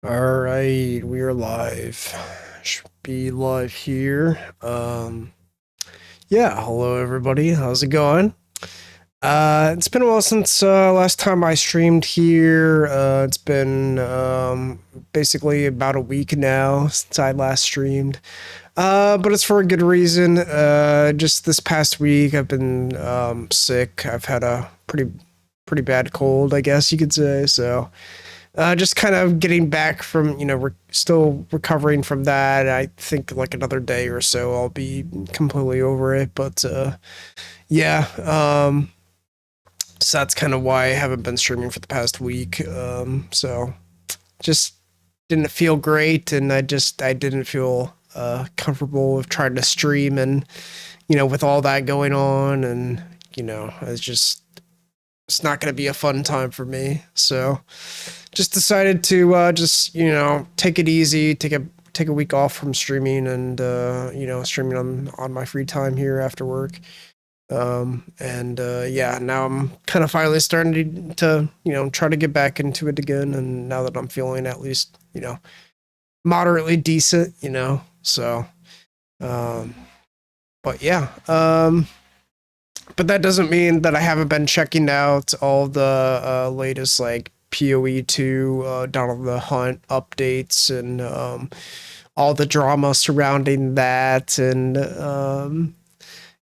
All right, we are live. Should be live here. Yeah, hello everybody. How's it going? It's been a while since last time I streamed here. It's been basically about a week now since I last streamed. But it's for a good reason. Just this past week I've been sick. I've had a pretty bad cold, I guess you could say. So just kind of getting back from, we're still recovering from that. I think like another day or so, I'll be completely over it. But yeah, so that's kind of why I haven't been streaming for the past week. So just didn't feel great, and I didn't feel comfortable with trying to stream, and with all that going on, and it's not going to be a fun time for me. So just decided to just take it easy, take a week off from streaming, and streaming on my free time here after work. And yeah, now I'm kind of finally starting to try to get back into it again, and now that I'm feeling at least moderately decent, so um but yeah, but that doesn't mean that I haven't been checking out all the latest like POE2 Donald the Hunt updates, and all the drama surrounding that. And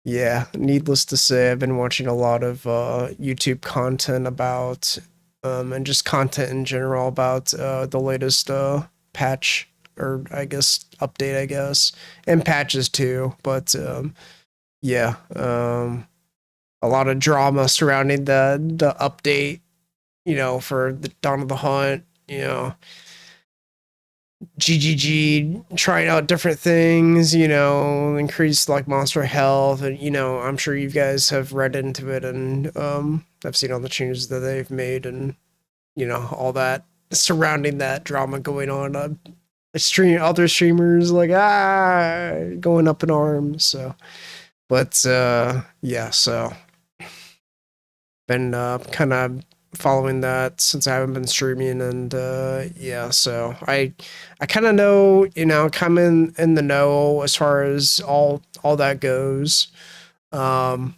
yeah, needless to say, I've been watching a lot of YouTube content about and just content in general about the latest patch, or I guess update, I guess, and patches too. But yeah, a lot of drama surrounding the update, for the Dawn of the Hunt, GGG trying out different things, increase like monster health, and I'm sure you guys have read into it, and I've seen all the changes that they've made, and all that surrounding that drama going on. Other streamers like going up in arms. So, but yeah, so been kind of following that since I haven't been streaming. And yeah, so I kind of know, come in the know as far as all that goes. Um,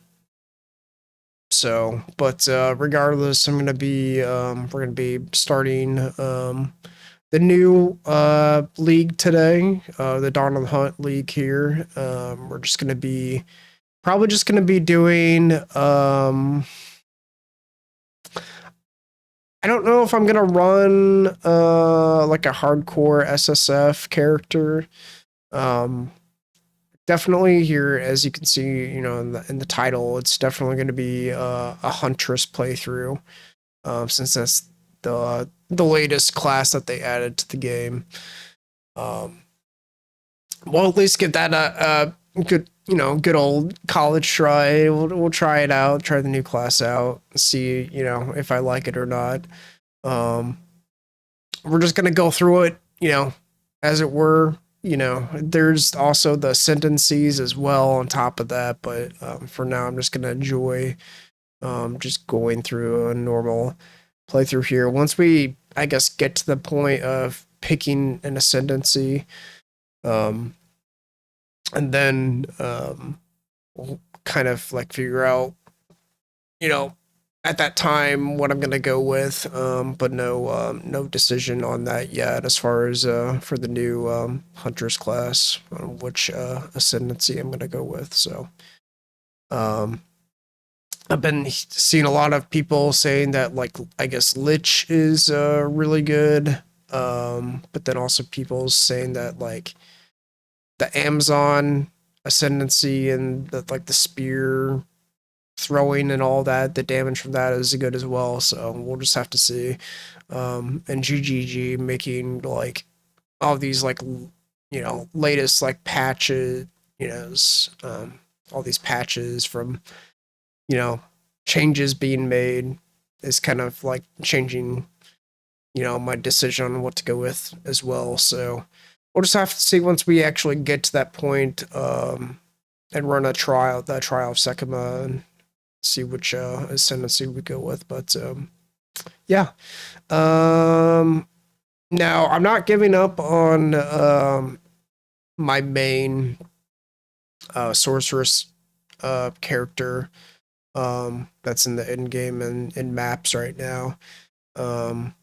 so, but regardless, we're gonna be starting the new league today, the Dawn of the Hunt League here. We're just gonna be probably just gonna be doing I don't know if I'm gonna run like a hardcore SSF character. Um, Definitely here, as you can see, in the title, it's definitely going to be a Huntress playthrough, since that's the latest class that they added to the game. Um, we'll at least give that a good, good old college try. We'll try it out, try the new class out, see, if I like it or not. Um, we're just gonna go through it, as it were. There's also the sentences as well on top of that, but for now, I'm just gonna enjoy just going through a normal playthrough here. Once we, I guess, get to the point of picking an ascendancy, um, and then we'll kind of like figure out, you know, at that time what I'm gonna go with, but no decision on that yet as far as for the new Huntress class on which ascendancy I'm gonna go with. So um, I've been seeing a lot of people saying that, like, I guess Lich is really good, but then also people saying that like the Amazon ascendancy and the spear throwing and all that, the damage from that is good as well. So we'll just have to see. And GGG making like all these like latest like patches, all these patches from changes being made is kind of like changing my decision on what to go with as well. So we'll just have to see once we actually get to that point, and run the trial of Sekima, and see which ascendancy we go with. But yeah. Um Now, I'm not giving up on my main sorceress character that's in the end game and in maps right now. But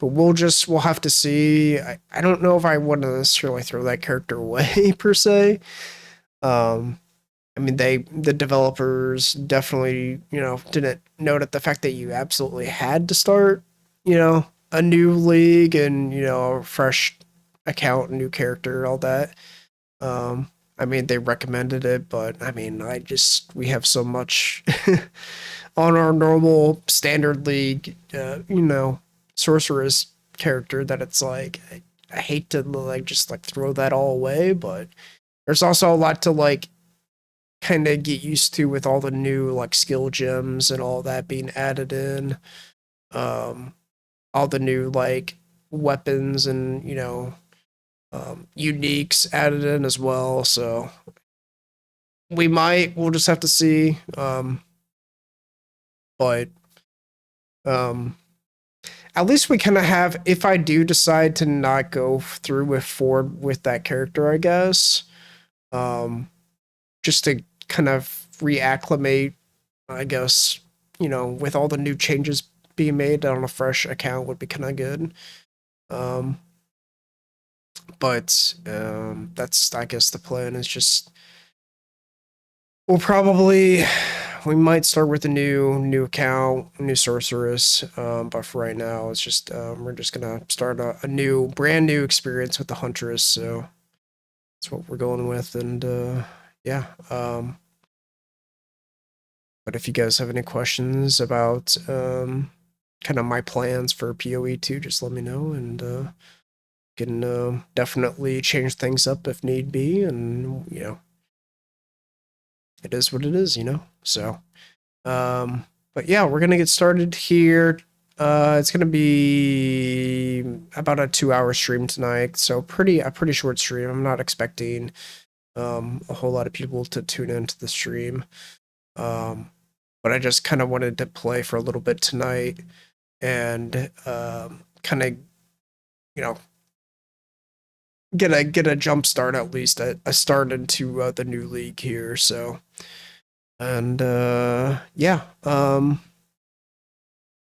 we'll have to see. I don't know if I want to necessarily throw that character away per se. I mean, the developers definitely, didn't note at the fact that you absolutely had to start, a new league and, a fresh account, new character, all that. I mean, they recommended it, but I mean, we have so much on our normal standard league, sorceress character that it's like, I hate to just throw that all away, but there's also a lot to kind of get used to with all the new skill gems and all that being added in. All the new weapons and uniques added in as well. So we'll just have to see. But at least we kind of have, if I do decide to not go through with that character, I guess, just to kind of reacclimate, I guess, with all the new changes being made on a fresh account would be kind of good. But that's, I guess, the plan is just we might start with a new account, new sorceress, but for right now it's just we're just gonna start a brand new experience with the Huntress, so that's what we're going with. And yeah, but if you guys have any questions about kind of my plans for POE2, just let me know, and can definitely change things up if need be. And it is what it is, so but yeah, we're gonna get started here. It's gonna be about a 2-hour stream tonight, so a pretty short stream. I'm not expecting a whole lot of people to tune into the stream, but I just kind of wanted to play for a little bit tonight and kind of get a jump start, at least a start into the new league here. So, and yeah,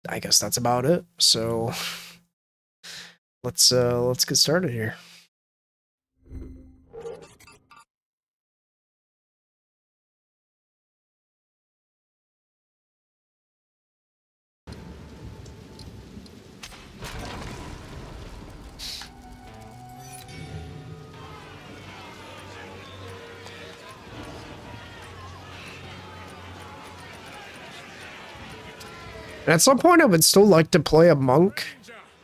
I guess that's about it. So let's get started here. And at some point, I would still like to play a monk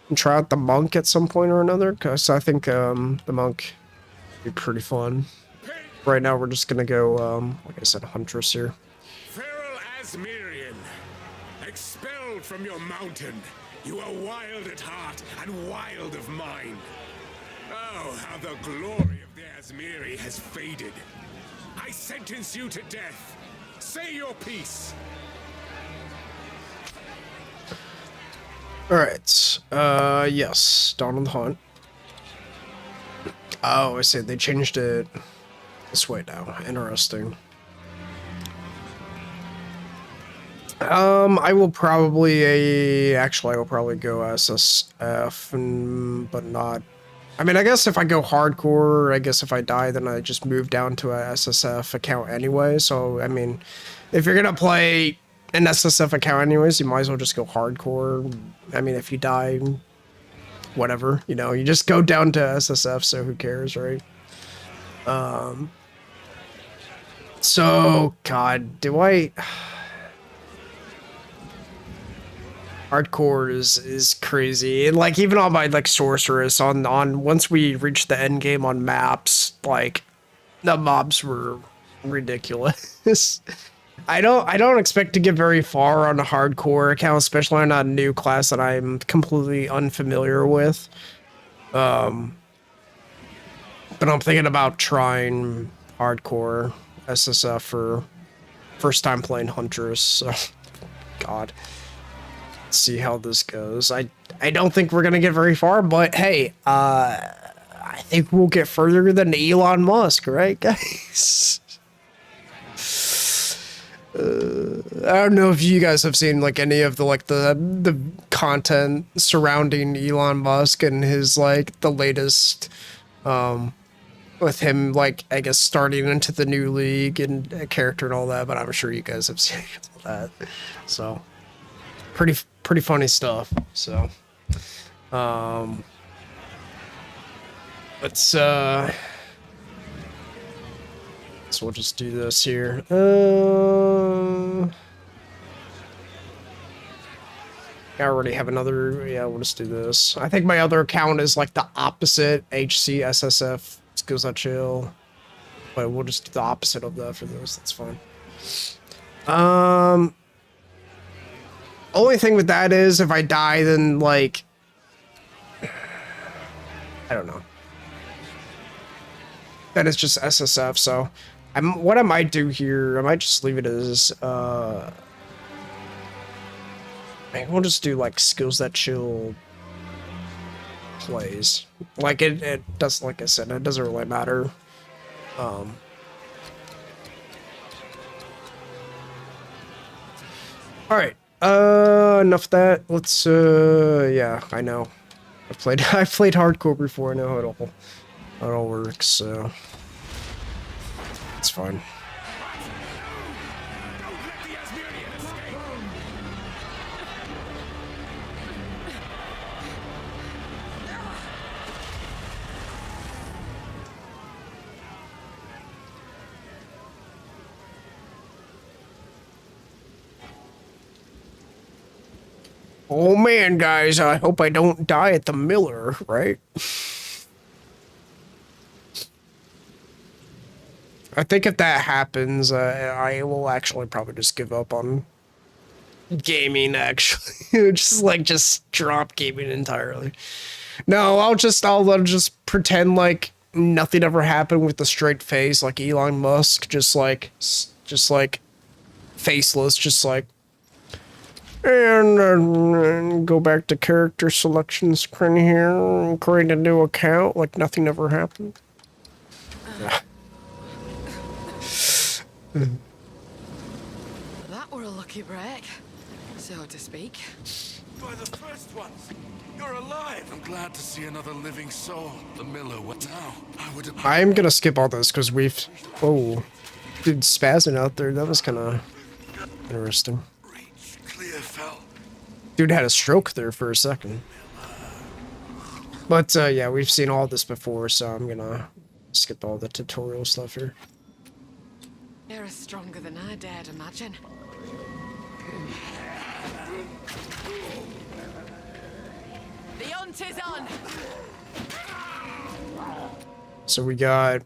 and try out the monk at some point or another, because I think the monk would be pretty fun. Right now, we're just gonna go, like I said, Huntress here. Feral Asmirian, expelled from your mountain, you are wild at heart and wild of mind. Oh, how the glory of the Asmiri has faded. I sentence you to death. Say your piece. Alright, yes, Dawn of the Hunt. Oh, I see, they changed it this way now. Interesting. I will probably, actually, I will probably go SSF, but not... I mean, I guess if I go hardcore, I guess if I die, then I just move down to a SSF account anyway, so, I mean, if you're gonna play an SSF account anyways, you might as well just go hardcore. I mean, if you die, whatever, you just go down to SSF, so who cares, right? So, God, do I... Hardcore is crazy, and even on my sorceress on once we reached the end game on maps, the mobs were ridiculous. I don't expect to get very far on a hardcore account, especially on a new class that I'm completely unfamiliar with. But I'm thinking about trying hardcore SSF for first time playing Huntress. So, God, let's see how this goes. I I don't think we're gonna get very far, but hey, I think we'll get further than Elon Musk, right, guys? I don't know if you guys have seen like any of the the content surrounding Elon Musk and his like the latest with him like I guess starting into the new league and a character and all that, but I'm sure you guys have seen that. So pretty funny stuff. So let's so we'll just do this here. I already have another. Yeah, we'll just do this. I think my other account is like the opposite HCSSF skills that chill, but we'll just do the opposite of that for this. That's fine. Only thing with that is if I die, then like I don't know. Then it's just SSF. So what I might do here, I might just leave it as maybe we'll just do like skills that chill plays. Like it does, like I said, it doesn't really matter. All right. Enough of that. Let's yeah, I know. I've played hardcore before. I know how it all works, so it's fine. Oh man, guys, I hope I don't die at the Miller, right? I think if that happens, I will actually probably just give up on gaming, actually. just drop gaming entirely. No, I'll just pretend like nothing ever happened with a straight face, like Elon Musk, just like faceless, just like, and go back to character selection screen here and create a new account like nothing ever happened. That were a lucky break, so to speak. By the first ones, you're alive. I'm glad to see another living soul. The Miller, what now? I'm gonna skip all this because we've... Oh, dude, spazzing out there. That was kind of interesting. Dude had a stroke there for a second. But yeah, we've seen all this before, so I'm gonna skip all the tutorial stuff here. You're stronger than I dared imagine. The hunt is on. So we got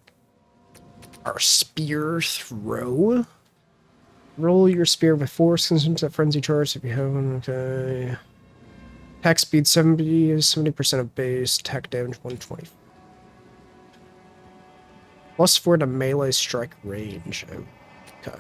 our spear throw. Roll your spear with force, consumes a frenzy charge if you have one. Okay. Attack speed 70% of base, attack damage 120. +4 to melee strike range. Okay.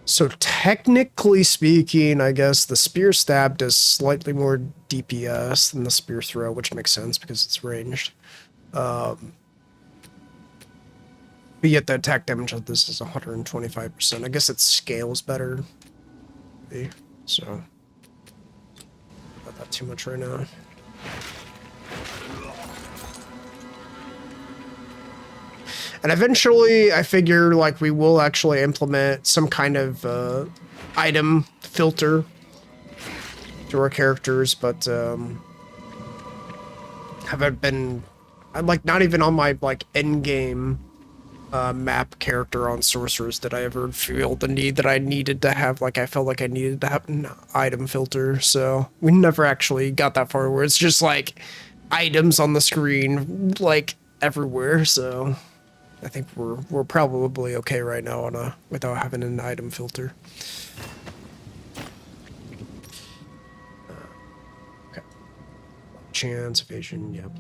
So technically speaking, I guess the spear stab does slightly more DPS than the spear throw, which makes sense because it's ranged. But yet the attack damage of this is 125%. I guess it scales better. So, not that too much right now. And eventually, I figure, like, we will actually implement some kind of item filter to our characters, but haven't been, I'm like not even on my like end game map character on sorcerers did I ever feel the need that I needed to have, like I felt like I needed to have an item filter. So we never actually got that far where it's just like items on the screen like everywhere. So I think we're probably okay right now on a without having an item filter. Okay. chance, evasion, yep.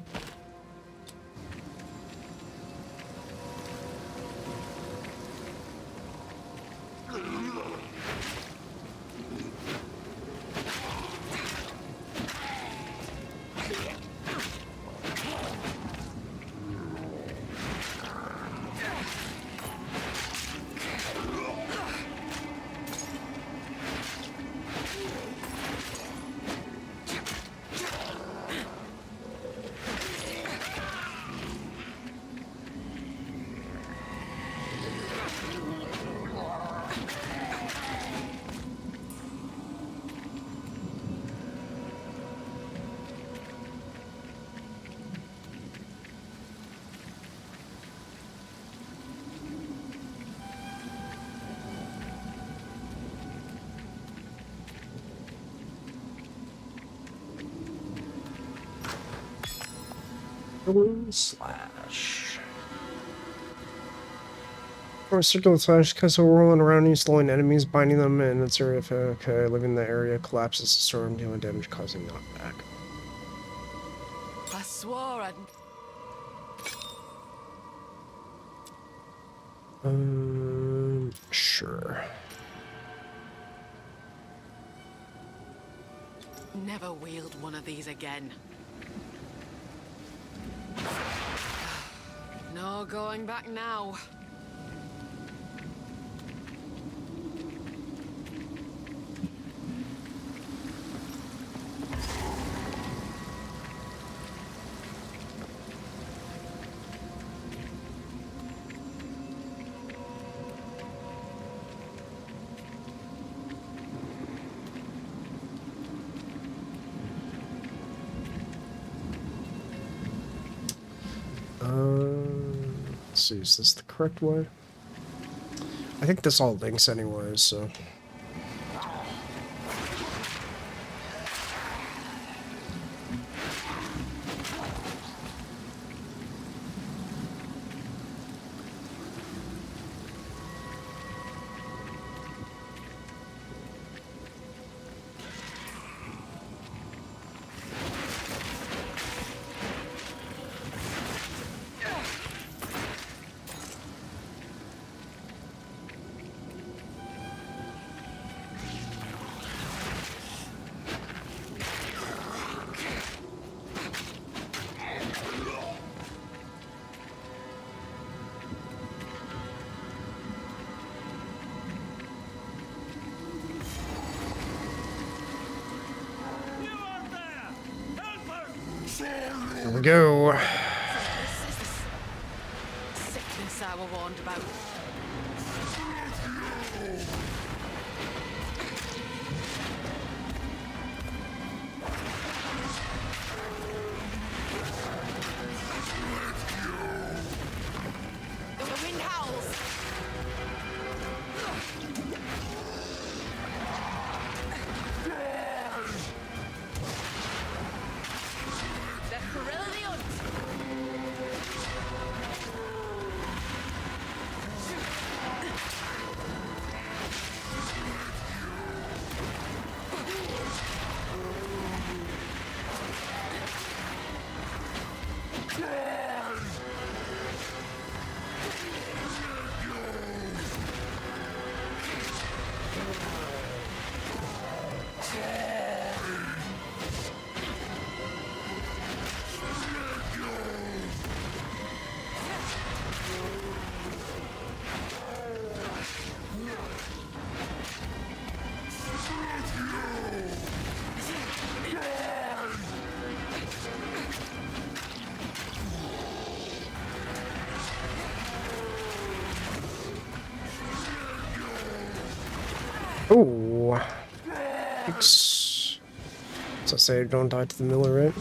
Slash. Or circular slash because we're rolling around you, slowing enemies, binding them, and it's area if okay, leaving the area collapses the storm, dealing damage, causing knockback. I swore I'd... Sure. never wield one of these again. No going back now. Let's see, is this the correct way? I think this all links anyways, so. Here we go. This is the sickness I were warned about. The wind howls. The brilliant. Oh, thanks. So I say don't die to the miller, right?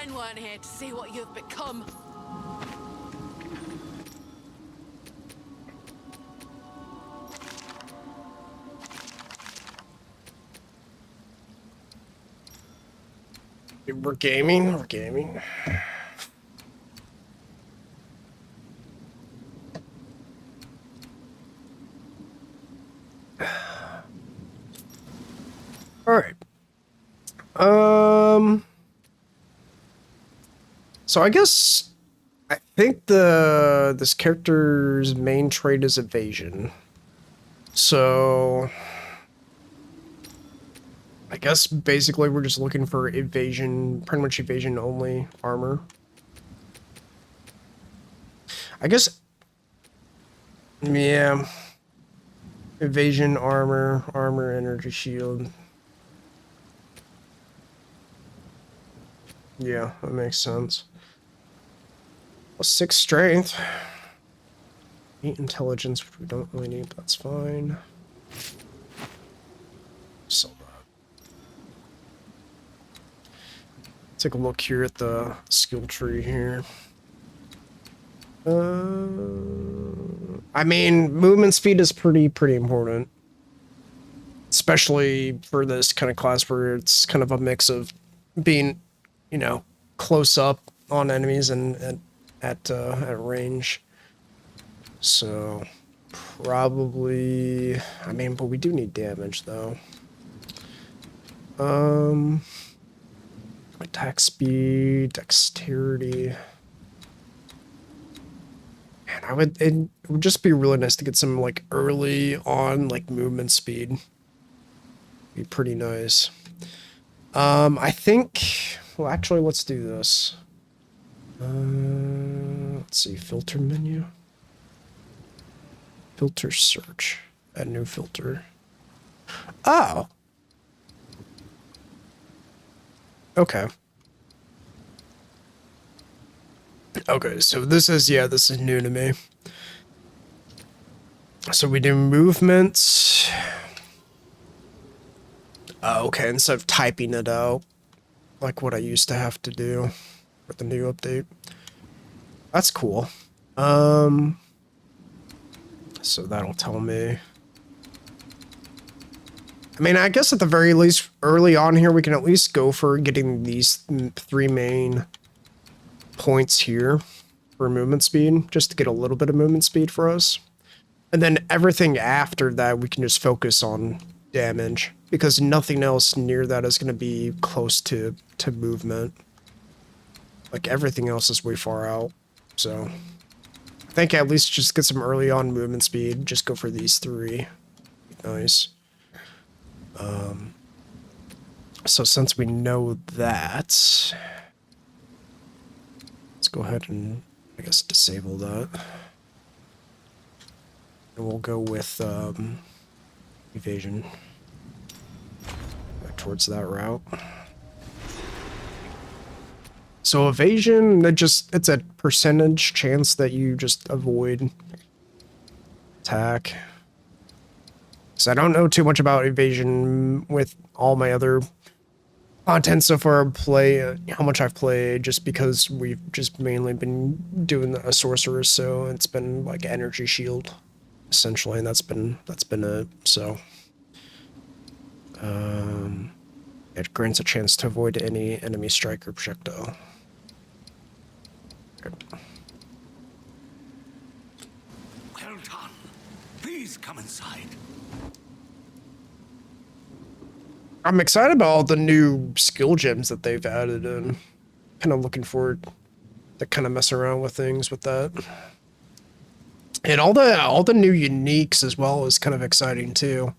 men weren't here to see what you've become. We're gaming. We're gaming. All right. So I guess I think this character's main trait is evasion. So I guess basically we're just looking for evasion, pretty much evasion only armor. I guess, yeah. Evasion armor, energy shield. Yeah, that makes sense. Well, 6 strength. 8 intelligence, which we don't really need, but that's fine. So take a look here at the skill tree here. I mean, movement speed is pretty important. Especially for this kind of class where it's kind of a mix of being, you know, close up on enemies and at range. So probably, I mean, but we do need damage though. Attack speed, dexterity. Man, it would just be really nice to get some like early on like movement speed. Be pretty nice. I think, well, actually, let's do this. Let's see, filter menu. Filter search. Add new filter. Oh. Okay. Okay, so this is new to me. So we do movements. Oh, okay, instead of typing it out, like what I used to have to do with the new update. That's cool. So that'll tell me. I mean, I guess at the very least, early on here, we can at least go for getting these 3 main points here for movement speed, just to get a little bit of movement speed for us. And then everything after that, we can just focus on damage, because nothing else near that is going to be close to movement. Like, everything else is way far out. So I think at least just get some early on movement speed, just go for these 3. Nice. So since we know that, let's go ahead and, I guess, disable that. And we'll go with evasion. Back towards that route. So evasion, it's a percentage chance that you just avoid attack. So I don't know too much about evasion with all my other content so far. How much I've played, just because we've just mainly been doing a sorcerer, so it's been like energy shield essentially, and that's been it. So it grants a chance to avoid any enemy strike or projectile. Well done. Please come inside. I'm excited about all the new skill gems that they've added, and kind of looking forward to kind of mess around with things with that. And all the new uniques as well is kind of exciting too.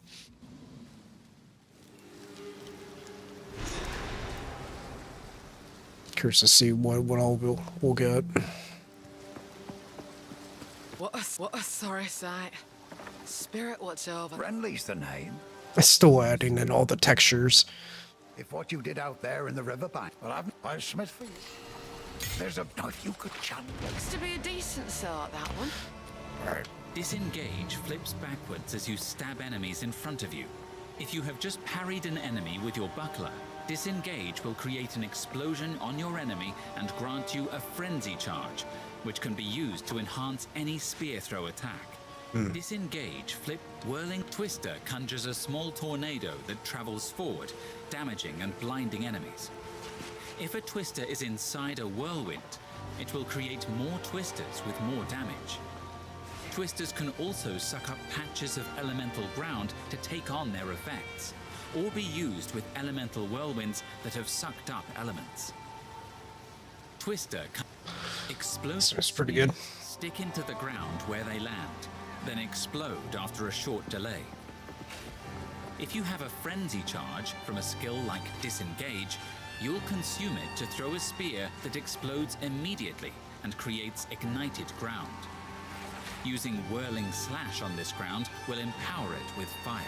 Curious to see what all we'll get. What a sorry sight. Spirit watch over. Friendly's the name. Still adding in all the textures. If what you did out there in the riverbank, well, I've Smith for you. There's a knife you could chant. Looks to be a decent sort, that one. Alright. Disengage flips backwards as you stab enemies in front of you. If you have just parried an enemy with your buckler, Disengage will create an explosion on your enemy and grant you a frenzy charge, which can be used to enhance any spear throw attack. Disengage, flip, whirling twister conjures a small tornado that travels forward, damaging and blinding enemies. If a twister is inside a whirlwind, it will create more twisters with more damage. Twisters can also suck up patches of elemental ground to take on their effects, or be used with elemental whirlwinds that have sucked up elements. Twister explosive That's pretty good. stick into the ground where they land, then explode after a short delay. If you have a frenzy charge from a skill like Disengage, you'll consume it to throw a spear that explodes immediately and creates ignited ground. Using Whirling Slash on this ground will empower it with fire.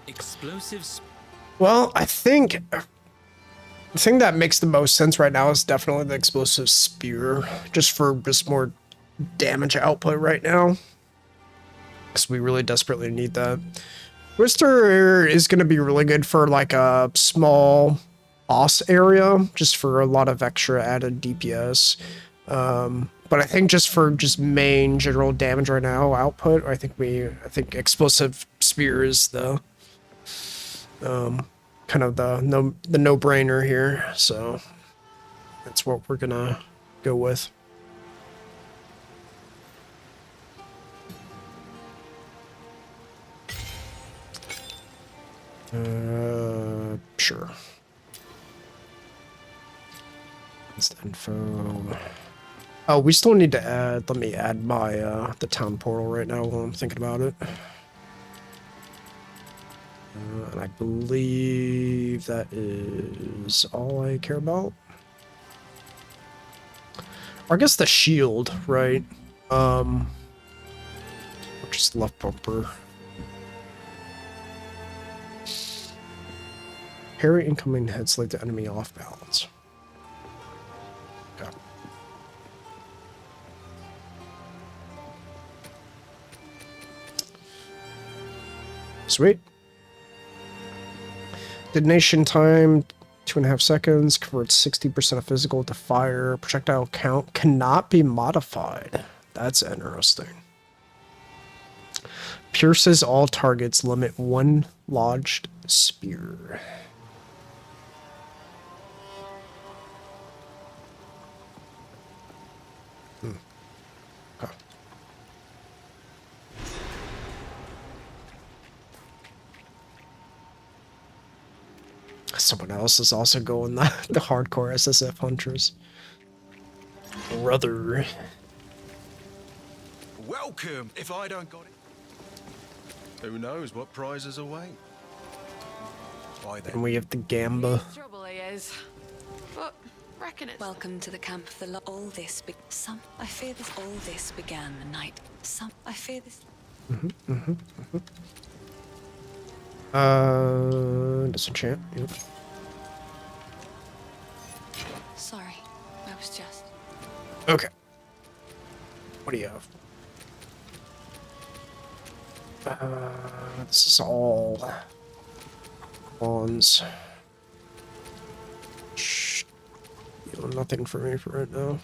Explosives. Well, I think the thing that makes the most sense right now is definitely the explosive spear, just for more damage output right now, because we really desperately need that. Twister is going to be really good for like a small boss area, just for a lot of extra added DPS. But I think just for main general damage right now output, I think explosive spear is the kind of the no-brainer here. So that's what we're gonna go with. Sure. That's info. Oh, we still need to add. Let me add my the town portal right now while I'm thinking about it. And I believe that is all I care about. Or I guess the shield, right? Or just left bumper. Parry incoming heads like the enemy off balance. Okay. Sweet. Detonation time 2.5 seconds. Converts 60% of physical to fire. Projectile count cannot be modified. That's interesting. Pierces all targets. Limit 1 lodged spear. Okay. Someone else is also going the hardcore SSF Huntress. Brother. Welcome! If I don't got it, who knows what prizes await? Why then? And we have the Gamba. Trouble he is. But reckon it's Welcome to the camp of the all this I fear this all this began the night. I fear this. Disenchant. Yep. Sorry, I was just. Okay. What do you have? This is all wands. Shh. You know, nothing for me for right now.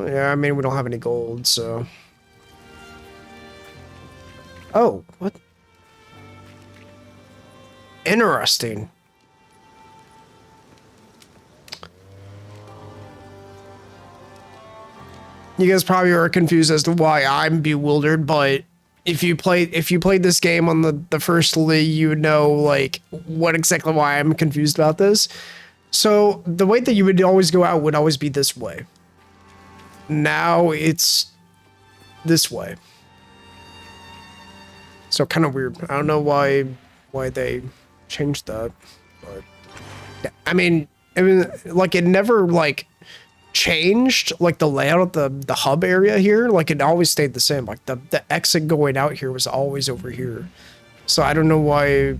Yeah, I mean, we don't have any gold, so. Oh, what? Interesting. You guys probably are confused as to why I'm bewildered, but if you played this game on the first league, you would know like what exactly why I'm confused about this. So the way that you would always go out would always be this way. Now it's this way. So kind of weird. I don't know why they changed that, but I mean, like it never like changed like the layout of the hub area here. Like it always stayed the same. Like the exit going out here was always over here. So I don't know why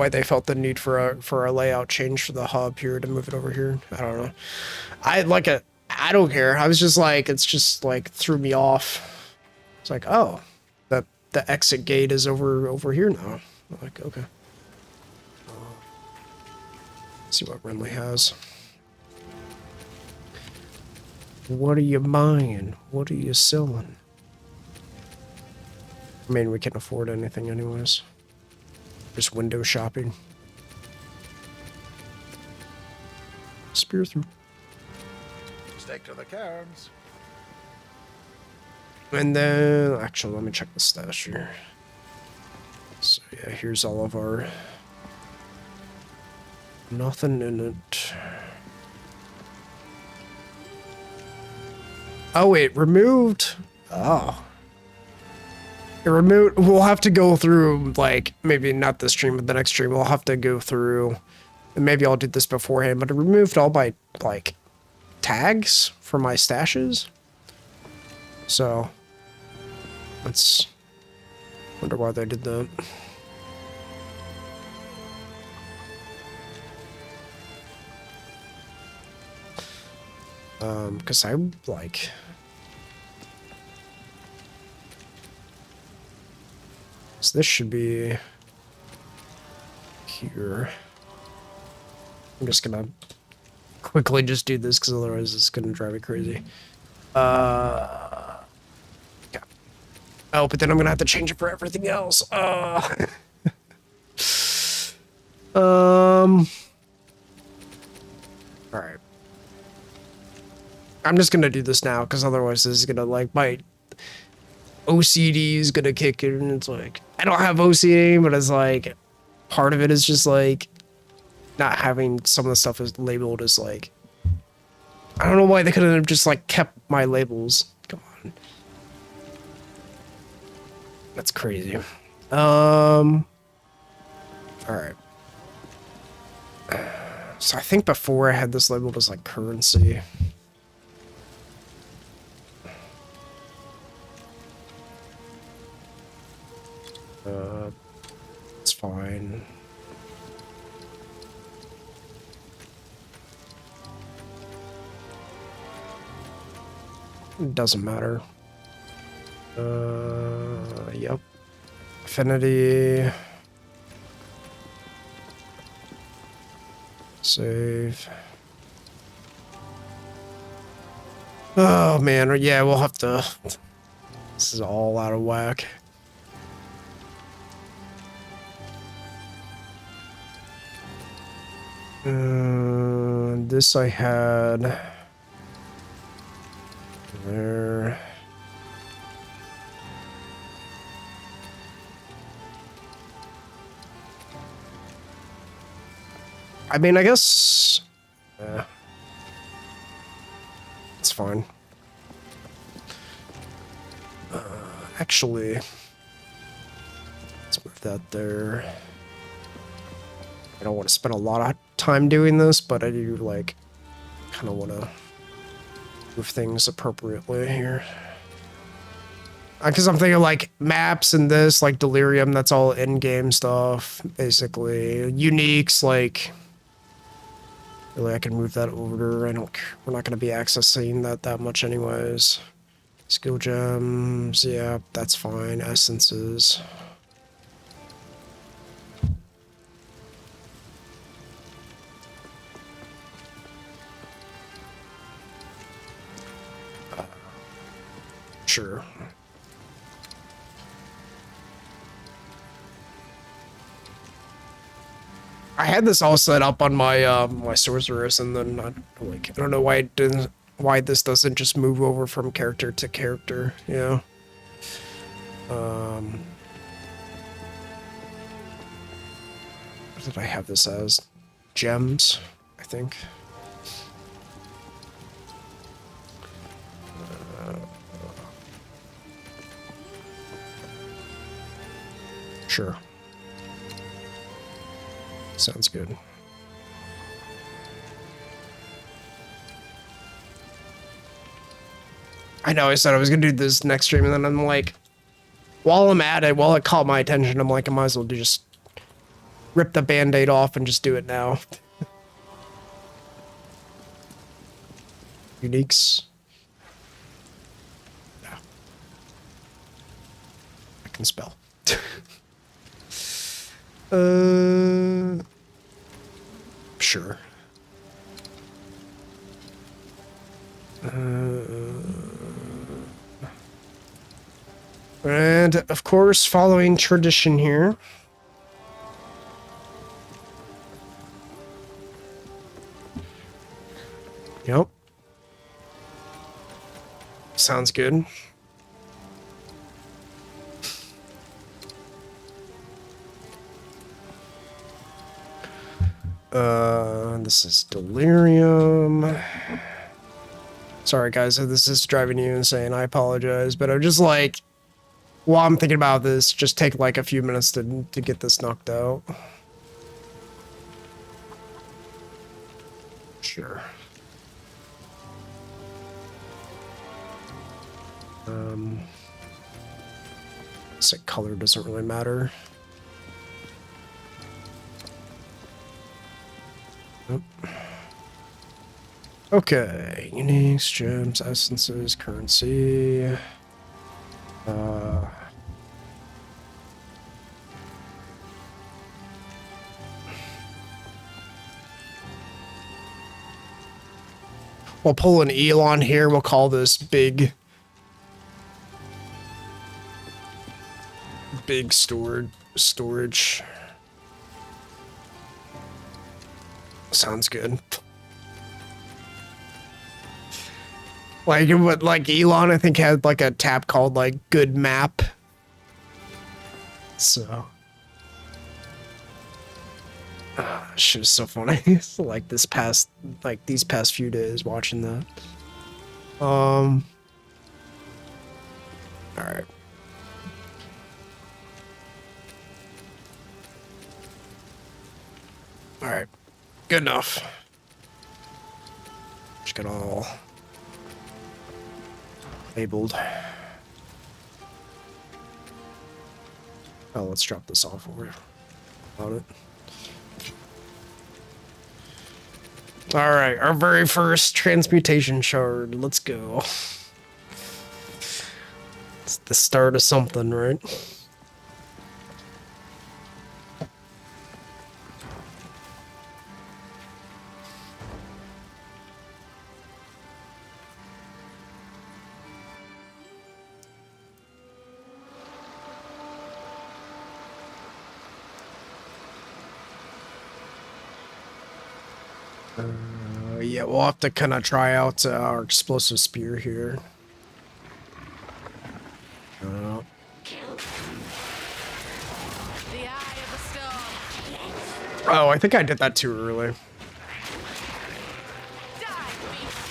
they felt the need for a layout change for the hub here to move it over here. I don't know. I don't care. I was just like, it's just like threw me off. It's like, oh, the exit gate is over here now. Like, okay. See what Renly has. What are you buying? What are you selling? I mean, we can't afford anything anyways. Just window shopping. Spear through. Stick to the cairns. And then, actually, let me check the stash here. So yeah, here's all of our... Nothing in it. Oh, it removed... Oh. It removed... We'll have to go through, like, maybe not this stream, but the next stream, we'll have to go through... And maybe I'll do this beforehand, but it removed all my, like, tags for my stashes. So... Let's... Wonder why they did that. Because I, like... So this should be... Here. I'm just gonna quickly just do this, because otherwise it's gonna drive me crazy. Yeah. Oh, but then I'm gonna have to change it for everything else. Alright. I'm just gonna do this now, because otherwise this is gonna, like, my OCD is gonna kick in, and it's like, I don't have OCD, but it's like, part of it is just like, not having some of the stuff is labeled as like, I don't know why they couldn't have just like kept my labels. Come on. That's crazy. Alright. So I think before I had this labeled as like currency. It's fine. It doesn't matter. Yep. Affinity. Save. Oh man, yeah, we'll have to... This is all out of whack. This I had... There. I mean, I guess... it's fine. Actually... Let's move that there. I don't want to spend a lot of time doing this, but I do, like, kind of want to move things appropriately here. Because I'm thinking, like, maps and this, like, Delirium, that's all in-game stuff, basically. Uniques, like... Really, I can move that over. I don't... We're not going to be accessing that much anyways. Skill gems, yeah, that's fine. Essences... Sure. I had this all set up on my my sorceress, and then I don't know why it didn't, why this doesn't just move over from character to character, you know. What did I have this as? Gems, I think. Sure. Sounds good. I know I said I was gonna do this next stream, and then I'm like, while I'm at it, while it caught my attention, I'm like, I might as well just rip the band-aid off and just do it now. Uniques. fucking spell. Sure. And of course, following tradition here. Yep. Sounds good. This is delirium. Sorry, guys, if this is driving you insane. I apologize, but I'm just like, while I'm thinking about this, just take like a few minutes to get this knocked out. Sure. So color doesn't really matter. Nope. Okay, uniques, gems, essences, currency. We'll pull an Elon here. We'll call this big storage. Sounds good. Like what, like Elon, I think had like a tab called like good map. So, shit is so funny. Like these past few days watching that. All right. All right. Good enough. Just got all labeled. Oh, let's drop this off over on it. All right, our very first transmutation shard. Let's go. It's the start of something, right? Yeah, we'll have to kind of try out our explosive spear here. The eye of the storm. Oh, I think I did that too early. Die, beast.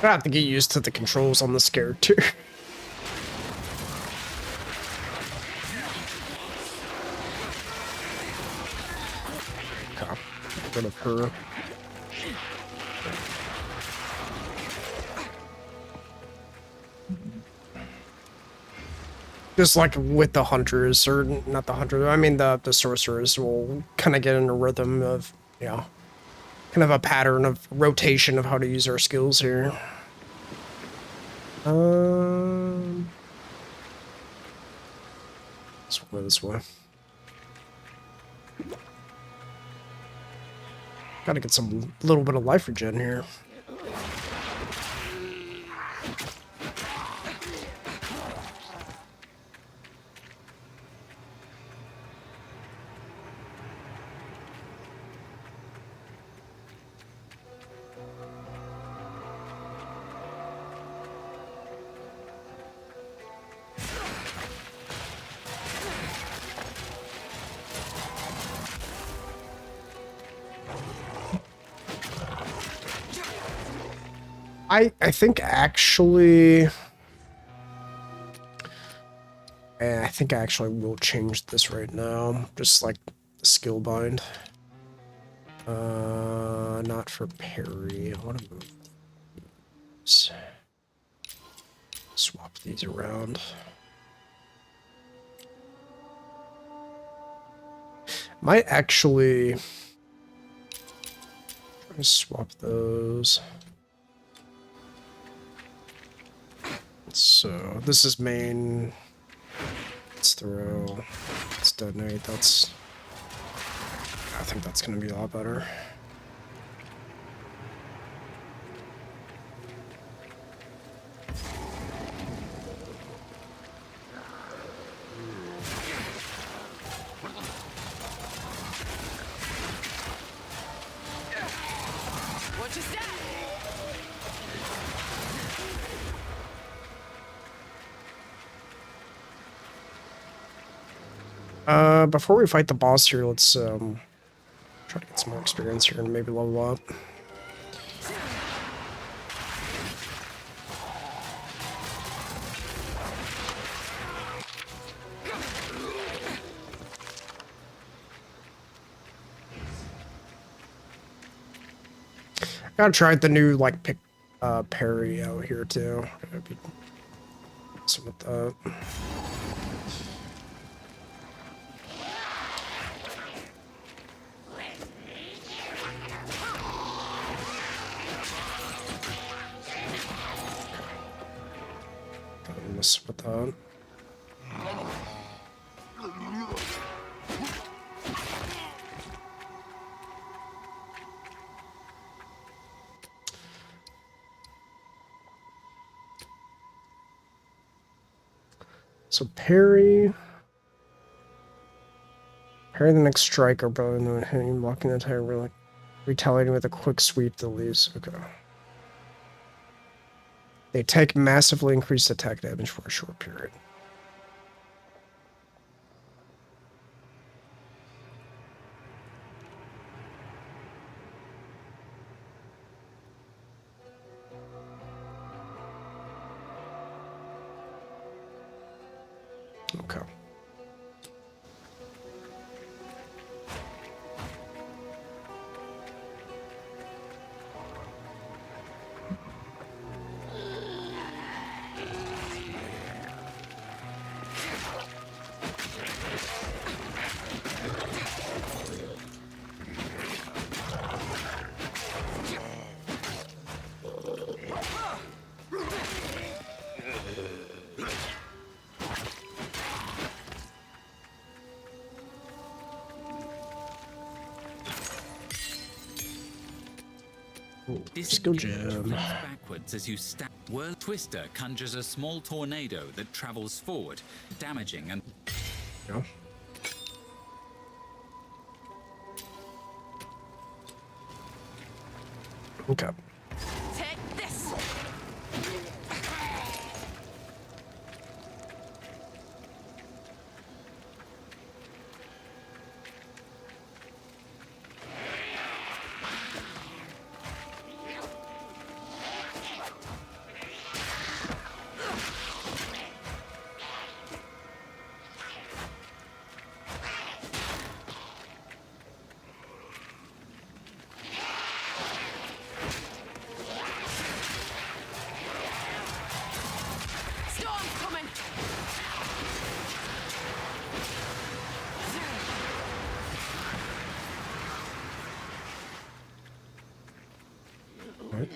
I have to get used to the controls on this character. Okay. Rid of her. Just like with the Huntress, or not the Huntress, I mean the Sorceress, will kind of get in a rhythm of, yeah, kind of a pattern of rotation of how to use our skills here. This way. Gotta get some little bit of life regen here. I think actually, I think I actually will change this right now. Just like the skill bind. Not for parry. I want to move these. Swap these around. Might actually swap those. So this is main. Let's throw. Let's detonate. That's. I think that's gonna be a lot better. Watch your step. Before we fight the boss here, let's try to get some more experience here and maybe level up. Gotta try the new like pick parry out here too. Gotta be some with that. Gotta mess with that. So parry the next strike or bow and then hitting, blocking the entire relic, retaliating with a quick sweep that leaves. Okay. They take massively increased attack damage for a short period. Okay. Skill jam. Backwards as you stab. Whirl Twister conjures a small tornado that travels forward, damaging and. Yeah. Okay. Take this. Storm's coming. Right.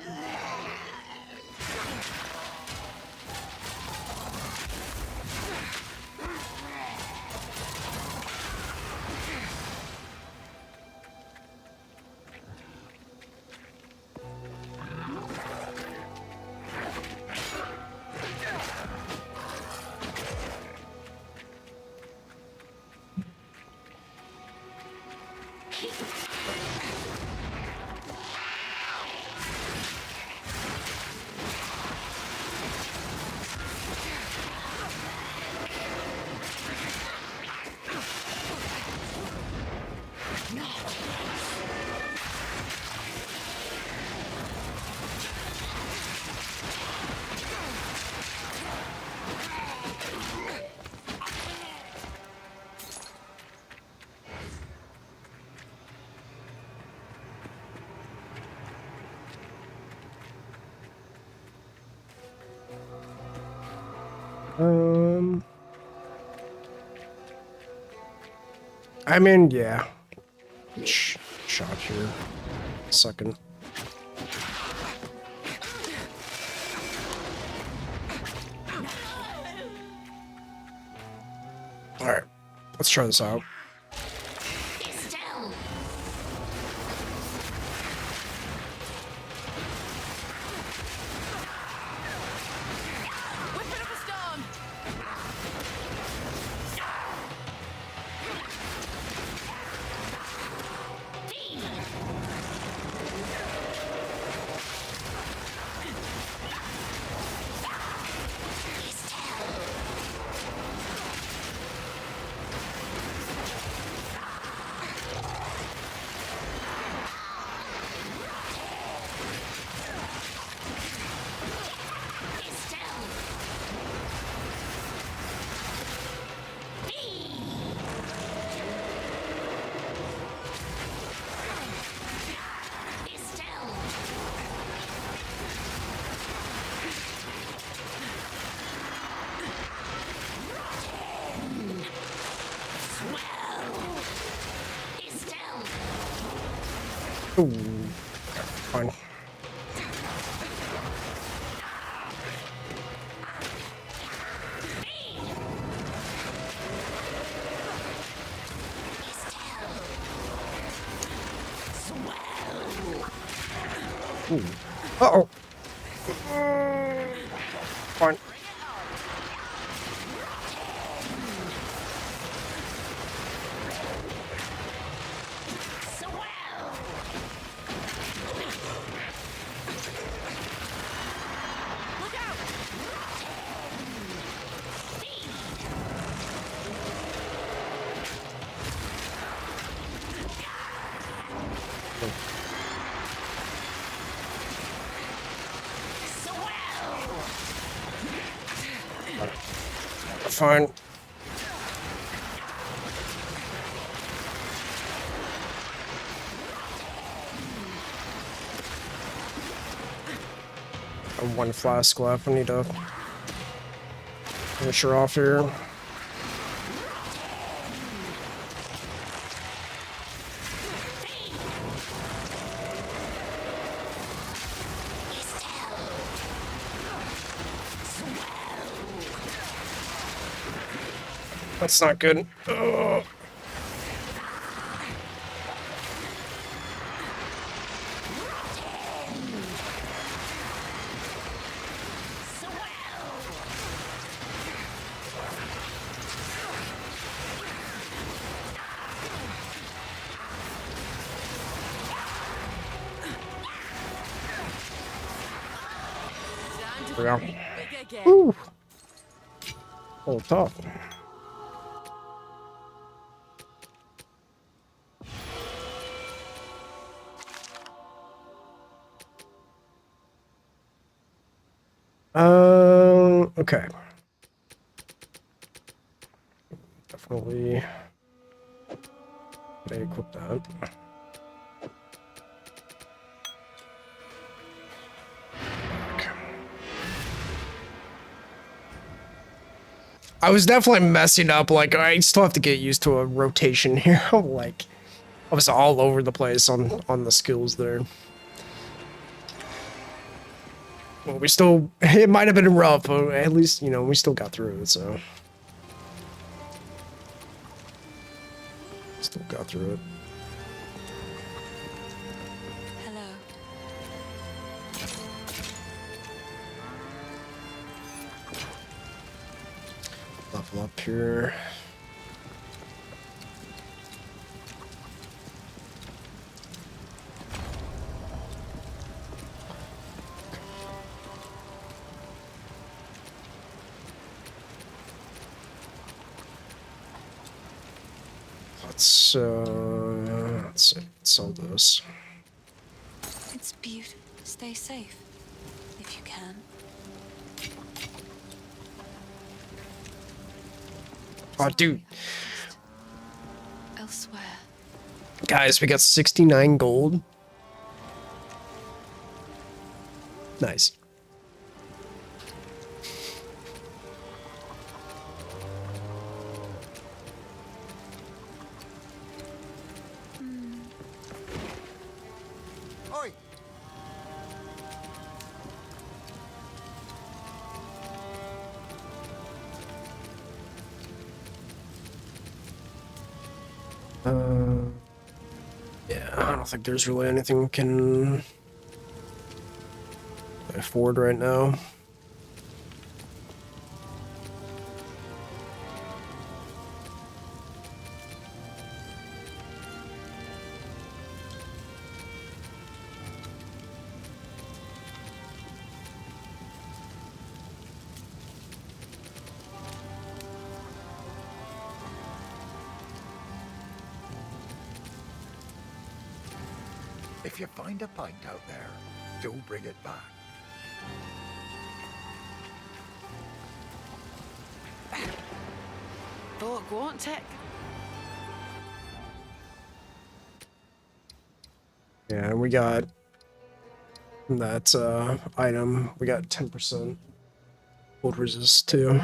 I mean, yeah. shot here. Second. All right, let's try this out. Ooh, fine. Ooh. Uh-oh. Fine. Fine. One flask left. I need to finish her off here. That's not good. Ugh. There we go. Woo. A little tough. Okay. Definitely gonna equip that. I was definitely messing up. Like, I still have to get used to a rotation here. Like, I was all over the place on the skills there. Well, we still, it might have been rough, but at least, you know, we still got through it, so. Still got through it. Hello. Level up here. Let's sell this. It's beautiful. Stay safe, if you can. Oh, dude. Elsewhere. Guys, we got 69 gold. Nice. Yeah, I don't think there's really anything we can afford right now. If you find a pint out there, do bring it back. Thought won't tick. Yeah, we got that item. We got 10% cold resist too.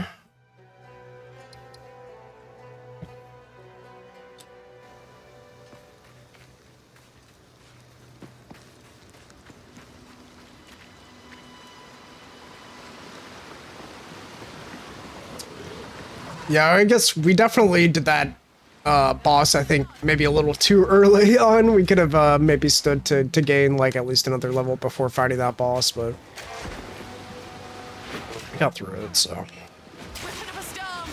Yeah, I guess we definitely did that boss, I think, maybe a little too early on. We could have maybe stood to gain, like, at least another level before fighting that boss, but we got through it, so. Whipping up a storm.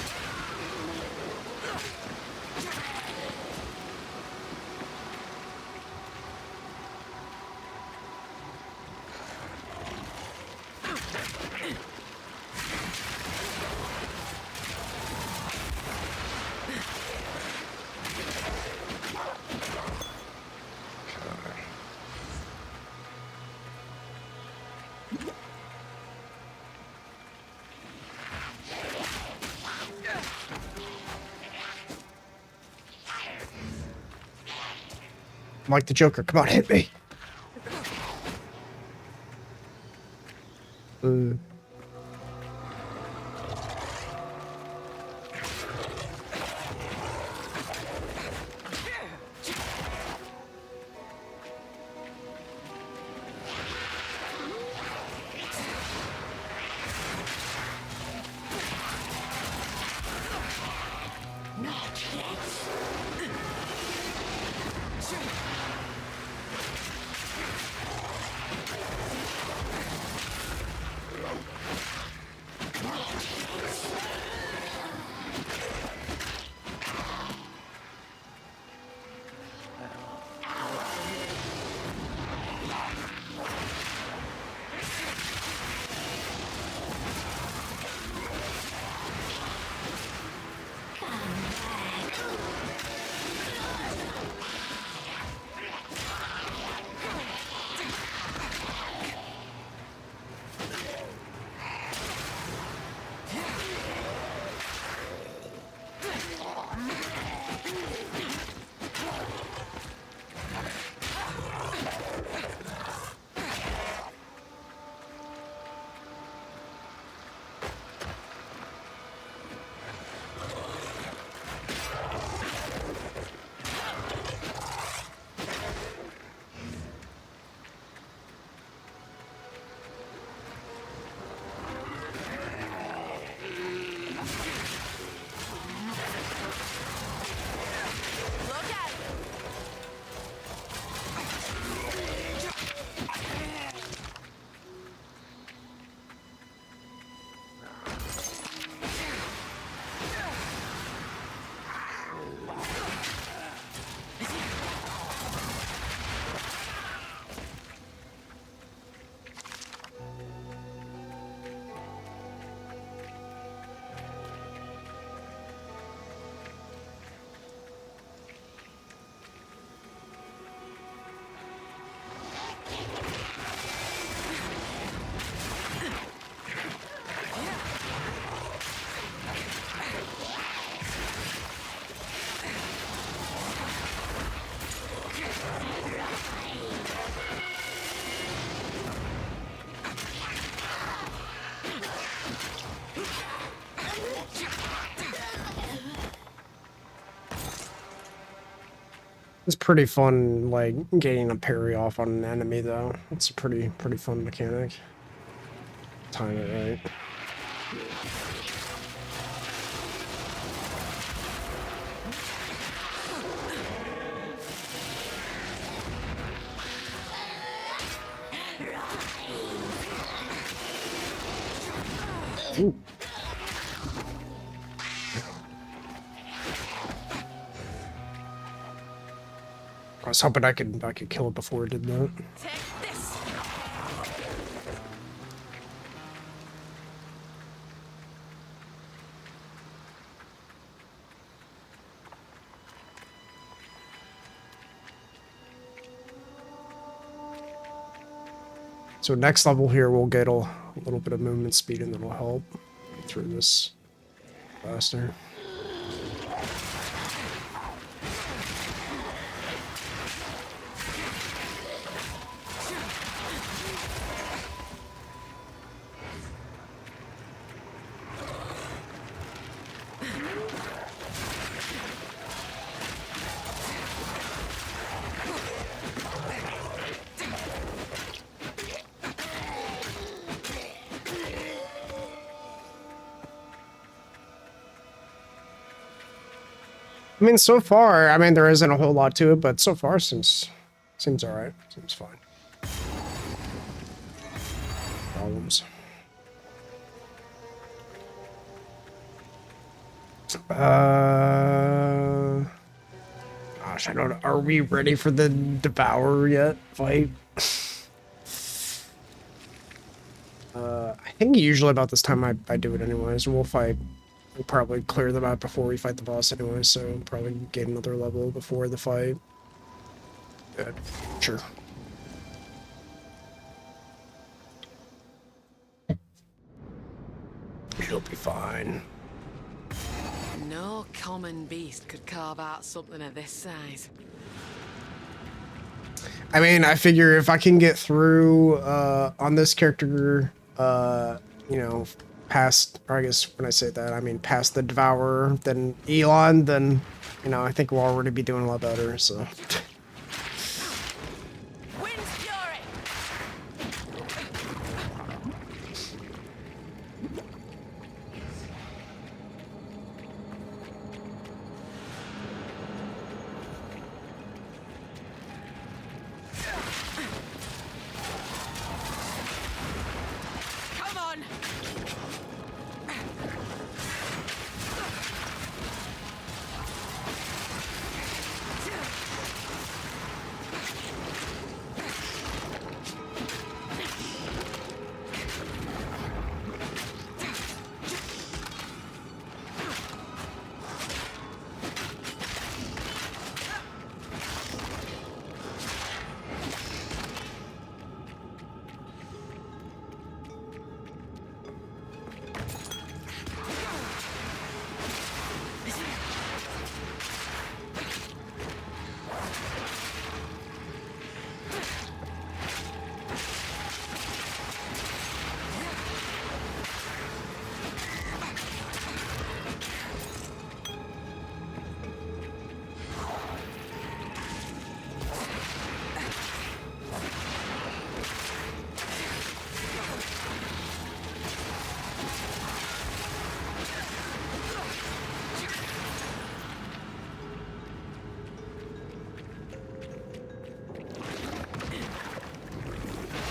I'm like the Joker. Come on, hit me. It's pretty fun, like, getting a parry off on an enemy, though. It's a pretty fun mechanic. Time it right. was hoping I could kill it before it did that. Take this. So next level here, we'll get a little bit of movement speed, and that'll help get through this faster. I mean, so far, I mean, there isn't a whole lot to it, but so far seems all right. Seems fine. Problems. Gosh, I don't know. Are we ready for the Devourer yet? Fight? I think usually about this time I do it anyways. We'll probably clear them out before we fight the boss anyway, so probably get another level before the fight. Good. Sure. She'll be fine. No common beast could carve out something of this size. I mean, I figure if I can get through on this character, you know, past, or I guess when I say that, I mean past the Devourer, then Elon, then, you know, I think we'll already be doing a lot better, so. Wind's fury! Come on!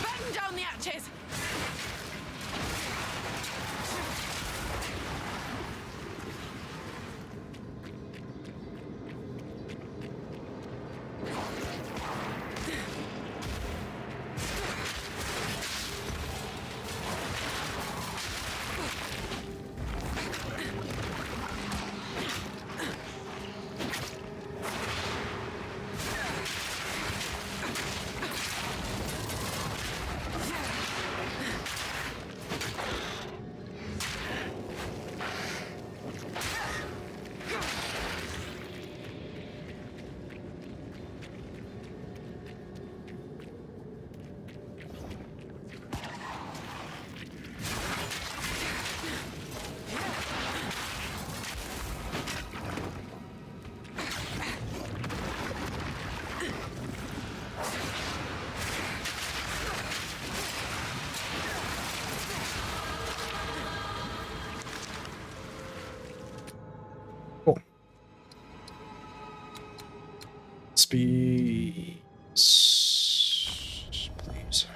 Bang down the hatches! Cool. Speed. Please.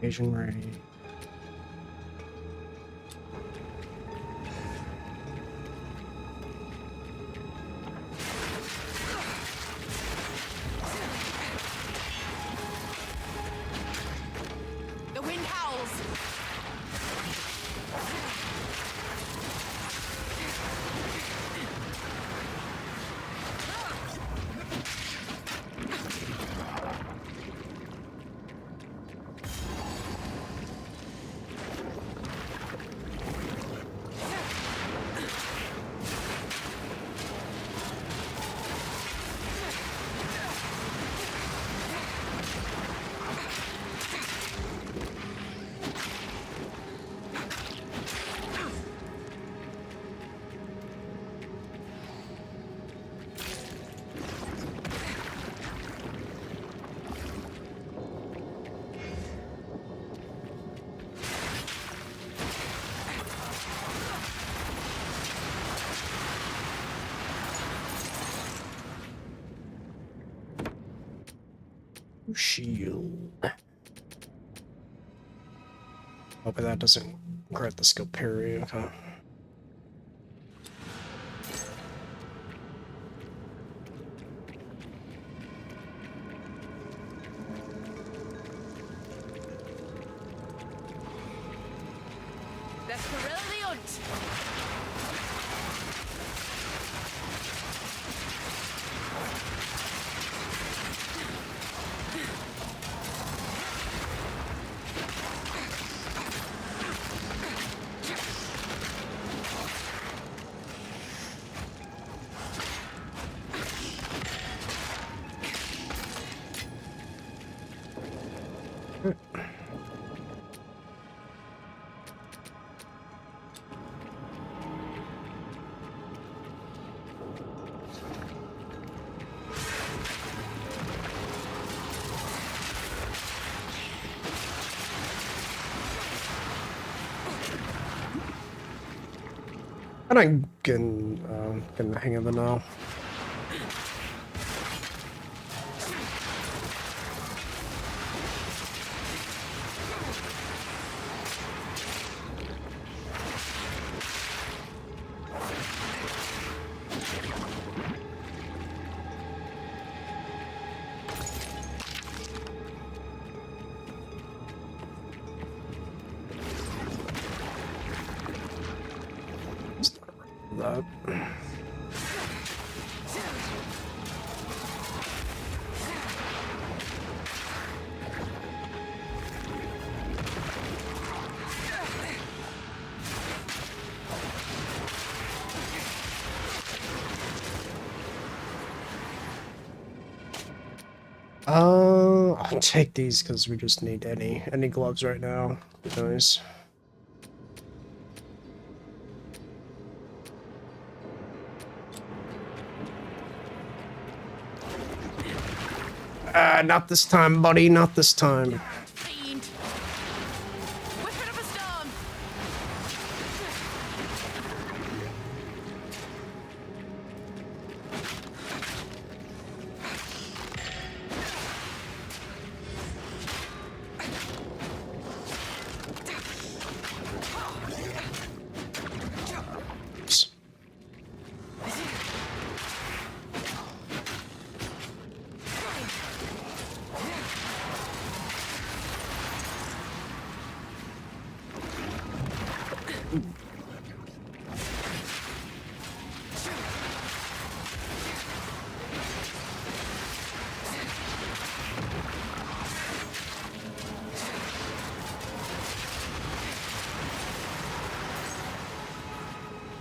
Asian ready. The wind howls. Shield. Hope that doesn't grant the skill parry. Okay. The thrill of the hunt. And I'm getting the hang of it now. That. I'll take these because we just need any gloves right now. Nice. Not this time, buddy. Not this time. Fiend. Whipping up a storm.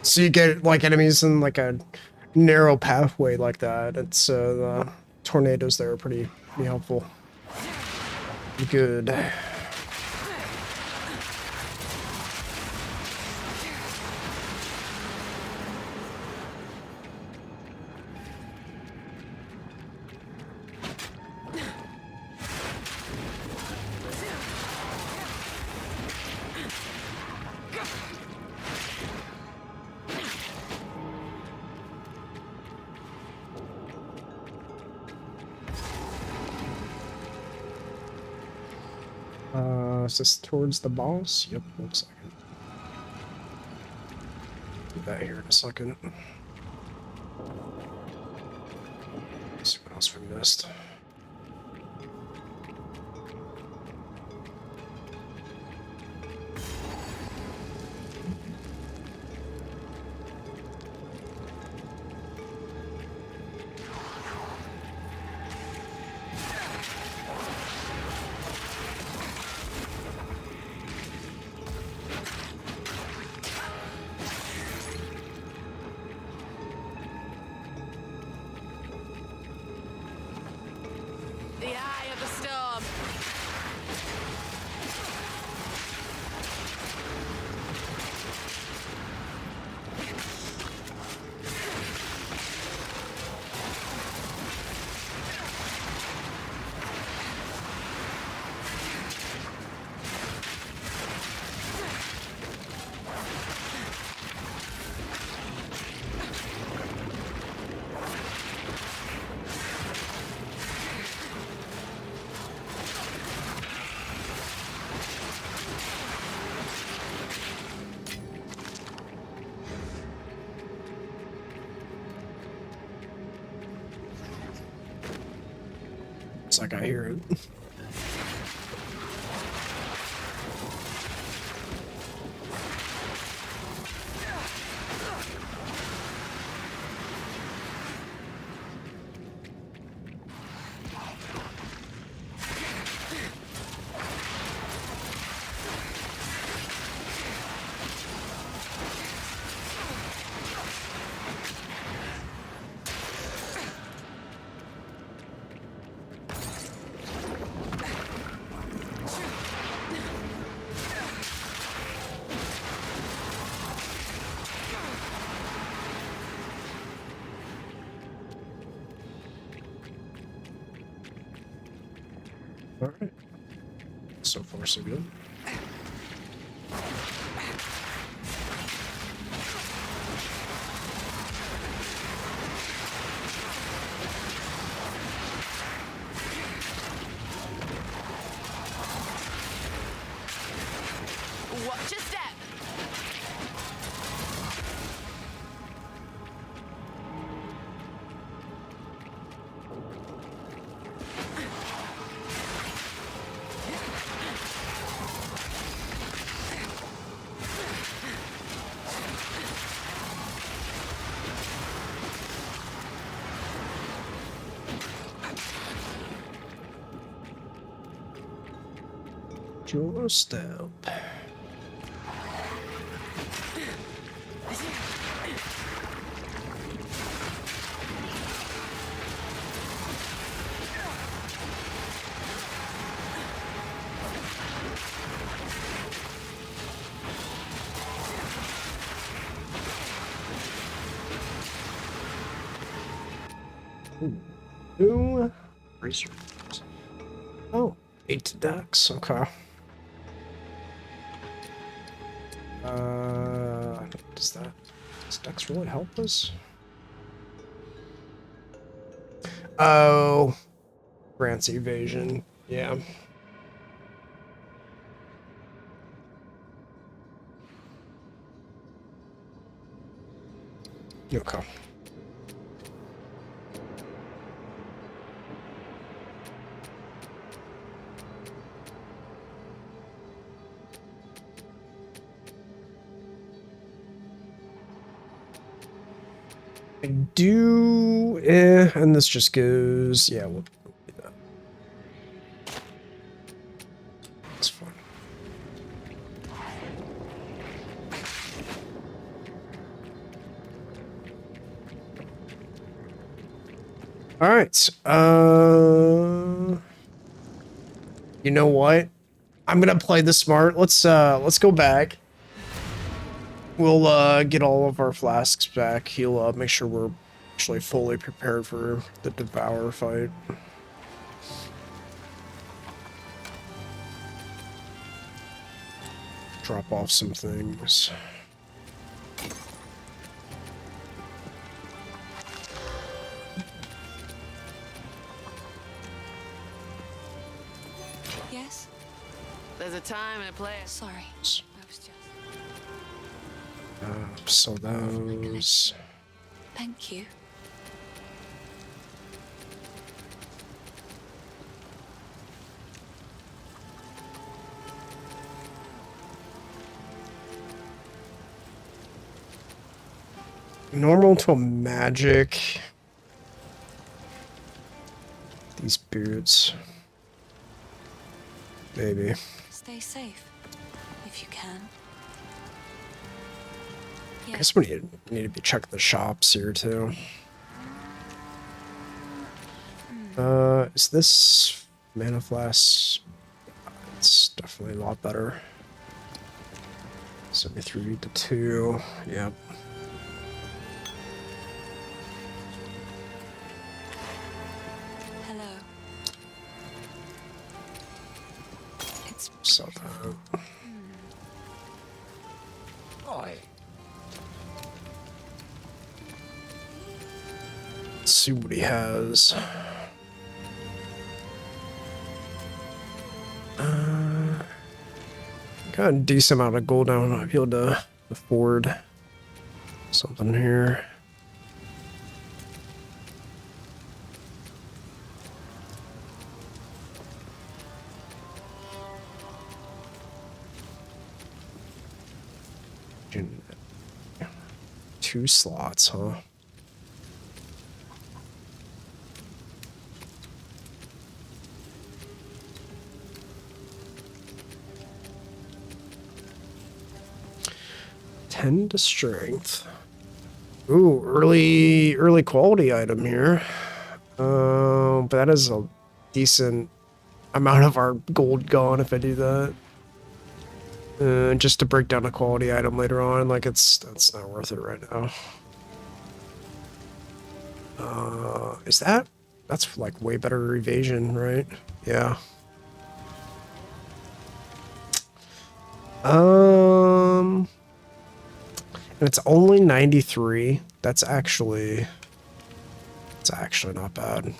So you get like enemies in like a narrow pathway like that. It's the tornadoes there are pretty helpful. Good. Is this towards the boss? Yep, looks like it. Do that here in a second. Let's see what else we missed. The eye of the storm. It's like I hear it. All right. So far, so good. Watch your step. Your step. New research. Oh, 8 decks. Okay. Does dex really help us? Oh, grants evasion. Yeah. Okay. I do, and this just goes, yeah, we'll do that. It's fine. All right, you know what? I'm gonna play this smart. Let's go back. We'll get all of our flasks back, heal up, make sure we're actually fully prepared for the Devour fight. Drop off some things. Yes? There's a time and a place. Sorry. I was just... So those. Thank you. Normal to magic. These boots. Maybe. Stay safe, if you can. I guess we need to be checking the shops here too. Is this mana flask? It's definitely a lot better. 73 to 2. Yep. Hello. It's So that. Oi. Let's see what he has. Got a decent amount of gold now. I might be able to afford something here. Two slots, huh? Tend to strength. Ooh, early quality item here. But that is a decent amount of our gold gone if I do that. Just to break down a quality item later on, like that's not worth it right now. Is that's like way better evasion, right? Yeah. And it's only 93. That's actually not bad.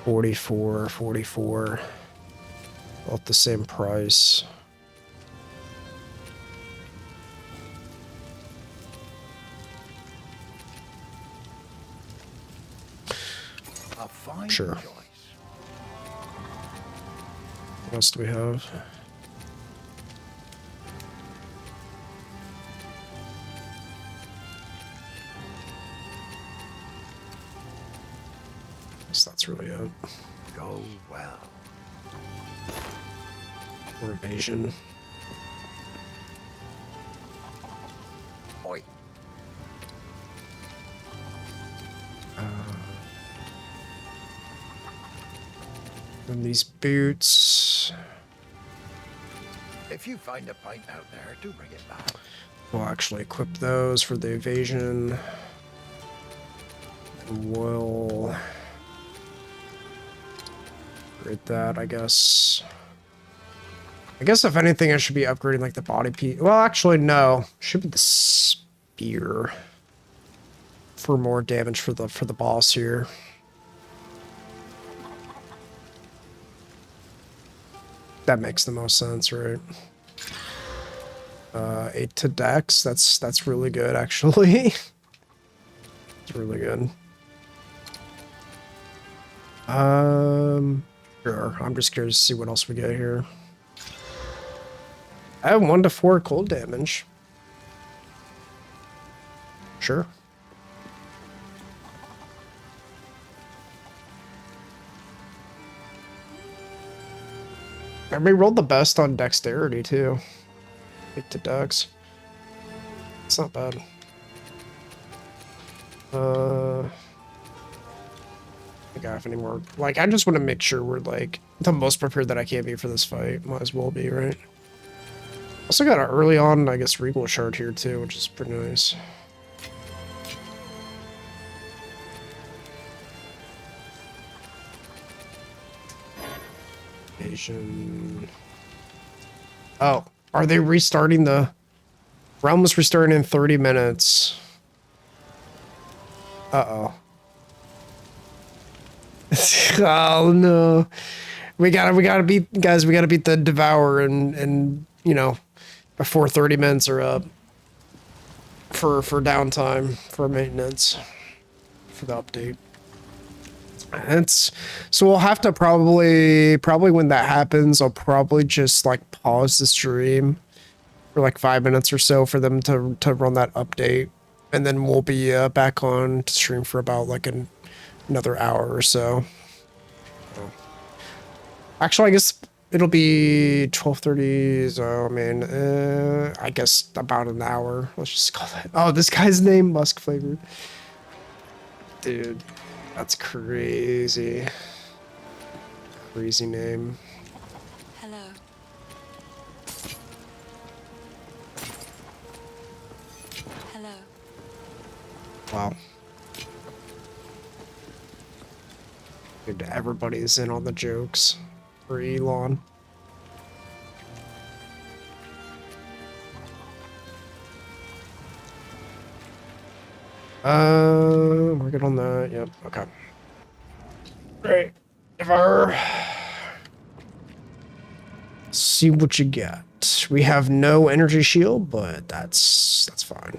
$44, all at the same price. A fine Sure. choice. What else do we have? So that's really it. Go well. Or evasion. Oi. And these boots. If you find a pint out there, do bring it back. We'll actually equip those for the evasion. And we'll upgrade that, I guess. I guess if anything, I should be upgrading like the body piece. Well, actually, no. Should be the spear for more damage for the boss here. That makes the most sense, right? 8 to dex. That's really good, actually. It's really good. Sure. I'm just curious to see what else we get here. I have 1 to 4 cold damage. Sure. And we rolled the best on dexterity too. 8 to dex. It's not bad. I think I have any more. Like, I just want to make sure we're like the most prepared that I can be for this fight. Might as well be, right? Also got an early on, I guess, Regal Shard here too, which is pretty nice. Asian. Oh, are they restarting the... Realm was restarting in 30 minutes. Uh-oh. Oh no. We gotta beat, guys, we gotta beat the Devourer and you know, before 30 minutes are up. For downtime, for maintenance. For the update. It's so we'll have to probably when that happens, I'll probably just like pause the stream for like 5 minutes or so for them to run that update, and then we'll be back on to stream for about like another hour or so. Actually, I guess it'll be 12:30. So I mean, I guess about an hour. Let's just call that. Oh, this guy's name Musk Flavored. Dude, that's crazy. Crazy name. Hello. Hello. Wow. Dude, everybody's in on the jokes for Elon. We're good on that. Yep. Okay. Great. See what you got. We have no energy shield, but that's fine.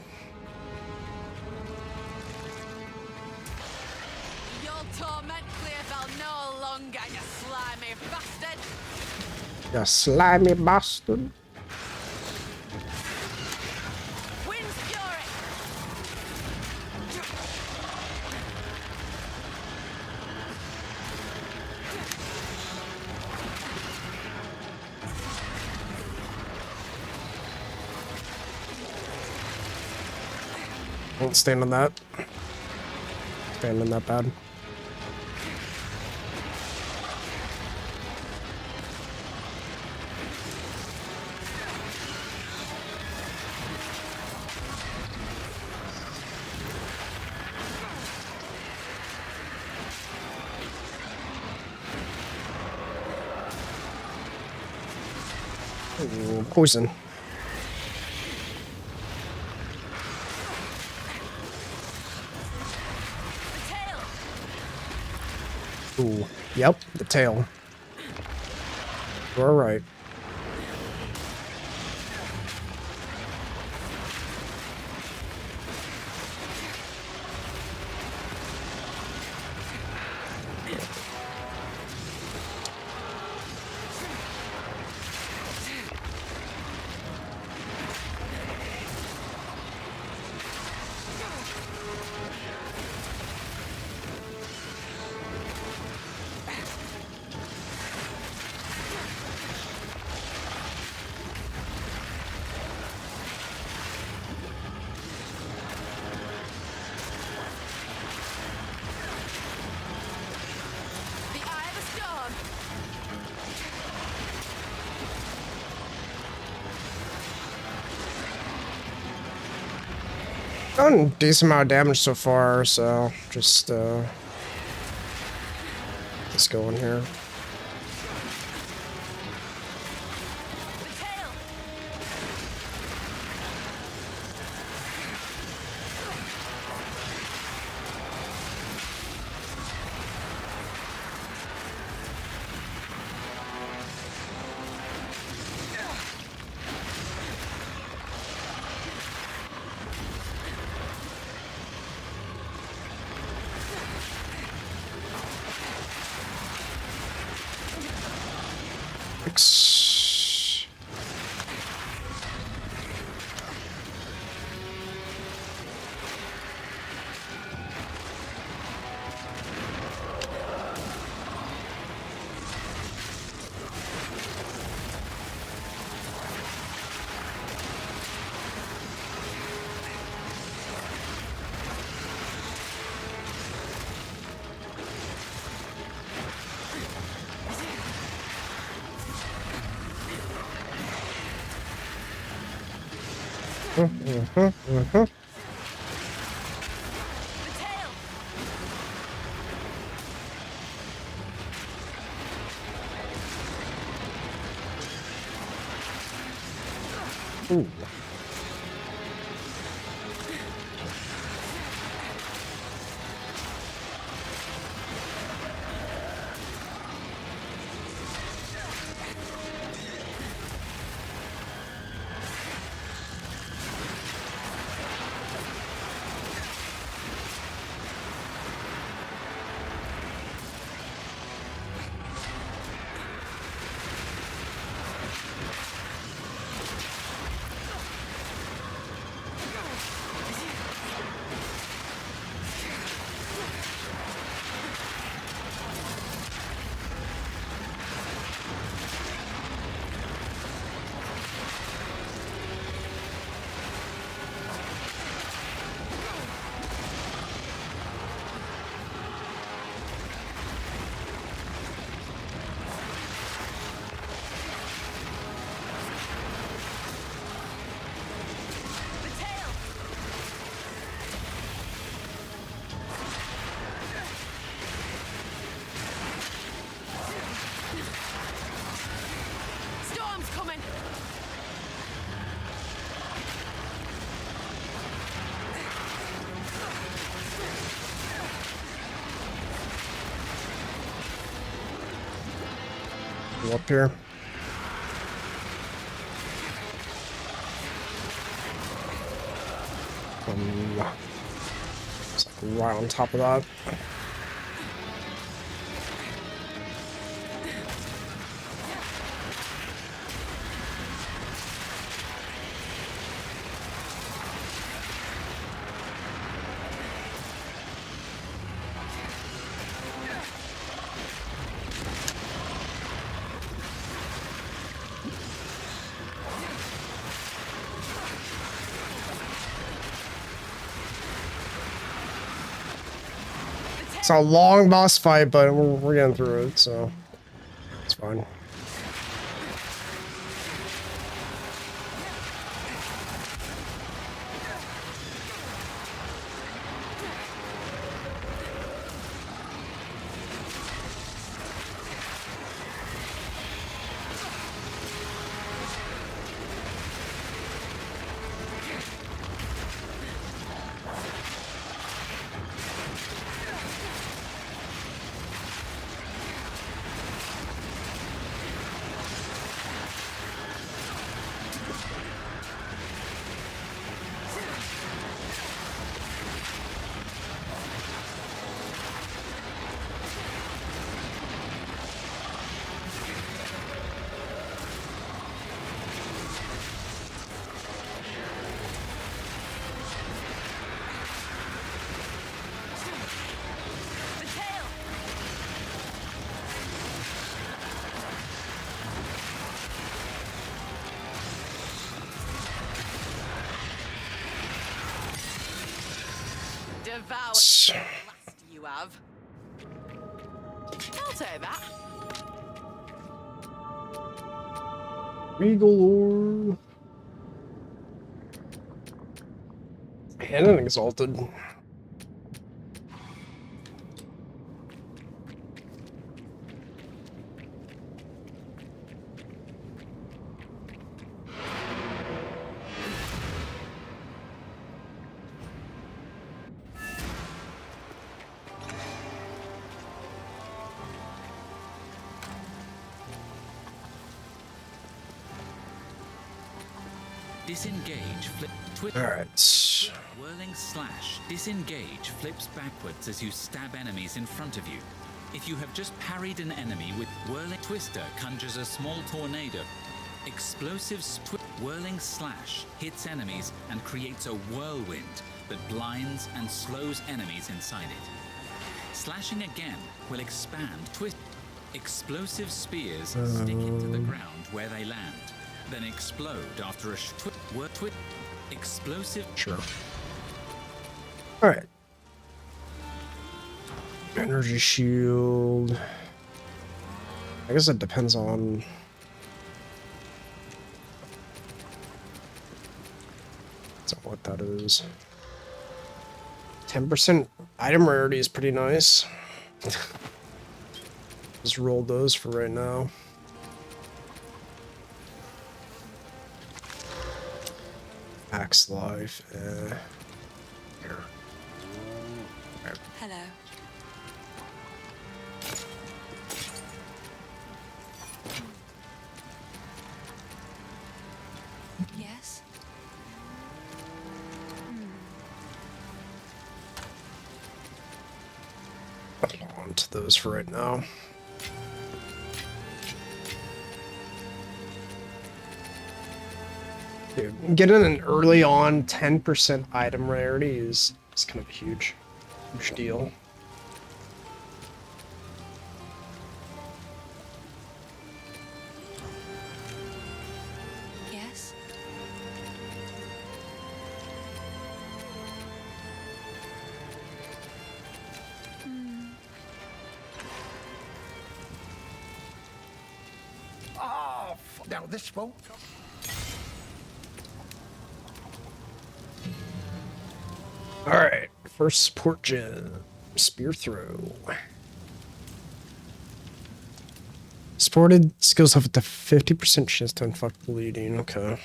Your torment Clearfell no longer, you slimy bastard! You slimy bastard. Wind's fury! Won't stand on that. Stand on that bad. Ooh, poison. Ooh, yep, the tail. You're right. The eye of the storm! Done a decent amount of damage so far, so just let's go in here. The tail! X. The tail! Ooh. Go up here. It's like right on top of that. It's a long boss fight, but we're getting through it, so it's fine. Devour the last you have. I'll take that. Regal Lord. And an Exalted. Disengage, flip, twist. Alright. Whirling slash, disengage, flips backwards as you stab enemies in front of you. If you have just parried an enemy with whirling twister, conjures a small tornado. Explosive whirling slash hits enemies and creates a whirlwind that blinds and slows enemies inside it. Slashing again will expand twist. Explosive spears stick into the ground where they land, then explode after a explosive. Sure. Alright. Energy shield. I guess it depends on. That's not what that is. 10% item rarity is pretty nice. Just roll those for right now. Max life. Here. There. Hello. Yes? Hold on to those for right now. Dude, getting an early on 10% item rarity is kind of a huge deal. Yes? Oh, now this won't come. Alright, first support gem. Spear throw. Supported skills have a 50% chance to unfuck bleeding. Okay.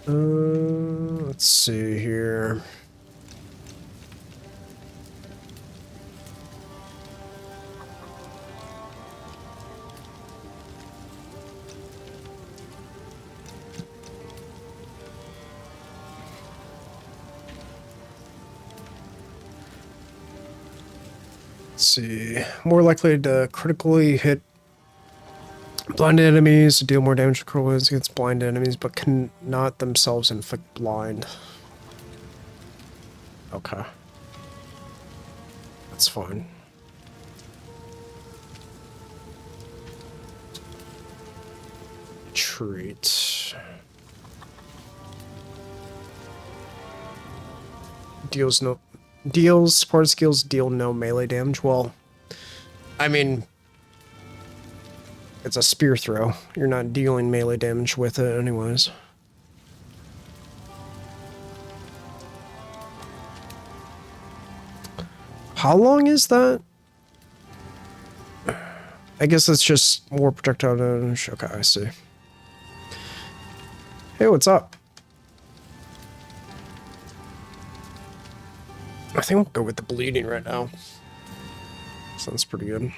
Let's see here. see. More likely to critically hit blinded enemies, deal more damage with critical hits against blind enemies, but cannot themselves inflict blind. Okay. That's fine. Treat. Deals support skills deal no melee damage. Well, I mean, it's a spear throw. You're not dealing melee damage with it anyways. How long is that? I guess it's just more projectile damage. Okay, I see. Hey, what's up? I think we'll go with the bleeding right now. Sounds pretty good.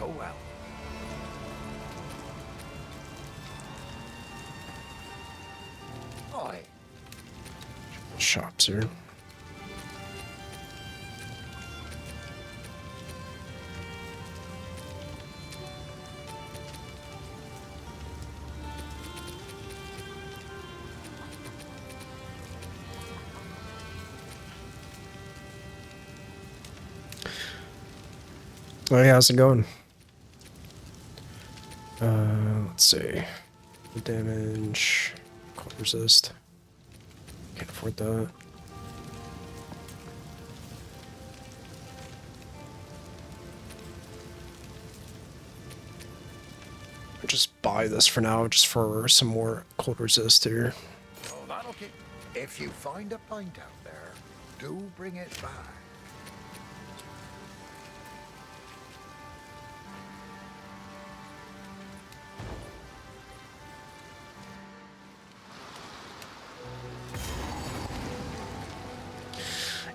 Oh well. Oi. Shops here. Oh yeah, how's it going? Let's see. Damage. Cold resist. Can't afford that. I'll just buy this for now, just for some more cold resist here. Oh, that'll keep. If you find a pint out there, do bring it back.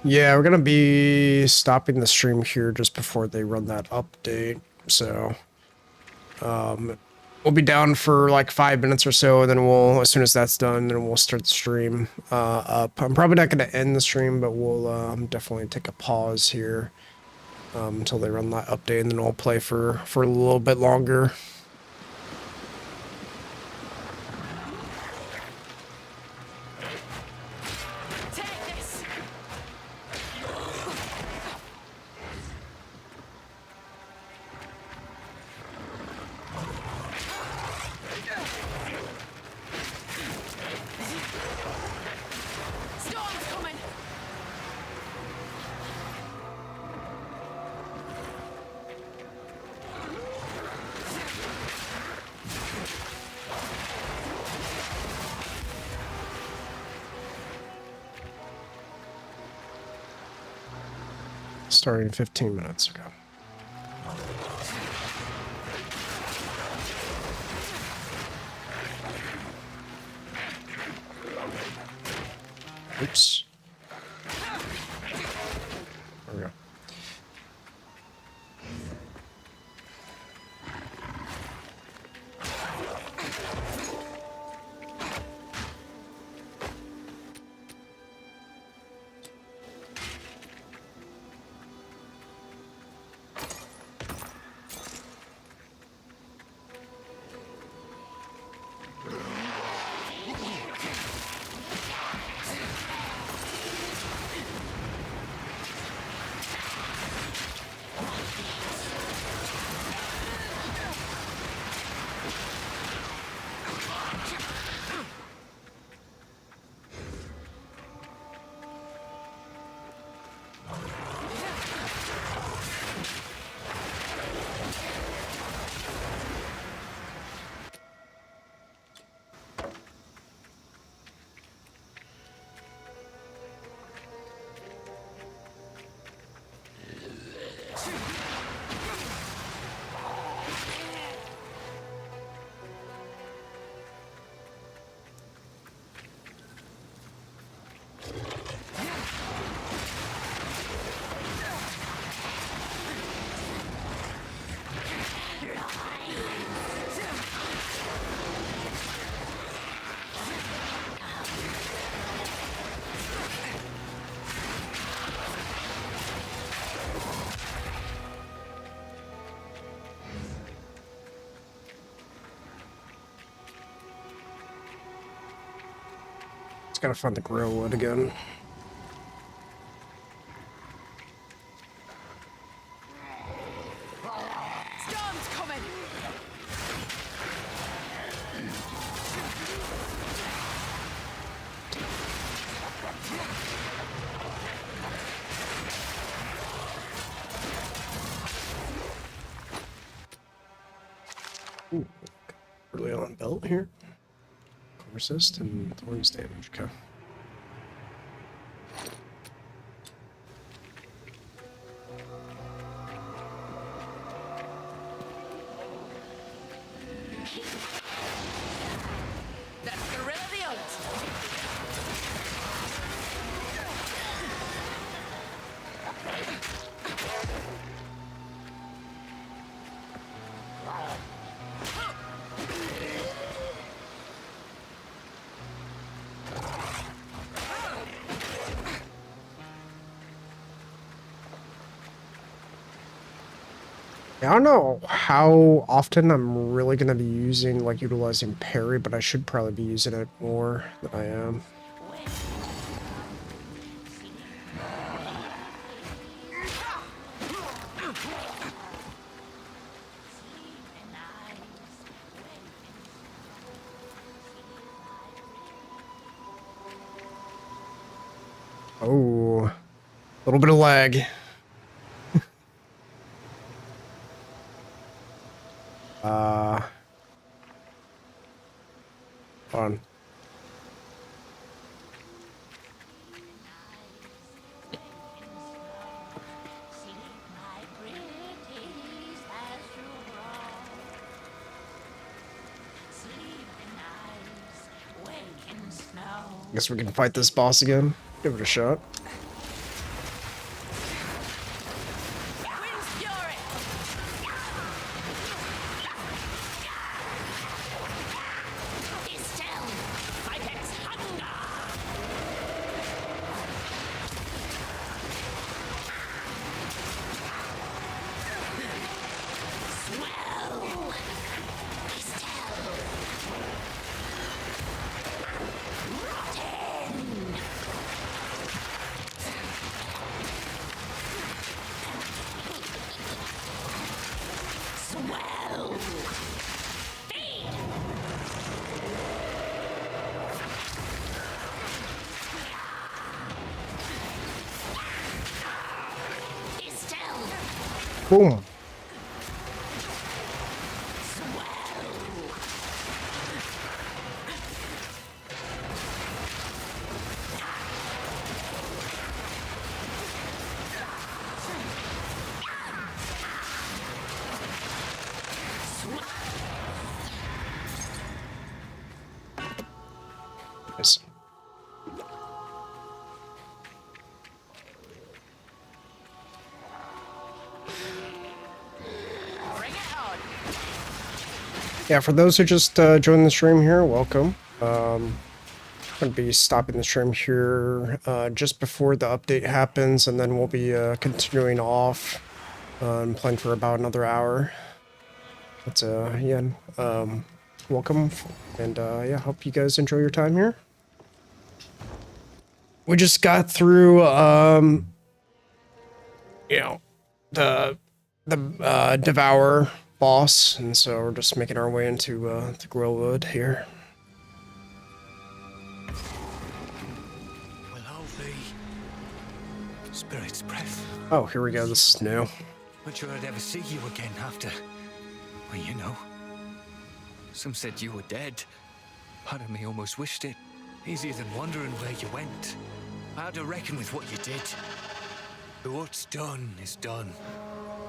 Yeah, we're gonna be stopping the stream here just before they run that update. So, we'll be down for like 5 minutes or so, and then we'll, as soon as that's done, then we'll start the stream up. I'm probably not gonna end the stream, but we'll definitely take a pause here until they run that update, and then we'll play for a little bit longer. Starting 15 minutes ago. Oops. There we go. gotta find the grill wood again. Storm's coming! Ooh, early on belt here. Resist and thorns damage. Okay. That's Gorilla the Hunt! I don't know how often I'm really gonna be using, like, utilizing parry, but I should probably be using it more than I am. Oh, a little bit of lag. Fun. Guess we can fight this boss again. Give it a shot. Wind's Fury! Be still! Apex Hunger! Swell! Be still! Rotten! Swell! Feed! Be still! Boom. Nice. Bring it on! Yeah, for those who just joined the stream here, welcome. I'm going to be stopping the stream here just before the update happens, and then we'll be continuing off and playing for about another hour. But yeah, welcome, and yeah, hope you guys enjoy your time here. We just got through, you know, the Devour boss, and so we're just making our way into the Grillwood here. Will all be Spirit's breath. Oh, here we go. This is new. Not sure I'd ever see you again after. Well, you know. Some said you were dead. Part of me almost wished it. Easier than wondering where you went. I had to reckon with what you did. But what's done is done.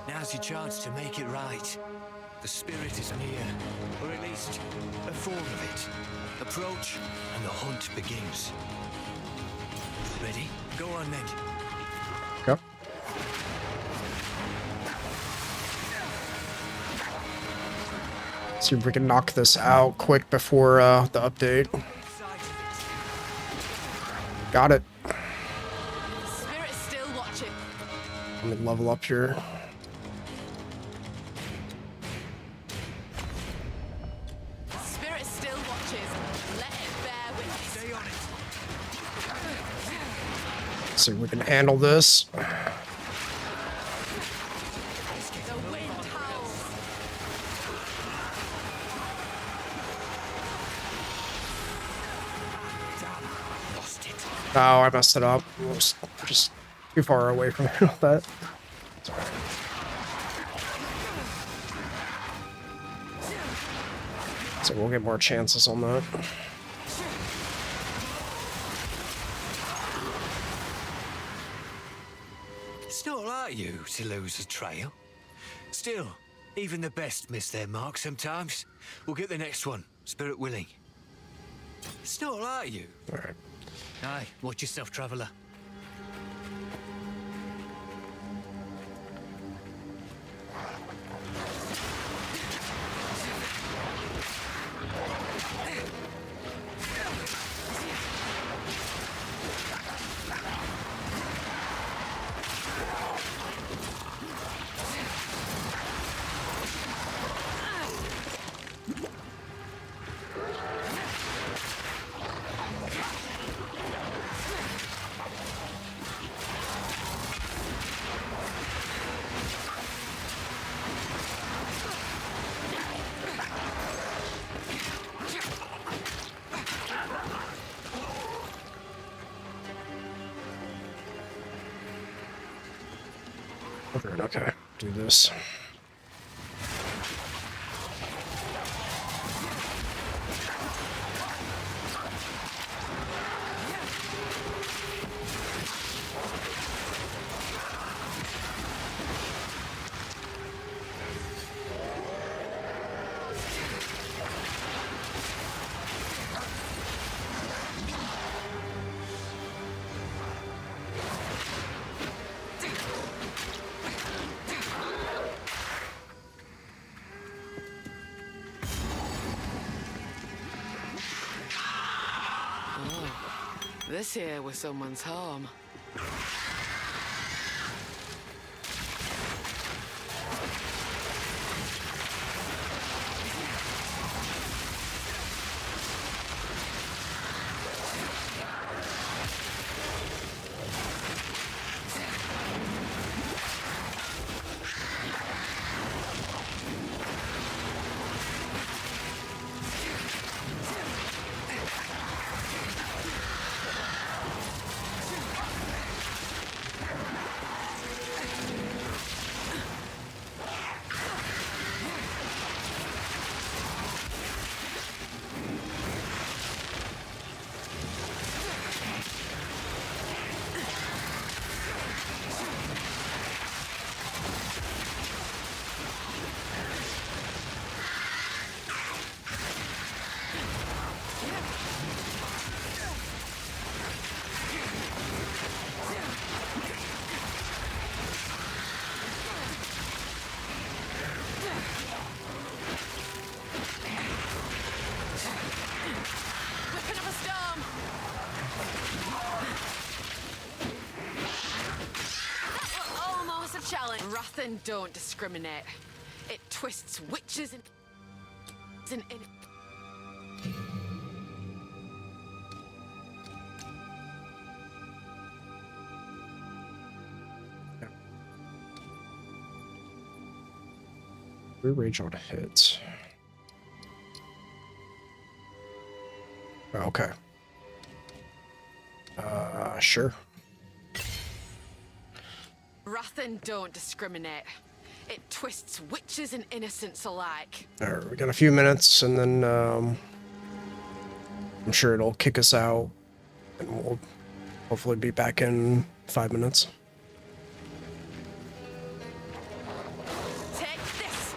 Now's your chance to make it right. The spirit is near, or at least a form of it. Approach, and the hunt begins. Ready? Go on then. Okay. See if we can knock this out quick before the update. Got it. The spirit's still watching. Let me level up here. The spirit still watches. Let it bear witness. Stay on it. see if we can handle this. The wind howls. Lost it. Oh, I messed it up. I was just too far away from all that. Sorry. So we'll get more chances on that. It's not like you to lose a trail. Still, even the best miss their mark sometimes. We'll get the next one, spirit willing. It's not like you. All right. Aye, watch yourself, traveller. Okay, do this. This here was someone's home. Whipping up a storm. Almost a challenge. Rathan don't discriminate. It twists witches and Rage on hits. Okay. Sure. Rathan don't discriminate. It twists witches and innocents alike. All right, we got a few minutes, and then I'm sure it'll kick us out, and we'll hopefully be back in 5 minutes. Take this.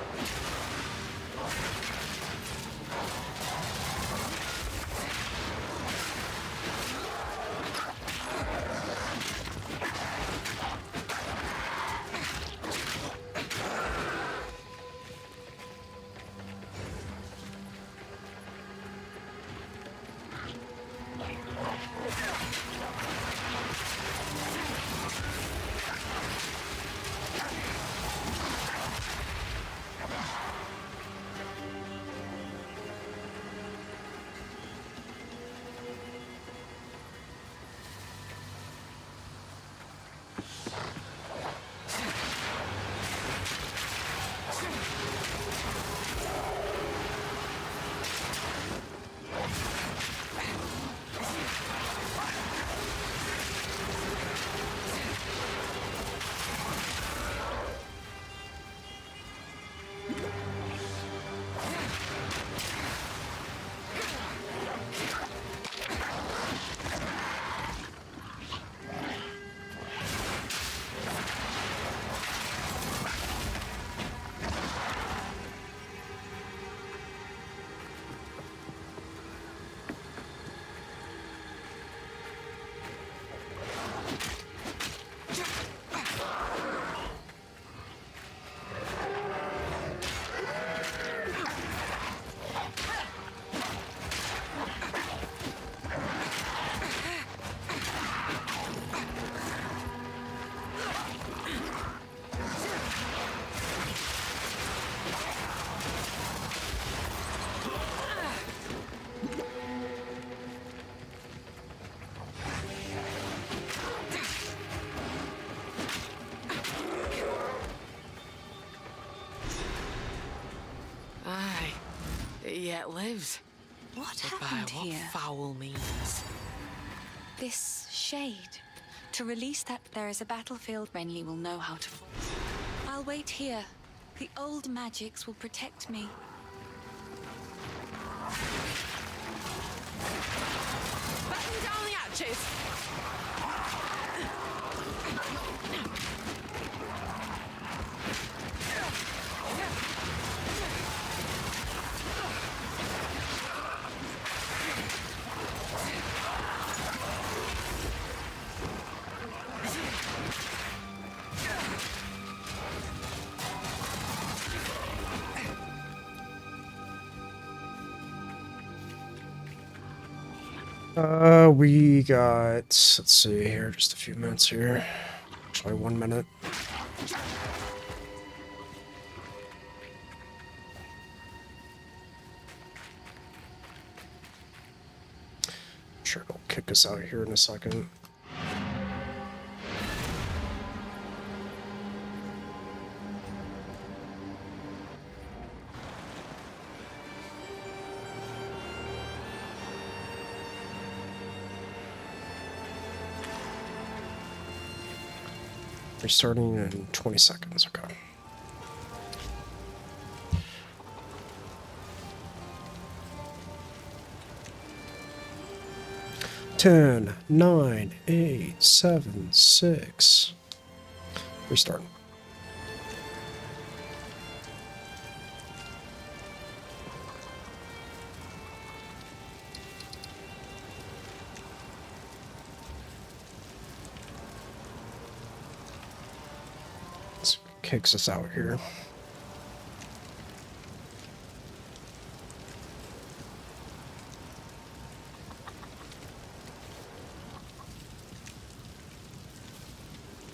It yet lives. What But by happened what here? foul means? This shade. To release that, there is a battlefield Renly will know how to fall. I'll wait here. The old magics will protect me. Batten down the hatches! We got, let's see here, just a few minutes here. Actually, 1 minute. Sure, it'll kick us out here in a second. Restarting in 20 seconds, okay. Ten, 9, 8, 7, 6. Restart. This kicks us out here.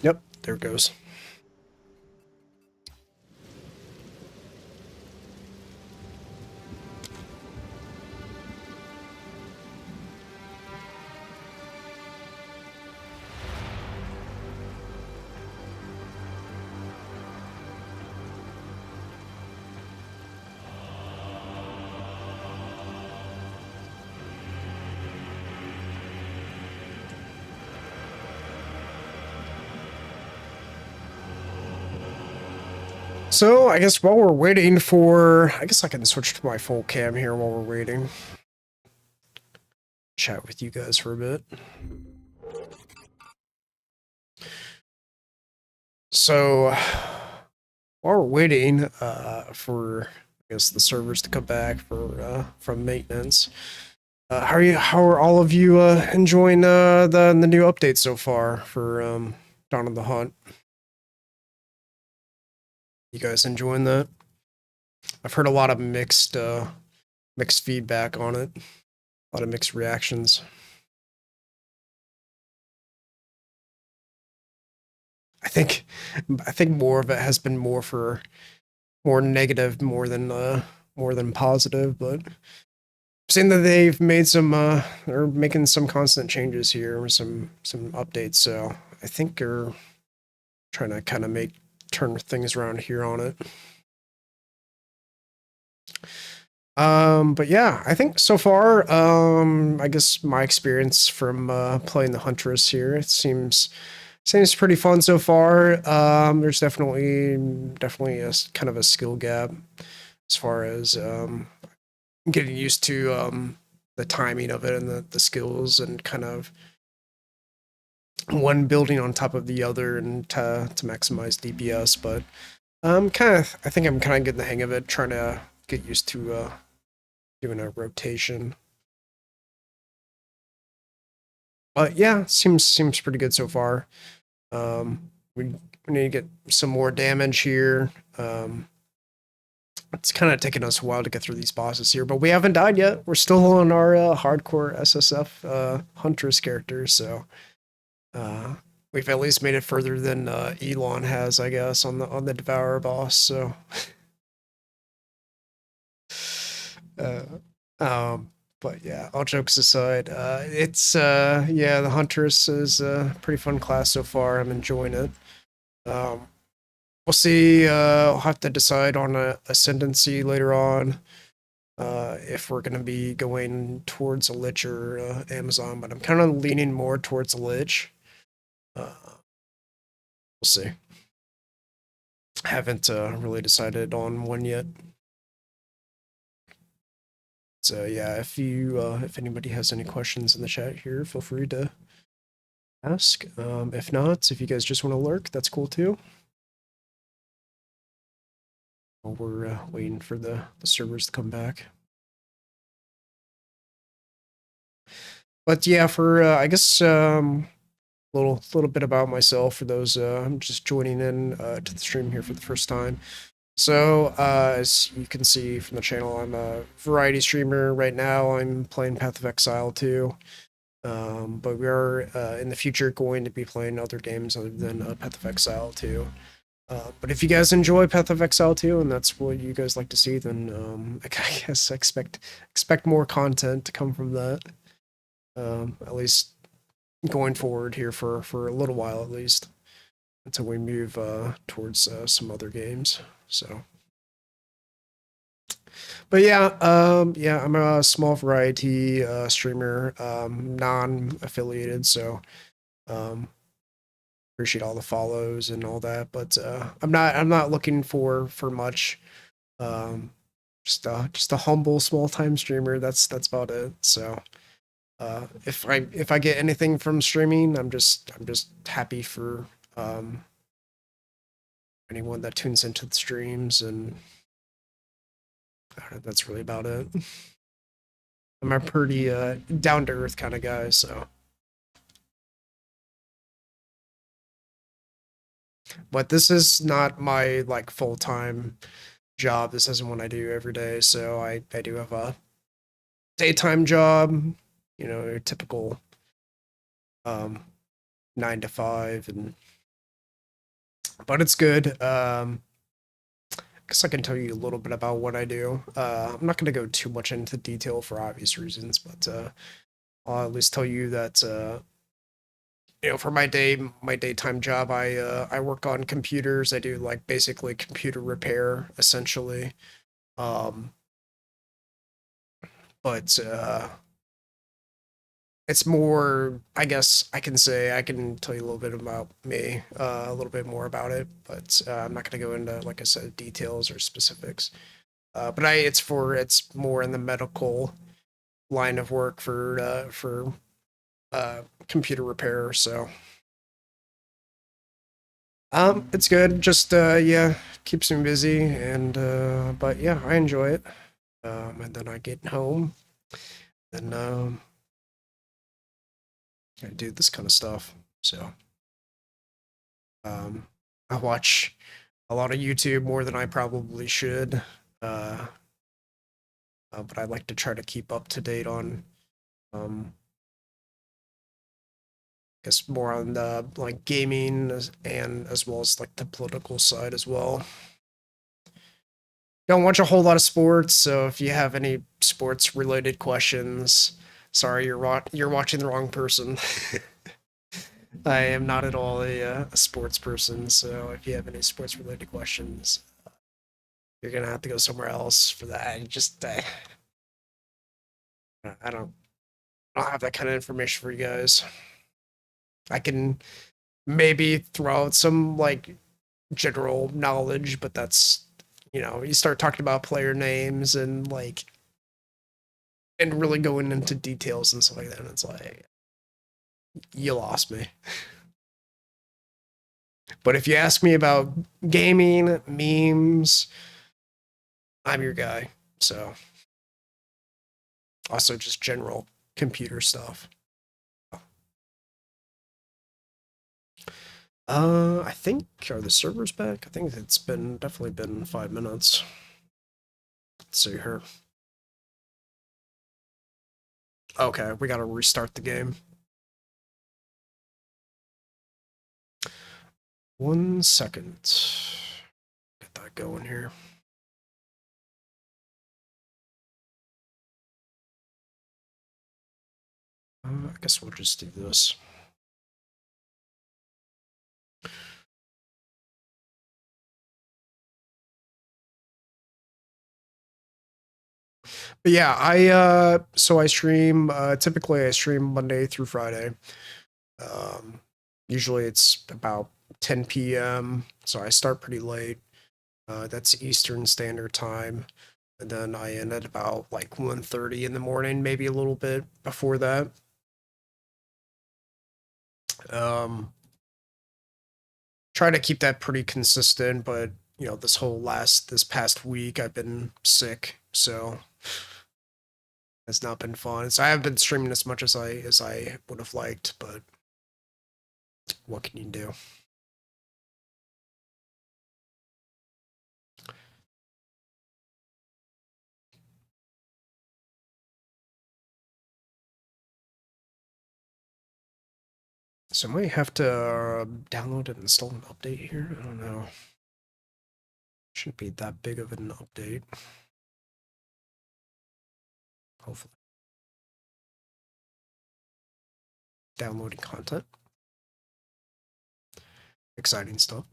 Yep, there it goes. So, I guess while we're waiting for... I guess I can switch to my full cam here while we're waiting. Chat with you guys for a bit. So, while we're waiting for, I guess, the servers to come back for from maintenance, how are all of you enjoying the new update so far for Dawn of the Hunt? You guys enjoying that? I've heard a lot of mixed feedback on it. A lot of mixed reactions. I think more of it has been more negative more than positive, but I've seen that they've made they're making some constant changes here, some updates, so I think they're trying to kind of turn things around here on it. But yeah, I think so far, I guess my experience from playing the Huntress here, it seems pretty fun so far. There's definitely a kind of a skill gap as far as getting used to the timing of it and the skills and kind of one building on top of the other and to maximize DPS, but I think I'm kind of getting the hang of it, trying to get used to doing a rotation. But yeah, seems pretty good so far. We need to get some more damage here. It's kind of taking us a while to get through these bosses here, but we haven't died yet. We're still on our hardcore SSF Huntress characters, so we've at least made it further than Elon has, I guess, on the Devourer boss. So, but yeah, all jokes aside, it's yeah, the Huntress is a pretty fun class so far. I'm enjoying it. We'll see. I'll have to decide on a ascendancy later on. if we're going to be going towards a Lich or Amazon, but I'm kind of leaning more towards a Lich. We'll see. Haven't really decided on one yet. So yeah, if anybody has any questions in the chat here, feel free to ask. If not, if you guys just want to lurk, that's cool too. While we're waiting for the servers to come back. But yeah, for I guess little bit about myself for those just joining in to the stream here for the first time. So as you can see from the channel, I'm a variety streamer right now. I'm playing Path of Exile 2. But we are in the future going to be playing other games other than Path of Exile 2. But if you guys enjoy Path of Exile 2 and that's what you guys like to see, then I guess expect more content to come from that. At least going forward here for a little while at least, until we move towards some other games. So, but yeah, I'm a small variety streamer, non-affiliated, so appreciate all the follows and all that, but I'm not looking for much. Just a humble small time streamer. That's about it. So if I get anything from streaming, I'm just happy for anyone that tunes into the streams, and that's really about it. I'm a pretty down to earth kind of guy, so. But this is not my like full-time job. This isn't what I do every day. So I do have a daytime job, you know, a typical 9 to 5, and but it's good. I guess I can tell you a little bit about what I do. I'm not going to go too much into detail for obvious reasons, but I'll at least tell you that you know, for my daytime job, I work on computers. I do like basically computer repair essentially. But it's more, I guess I can say, I can tell you a little bit about me, a little bit more about it, but I'm not going to go into, like I said, details or specifics. But it's more in the medical line of work for computer repair. So it's good. Just yeah, keeps me busy, and but yeah, I enjoy it. And then I get home, and I do this kind of stuff. So I watch a lot of YouTube, more than I probably should. But I like to try to keep up to date on I guess more on the like gaming and as well as like the political side as well. Don't watch a whole lot of sports, so if you have any sports related questions, sorry, you're watching the wrong person. I am not at all a sports person, so if you have any sports related questions, you're gonna have to go somewhere else for that. I don't have that kind of information for you guys. I can maybe throw out some like general knowledge, but that's, you know, you start talking about player names and like and really going into details and stuff like that, and it's like you lost me. But if you ask me about gaming, memes, I'm your guy. So also just general computer stuff. I think, are the servers back? I think it's definitely been 5 minutes. Let's see here. Okay, we gotta restart the game. 1 second. Get that going here. I guess we'll just do this. But yeah, I stream typically I stream Monday through Friday. Usually it's about 10 p.m. So I start pretty late. That's Eastern Standard Time. And then I end at about like 1:30 in the morning, maybe a little bit before that. Try to keep that pretty consistent, but you know, this past week I've been sick, so it's not been fun. So I haven't been streaming as much as I would have liked, but what can you do? So I might have to download and install an update here. I don't know. Shouldn't be that big of an update. Hopefully. Downloading content. Exciting stuff.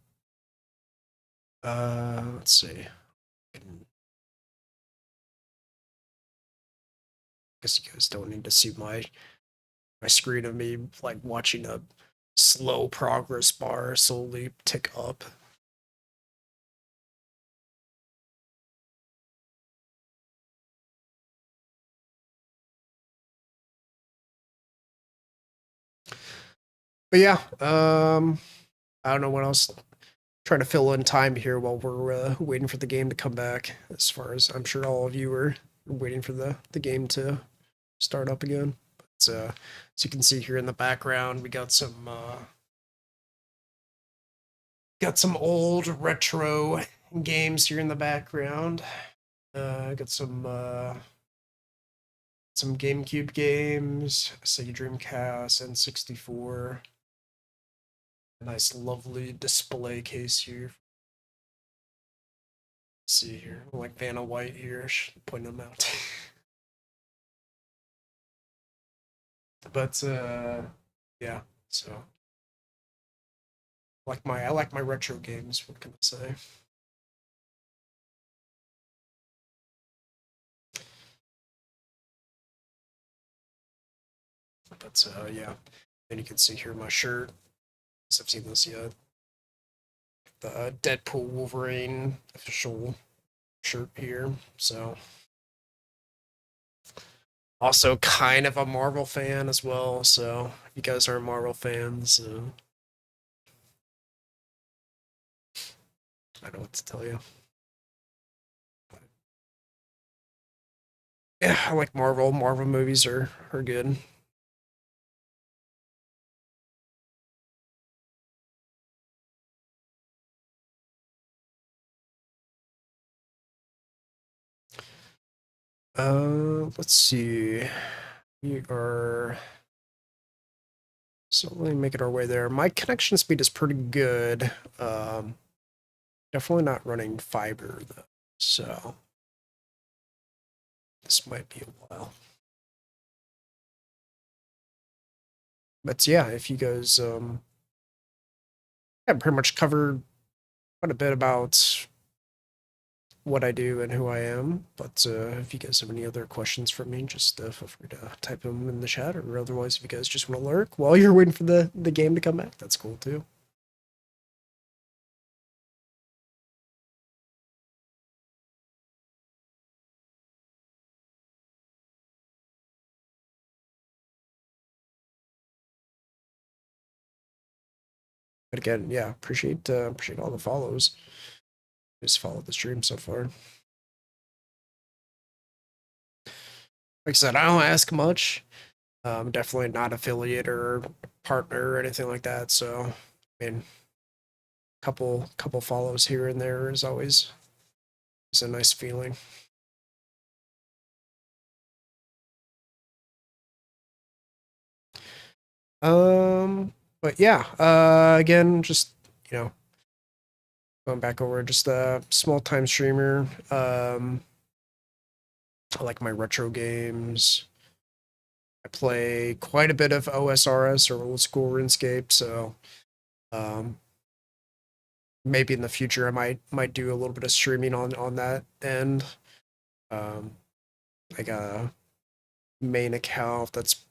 Let's see. Guess you guys don't need to see my screen of me like watching a slow progress bar slowly tick up. But yeah, I don't know what else. Trying to fill in time here while we're waiting for the game to come back. As far as I'm sure all of you are waiting for the game to start up again. But as you can see here in the background, we got some old retro games here in the background. Got some GameCube games, Sega Dreamcast, N64. A nice, lovely display case here. Let's see here, like Vanna White here, point them out. But yeah, so I like my retro games. What can I say? But yeah, and you can see here my shirt. I've seen this yet. The Deadpool Wolverine official shirt here. So also kind of a Marvel fan as well. So if you guys are Marvel fans, I don't know what to tell you. Yeah, I like Marvel. Marvel movies are good. Let's see. We are slowly making our way there. My connection speed is pretty good. Definitely not running fiber though, so this might be a while. But yeah, if you guys I pretty much covered quite a bit about what I do and who I am. But if you guys have any other questions for me, just feel free to type them in the chat, or otherwise, if you guys just want to lurk while you're waiting for the game to come back, that's cool too. But again, yeah, appreciate all the follows. Just followed the stream so far. Like I said, I don't ask much. Definitely not affiliate or partner or anything like that. So, I mean, couple follows here and there is always a nice feeling. But yeah, again, just you know, going back over, just a small time streamer. I like my retro games. I play quite a bit of OSRS or old school RuneScape, so maybe in the future I might do a little bit of streaming on that end. I like a main account that's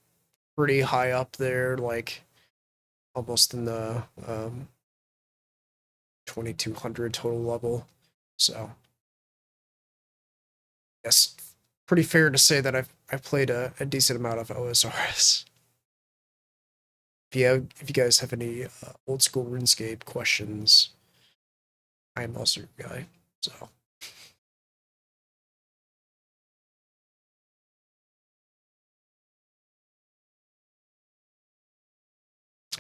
pretty high up there, like almost in the 2200 total level. So yes, pretty fair to say that I've played a decent amount of OSRS. If you guys have any old school RuneScape questions, I am also your guy. So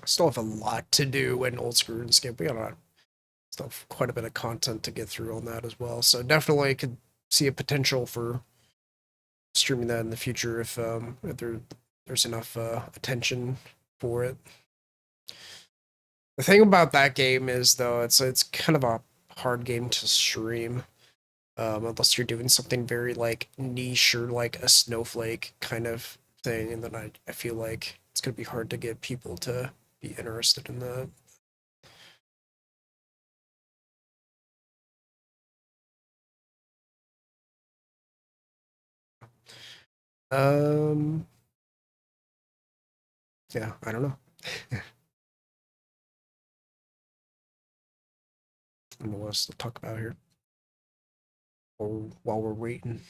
I still have a lot to do in old school RuneScape. We got still have quite a bit of content to get through on that as well. So definitely could see a potential for streaming that in the future if there's enough attention for it. The thing about that game is though it's kind of a hard game to stream. Unless you're doing something very like niche or like a snowflake kind of thing, and then I feel like it's gonna be hard to get people to be interested in that. Um, yeah, I don't know. I don't know what else to talk about here. Or while we're waiting.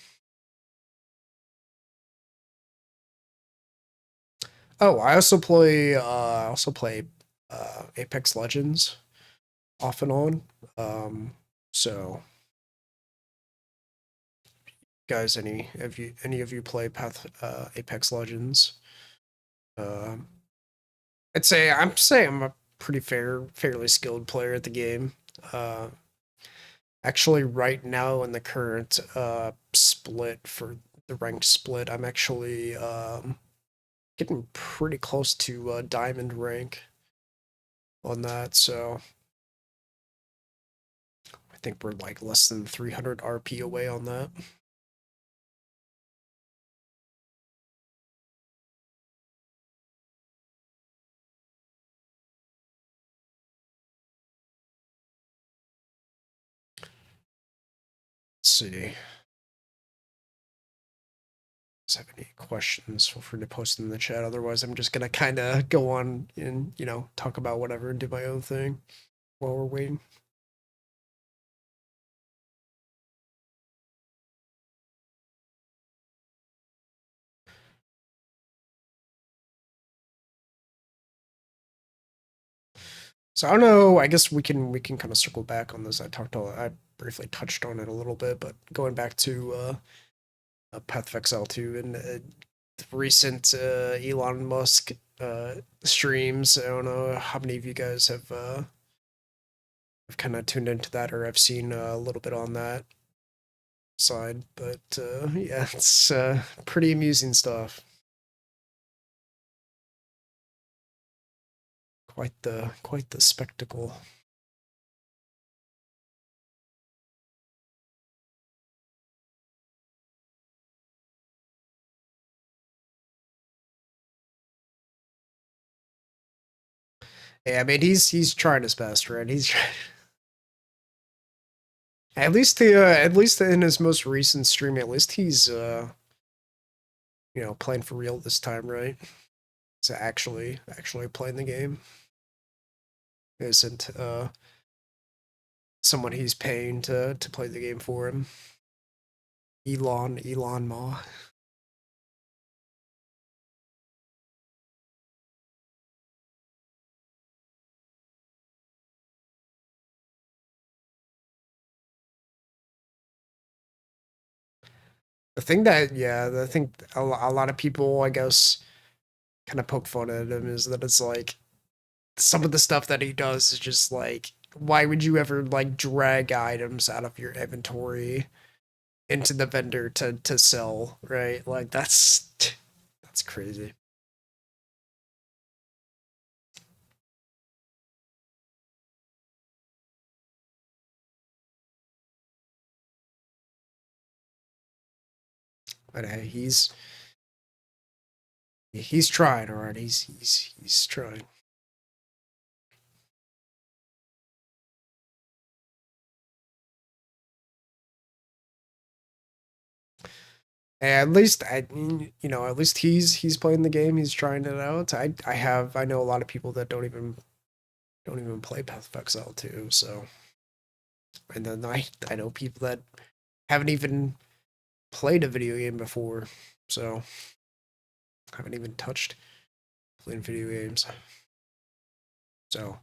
Oh, I also play Apex Legends off and on. So guys, any of you play Apex Legends? I'd say I'm a pretty fairly skilled player at the game. Uh, Actually, right now in the current split for the ranked split, I'm actually getting pretty close to diamond rank on that. So I think we're like less than 300 RP away on that. Let's see. Have any questions, feel free to post them in the chat. Otherwise, I'm just gonna kind of go on and talk about whatever and do my own thing while we're waiting. So I don't know. I guess we can kind of circle back on this. I briefly touched on it a little bit, but going back to Path of Exile 2 and the recent Elon Musk streams. I don't know how many of you guys have kind of tuned into that or have seen a little bit on that side, but yeah, it's pretty amusing stuff. Quite the spectacle. Yeah, I mean he's trying his best, right? He's at least in his most recent stream, at least he's playing for real this time, right? He's actually playing the game. Isn't someone he's paying to play the game for him. Elon Ma. The thing a lot of people, I guess, kind of poke fun at him is that it's like some of the stuff that he does is just like, why would you ever like drag items out of your inventory into the vendor to sell, right? Like that's crazy. But he's trying, alright. He's trying. At least at least he's playing the game. He's trying it out. I know a lot of people that don't even play Path of Exile 2. So, and then I know people that haven't even played a video game before. So, haven't even touched playing video games. So,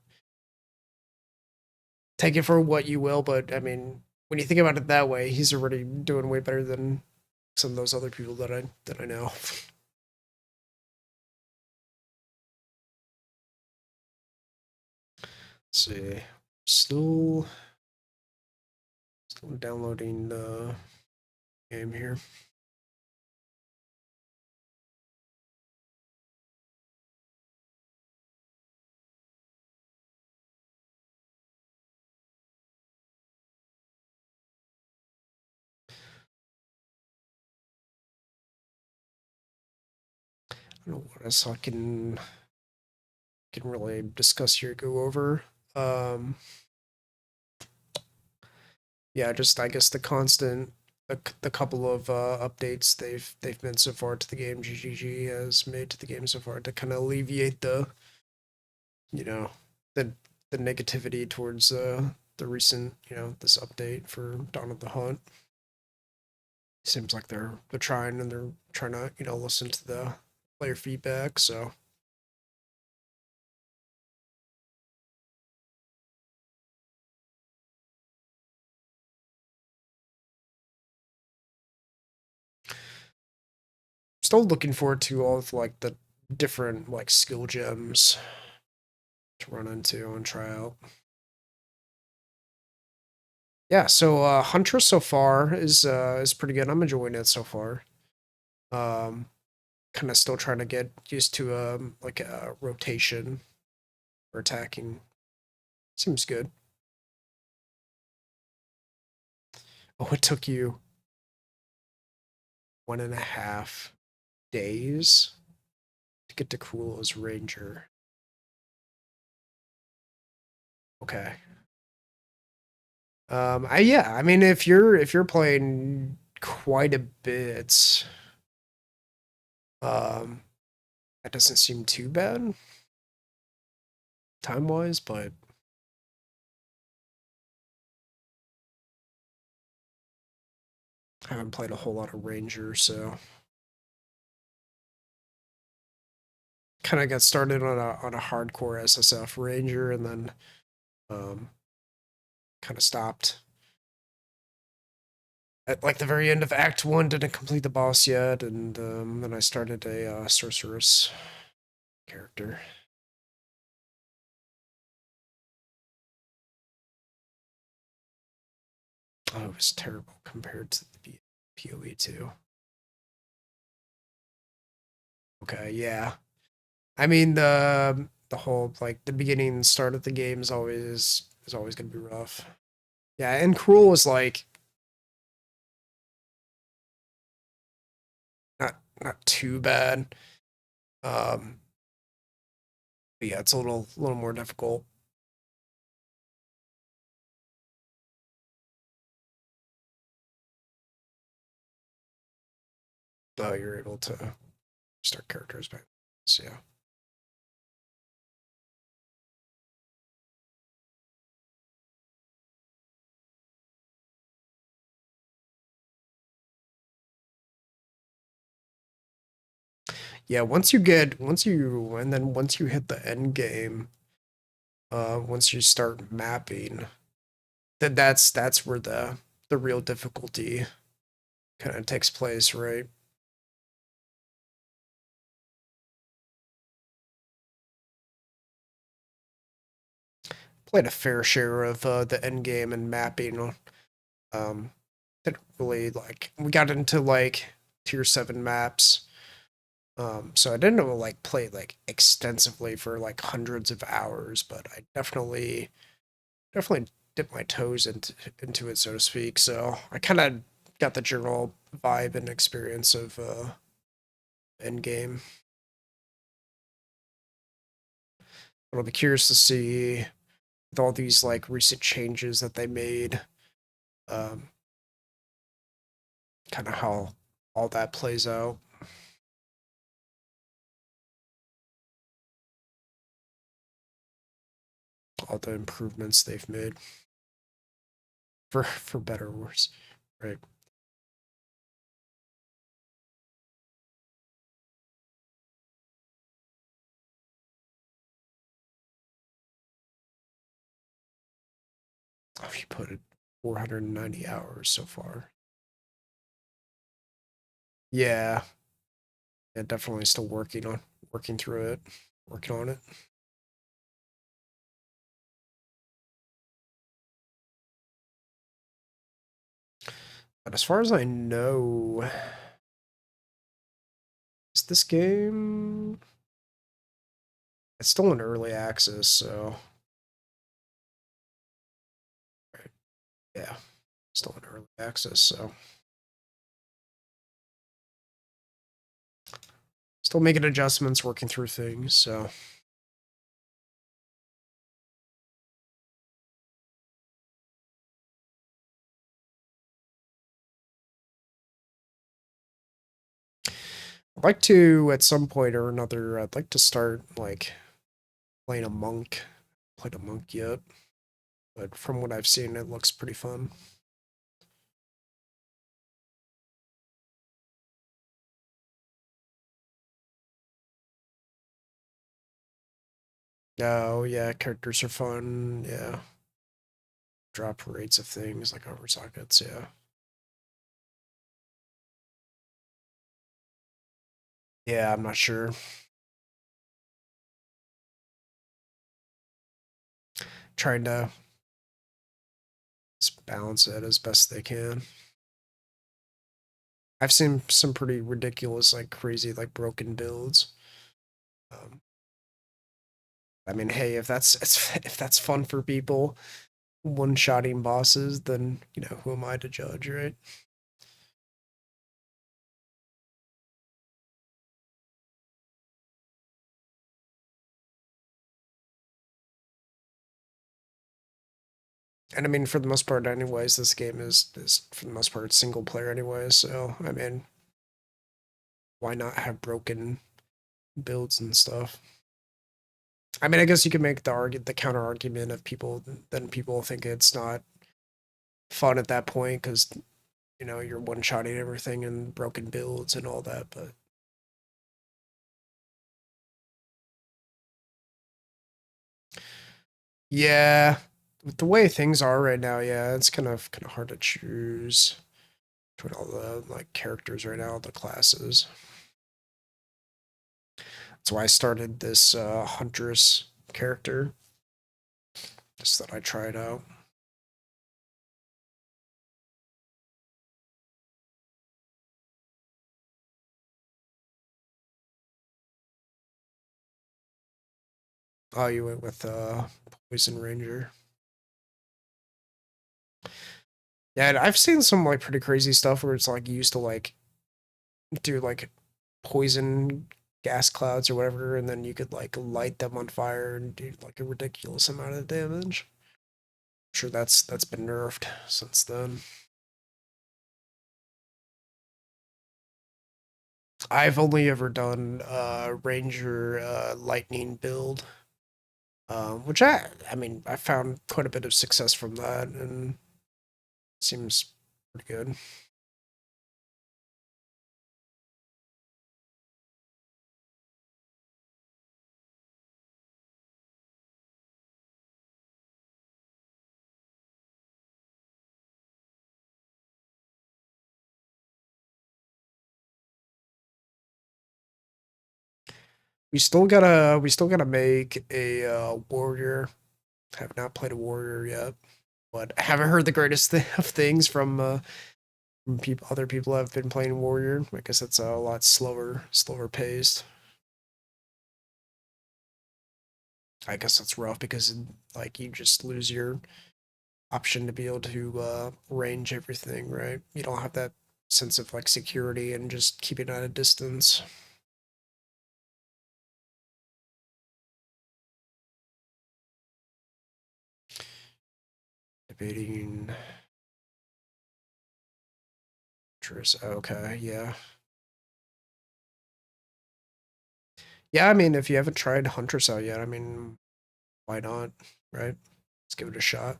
take it for what you will. But I mean, when you think about it that way, he's already doing way better than some of those other people that I know. Let's see, still downloading the game here. I don't know what else I can really discuss here, go over. Yeah, just I guess the constant, the couple of updates they've made so far to the game, GGG has made to the game so far to kind of alleviate the, the negativity towards the recent, this update for Dawn of the Hunt. Seems like they're trying and they're trying to listen to the player feedback. So. Still looking forward to all of like the different like skill gems to run into and try out. Yeah, so Huntress so far is pretty good. I'm enjoying it so far. Kind of still trying to get used to like a rotation or attacking. Seems good. Oh, it took you 1.5 days to get to Cruel's Ranger. Okay. Yeah, I mean if you're playing quite a bit, that doesn't seem too bad time-wise, but I haven't played a whole lot of Ranger, so kind of got started on a hardcore SSF Ranger, and then kind of stopped at like the very end of Act 1. Didn't complete the boss yet, and then I started a sorceress character. Oh, it was terrible compared to the POE2. Okay, yeah. I mean the whole like the beginning and start of the game is always gonna be rough. Yeah, and Cruel was like not too bad. But yeah, it's a little more difficult. You're able to start characters back. So yeah. Yeah, once you hit the end game, once you start mapping, then that's where the real difficulty kind of takes place, right? Played a fair share of the end game and mapping. Didn't really like, we got into like tier 7 maps. So I didn't like play like extensively for like hundreds of hours, but I definitely dipped my toes into it, so to speak. So I kind of got the general vibe and experience of Endgame. But I'll be curious to see with all these like recent changes that they made, kind of how all that plays out. All the improvements they've made. For better or worse. Right. Oh, you put it 490 hours so far. Yeah. Yeah, definitely still working through it. Working on it. But as far as I know, is this game? It's still in early access, so yeah, still in early access, so still making adjustments, working through things, so. I'd like to, at some point or another, I'd like to start, like, playing a monk. Played a monk yet, but from what I've seen, it looks pretty fun. Oh, yeah, characters are fun, yeah. Drop rates of things, like over sockets, yeah. Yeah, I'm not sure. Trying to balance it as best they can. I've seen some pretty ridiculous, like crazy, like broken builds. I mean, hey, if that's if that's fun for people, one-shotting bosses, then you know who am I to judge, right? And I mean, for the most part, anyways, this game is for the most part single player, anyways. So I mean, why not have broken builds and stuff? I mean, I guess you could make the counter argument of people then people think it's not fun at that point because you know you're one-shotting everything and broken builds and all that, but yeah, with the way things are right now, yeah, it's kind of hard to choose between all the like characters right now, the classes. That's why I started this Huntress character. Just that I try it out. Oh, you went with Poison Ranger. Yeah, and I've seen some like pretty crazy stuff where it's like you used to like do like poison gas clouds or whatever, and then you could like light them on fire and do like a ridiculous amount of damage. I'm sure that's been nerfed since then. I've only ever done Ranger Lightning build, which I mean I found quite a bit of success from that, and it seems pretty good. We still gotta make a warrior. Have not played a warrior yet, but I haven't heard the greatest of things from people, other people have been playing warrior. I guess it's a lot slower paced. I guess that's rough because like you just lose your option to be able to range everything, right? You don't have that sense of like security and just keeping at a distance. Debating Huntress. Okay, yeah. Yeah, I mean, if you haven't tried Huntress out yet, I mean, why not, right? Let's give it a shot.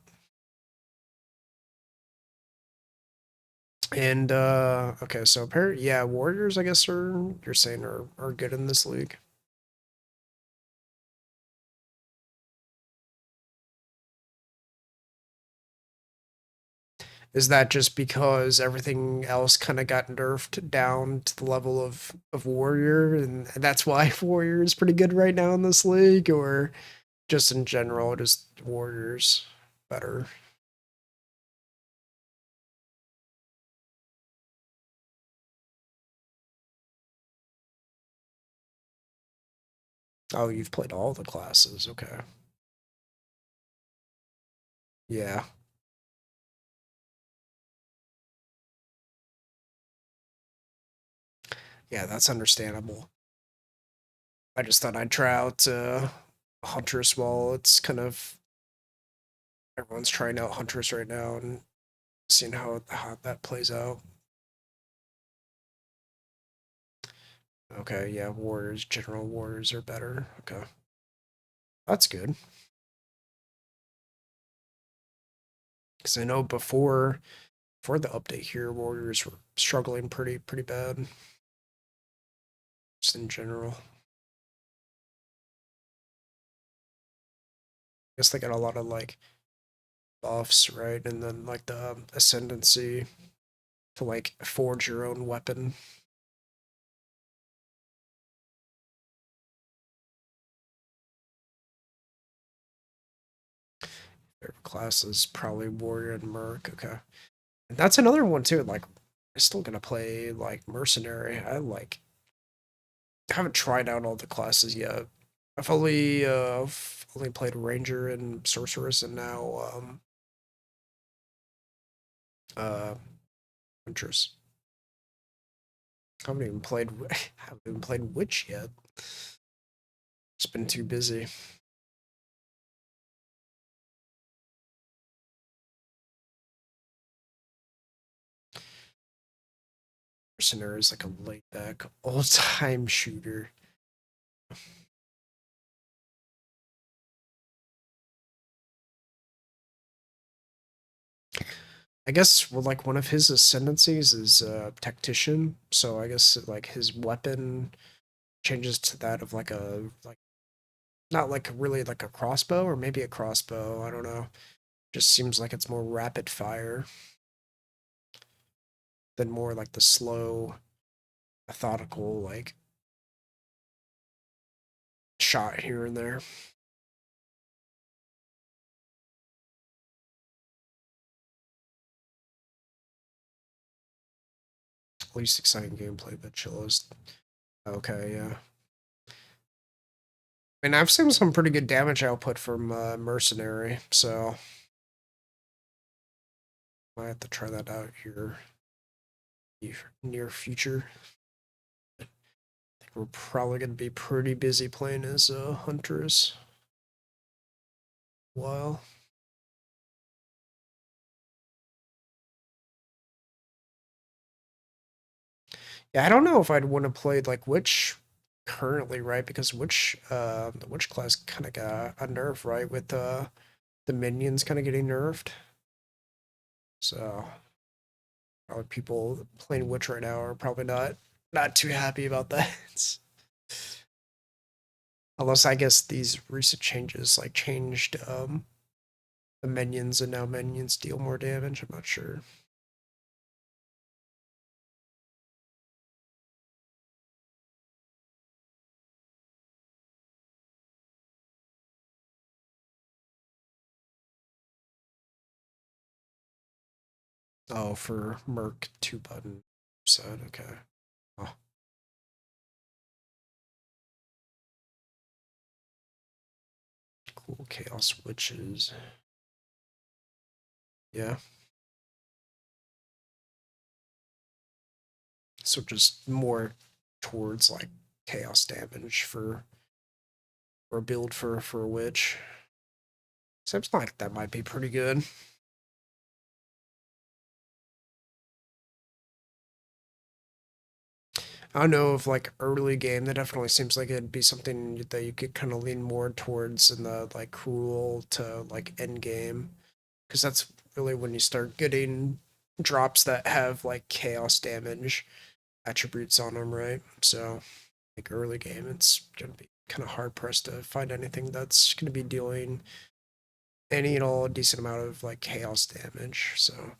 And okay, so apparently, yeah, warriors, I guess, you're saying are good in this league. Is that just because everything else kind of got nerfed down to the level of warrior, and that's why warrior is pretty good right now in this league, or just in general, just warriors better? Oh, you've played all the classes, okay. Yeah. Yeah, that's understandable. I just thought I'd try out Huntress while it's kind of everyone's trying out Huntress right now and seeing how that plays out. Okay, yeah, warriors, general warriors are better. Okay. That's good. Because I know before the update here, warriors were struggling pretty bad. Just in general. I guess they got a lot of like buffs, right? And then like the ascendancy to like forge your own weapon. Favorite class is probably warrior and merc. Okay. And that's another one too. Like, I'm still gonna play like mercenary. I haven't tried out all the classes yet. I've only played ranger and sorceress, and now uh huntress. Haven't even played witch yet. It's been too busy. Mercenary is like a laid back old time shooter. I guess well, like one of his ascendancies is tactician, so I guess like his weapon changes to that of like a like not like really like a crossbow or maybe a crossbow. I don't know. Just seems like it's more rapid fire than more like the slow, methodical like shot here and there. Least exciting gameplay, but chillest. Okay, yeah. And I've seen some pretty good damage output from Mercenary, so might have to try that out here near future. I think we're probably going to be pretty busy playing as Huntress. While. Yeah, I don't know if I'd want to play like Witch currently, right? Because the Witch class kind of got a nerf, right? With the minions kind of getting nerfed. So probably people playing Witch right now are probably not too happy about that. Unless I guess these recent changes like changed the minions and now minions deal more damage. I'm not sure. Oh, for Merc 2 button said, okay. Oh. Cool Chaos Witches. Yeah. So just more towards like chaos damage for or build for a witch. Seems like that might be pretty good. I don't know if like early game, that definitely seems like it'd be something that you could kind of lean more towards in the like cruel to like end game, because that's really when you start getting drops that have like chaos damage attributes on them, right? So like early game, it's gonna be kind of hard pressed to find anything that's gonna be dealing any and all decent amount of like chaos damage. So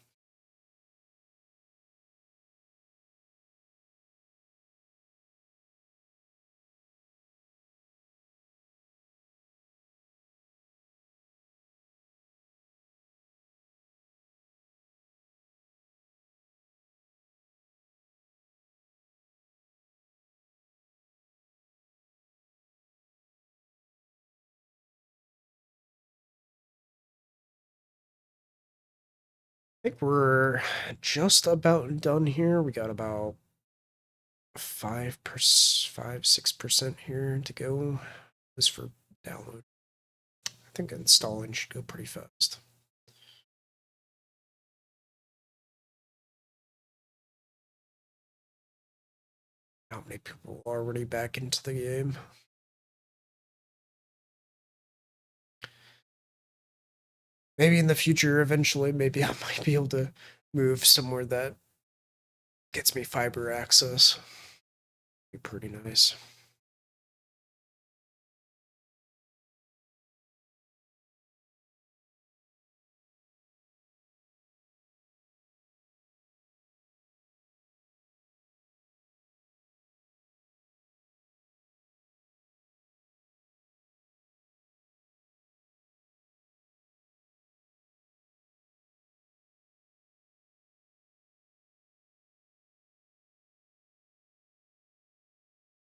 I think we're just about done here. We got about 6% here to go. This for download. I think installing should go pretty fast. How many people are already back into the game? Maybe in the future, eventually, maybe I might be able to move somewhere that gets me fiber access. Be pretty nice.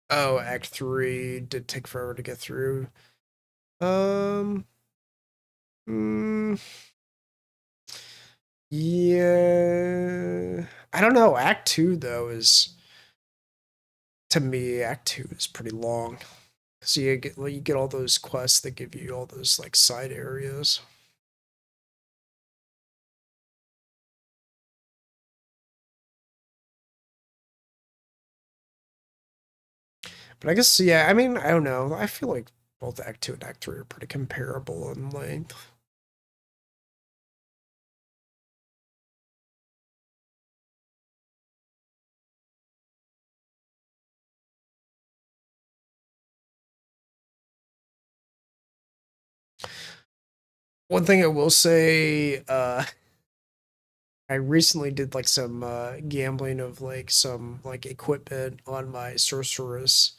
Oh, Act 3 did take forever to get through. Um, mm, yeah. I don't know. Act 2, though, is, to me, Act 2 is pretty long. So you get all those quests that give you all those like side areas. But I guess, yeah, I mean, I don't know. I feel like both Act 2 and Act 3 are pretty comparable in length. One thing I will say, I recently did like some gambling of like some like equipment on my sorceress,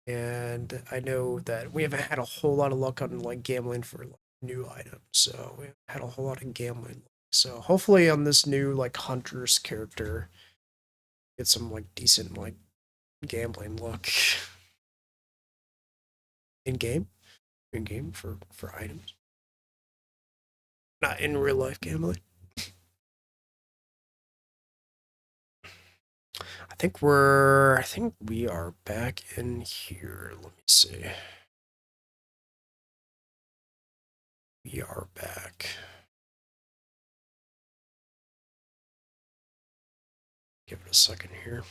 and I know that we haven't had a whole lot of luck on like gambling for like, new items, so we haven't had a whole lot of gambling. So hopefully on this new like Huntress character, get some like decent like gambling luck in game, for items, not in real life gambling. I think we are back in here. Let me see. We are back. Give it a second here.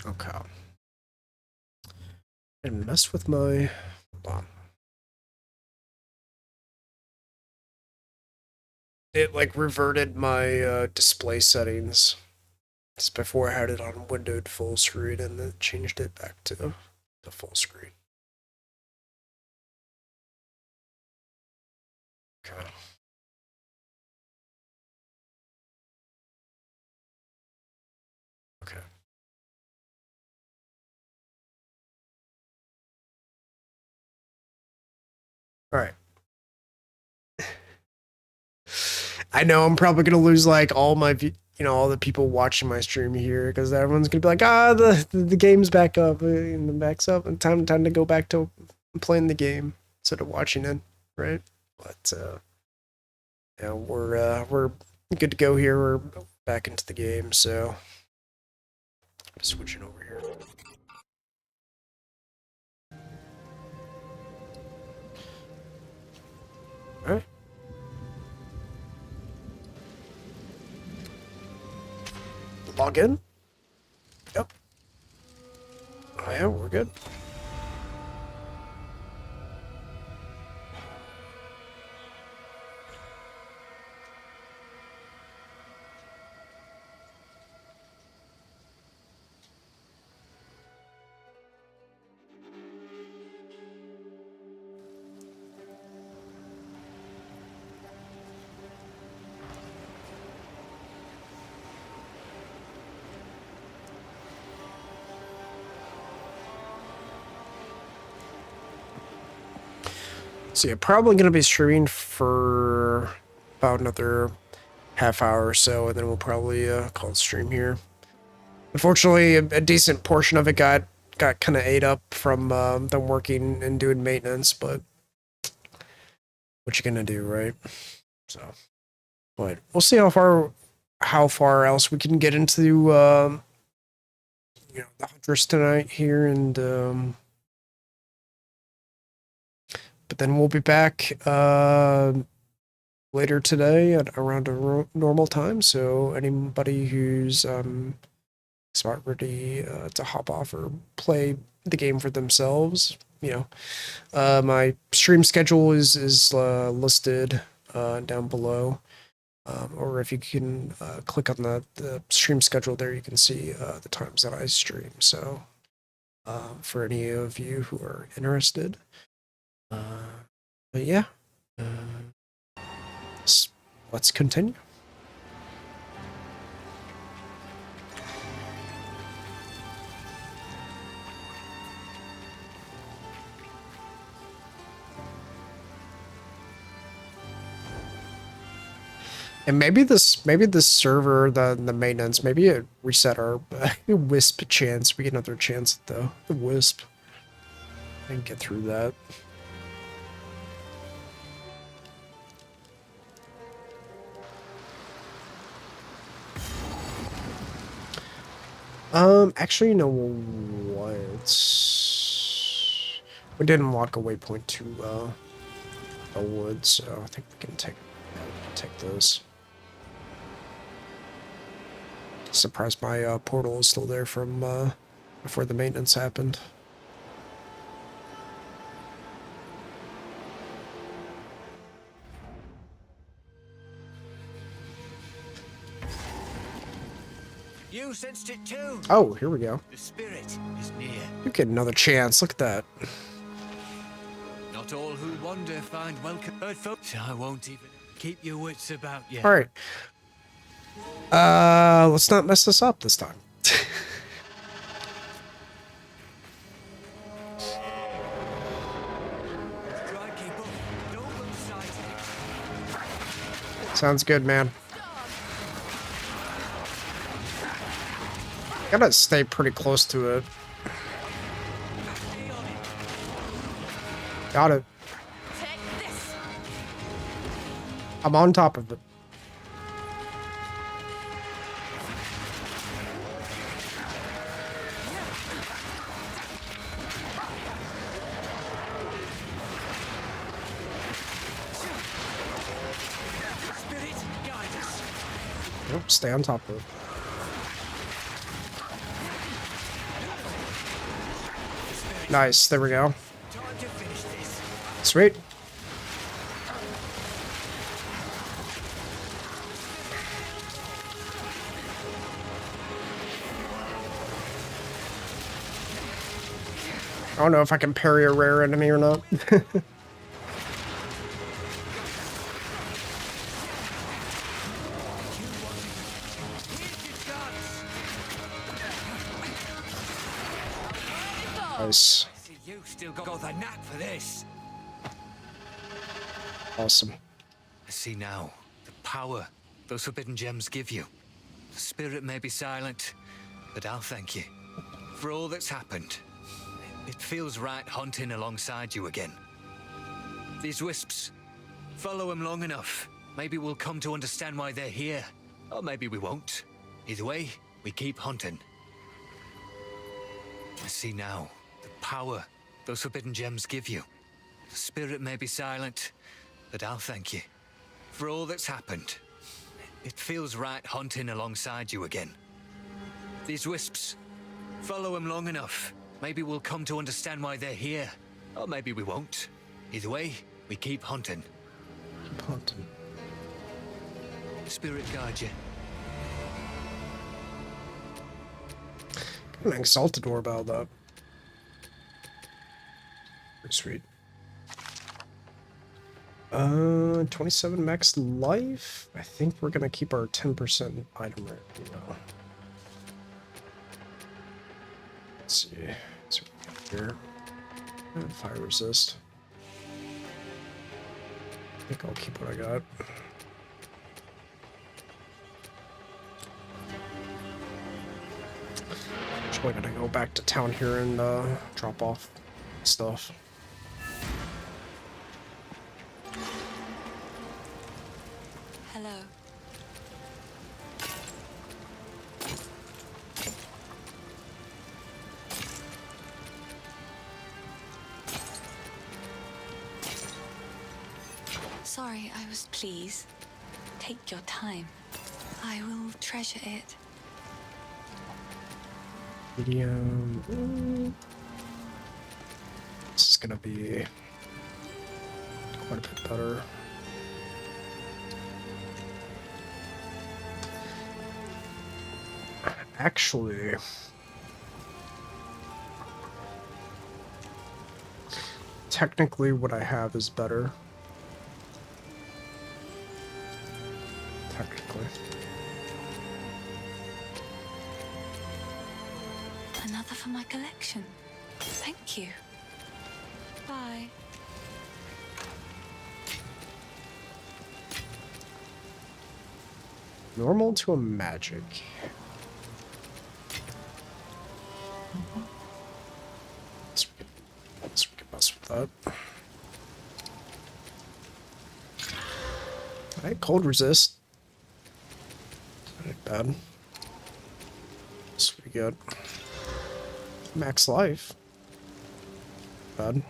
Okay. And mess with my. Hold on. It like reverted my display settings. It's before I had it on windowed full screen, and then changed it back to the full screen. Okay. Okay. All right. I know I'm probably gonna lose like all my, all the people watching my stream here, because everyone's gonna be like, the game's back up, and the back's up, and time to go back to playing the game. instead of watching it, right? But yeah, we're good to go here. We're back into the game, so switching over here. All right. Log in. Yep. Oh yeah, we're good. So yeah, probably gonna be streaming for about another half hour or so, and then we'll probably call it stream here. Unfortunately, a decent portion of it got kind of ate up from them working and doing maintenance, but what you gonna do, right? So, but we'll see how far else we can get into you know, the Huntress tonight here, and but then we'll be back later today at around a normal time. So anybody who's smart, ready to hop off or play the game for themselves, you know, my stream schedule is listed down below. Or if you can click on the stream schedule there, you can see the times that I stream. So for any of you who are interested. But yeah, let's continue. And maybe this server, the maintenance, maybe it reset our Wisp chance. We get another chance at the Wisp. And get through that. Actually, you know what? We didn't unlock a waypoint to a wood, so I think we can take those. Surprised my portal is still there from before the maintenance happened. You sensed it too. Oh, here we go. The spirit is near. You get another chance. Look at that. Not all who wander find welcome. Folks, I won't even keep your wits about you. All right. Let's not mess this up this time. Sounds good, man. Gotta stay pretty close to it. Got it. I'm on top of it. Nope, stay on top of it. Nice, there we go. Sweet. I don't know if I can parry a rare enemy or not. Nice. You still got the knack for this. Awesome. I see now the power those forbidden gems give you. The spirit may be silent, but I'll thank you for all that's happened. It feels right hunting alongside you again. These wisps. Follow them long enough. Maybe we'll come to understand why they're here. Or maybe we won't. Either way, we keep hunting. I see now the power those forbidden gems give you. The spirit may be silent, but I'll thank you for all that's happened. It feels right hunting alongside you again. These wisps. Follow them long enough. Maybe we'll come to understand why they're here. Or maybe we won't. Either way, we keep hunting. Keep hunting. Spirit guide you. Got an exalted orb out of that. Pretty sweet. 27 max life. I think we're gonna keep our 10% item rate. No. Let's see. What's here? Fire resist. I think I'll keep what I got. Actually, gonna go back to town here and drop off stuff. Hello. Sorry, I was pleased. Take your time. I will treasure it. Medium. This is gonna be quite a bit better. Actually, technically what I have is better. Technically. Another for my collection. Thank you. Bye. Normal to a magic. Let's mess with that. Alright, cold resist. Not bad. That's pretty good. Max life. Bad.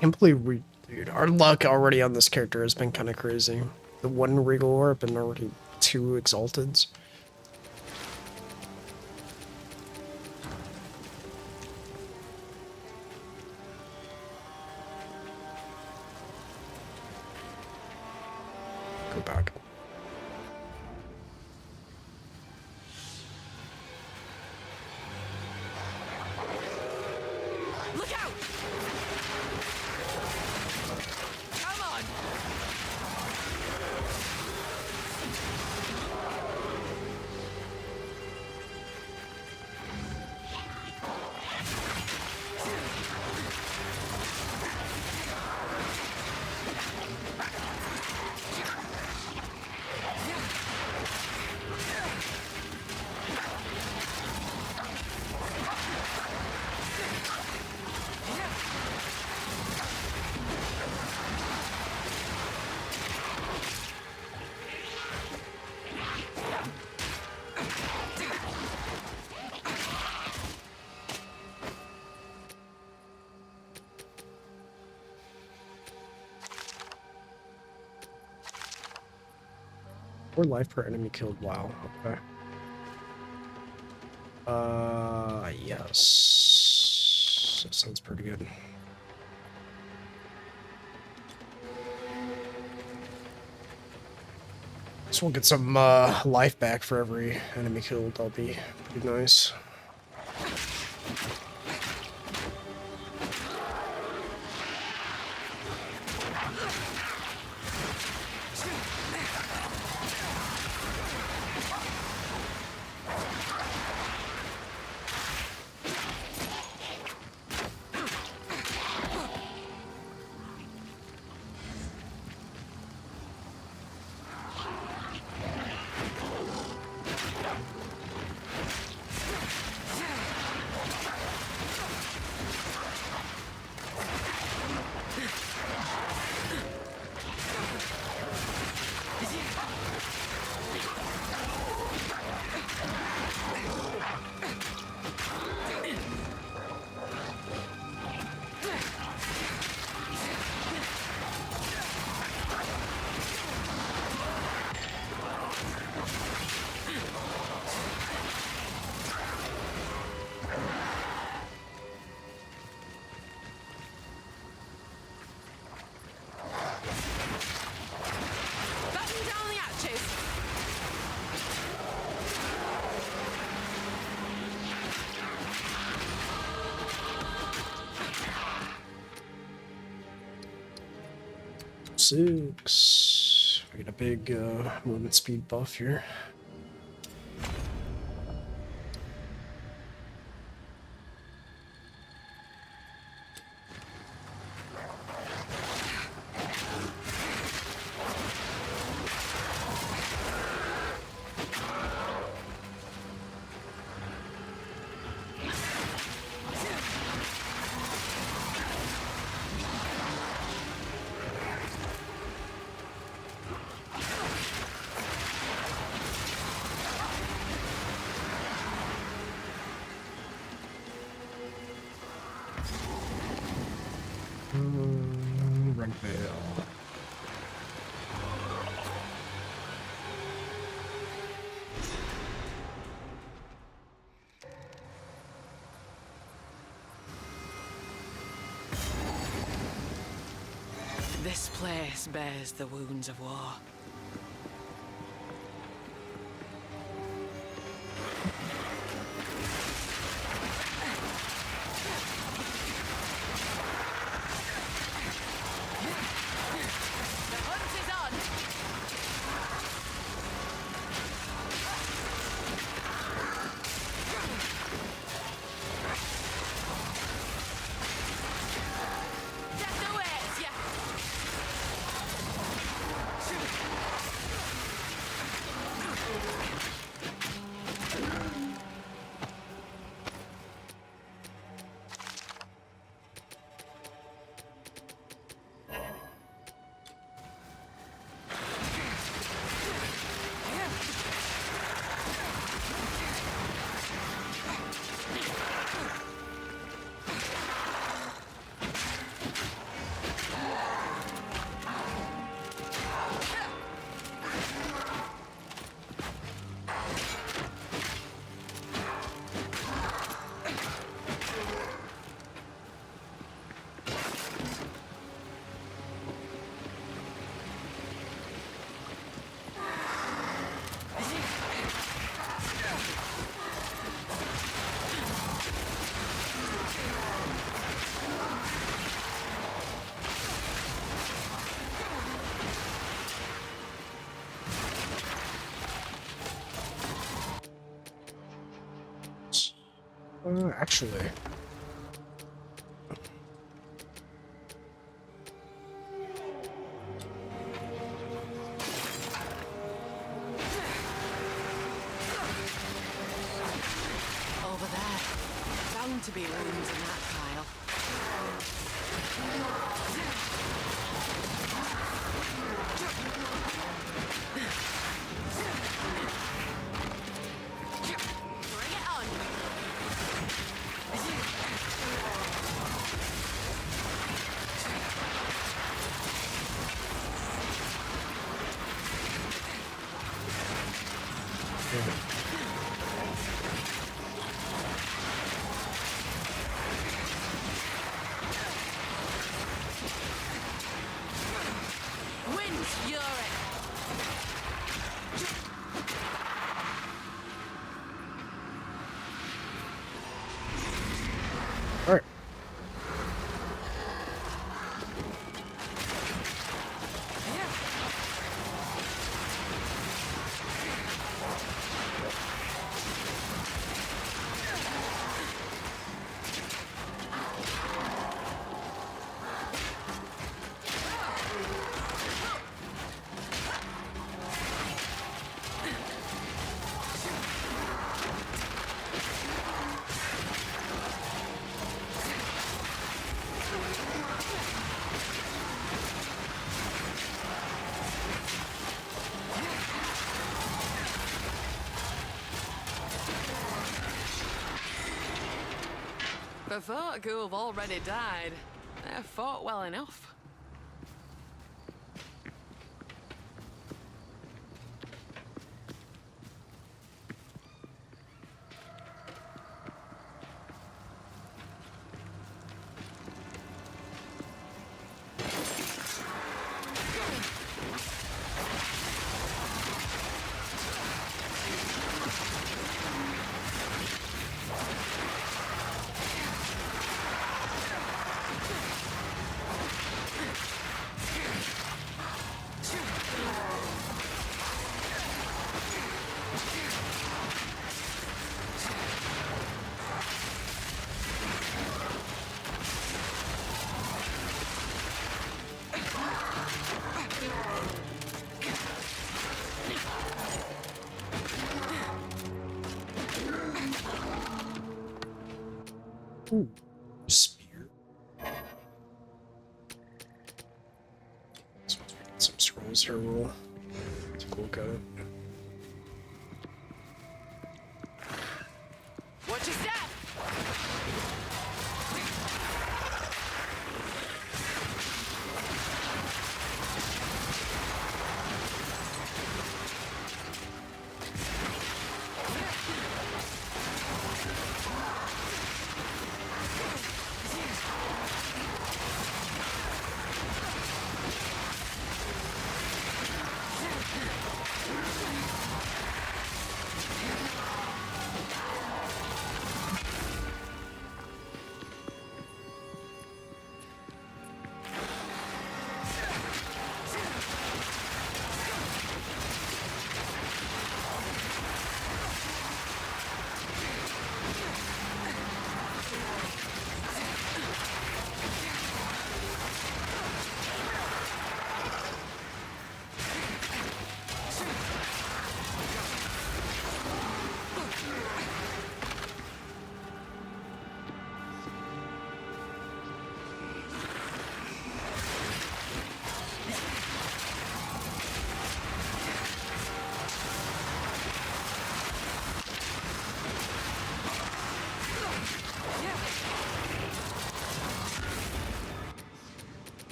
Can't believe dude, our luck already on this character has been kind of crazy. The one regal orb and already 2 exalteds. Go back. Look out! Come on! Or life per enemy killed. Wow. Okay. Yes. That sounds pretty good. So we'll get some life back for every enemy killed. That'll be pretty nice. 6. We get a big movement speed buff here. Run veil. This place bears the wounds of war. The hunt is on! Death awaits ya! Actually. Over there. Bound to be wounds in that pile. Bring it on! Wind fury! All right. The folk who have already died, they fought well enough. Ooh, spear. Suppose we get some scrolls here. We'll take a look at it. Watch your step!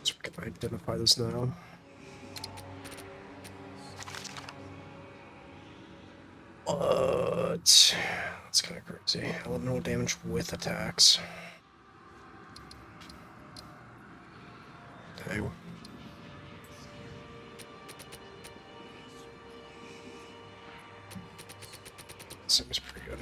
So we can identify this now. What? That's kind of crazy. Elemental damage with attacks. Dang. Seems pretty good.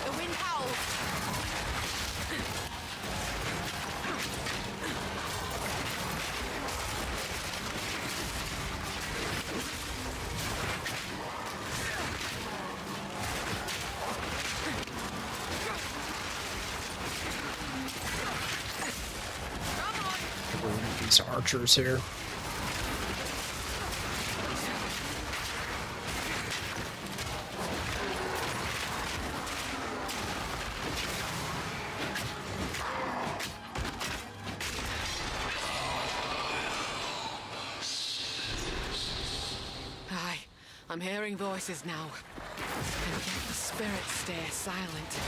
The wind howls! These archers here. Aye, I'm hearing voices now. And yet the spirits stay silent.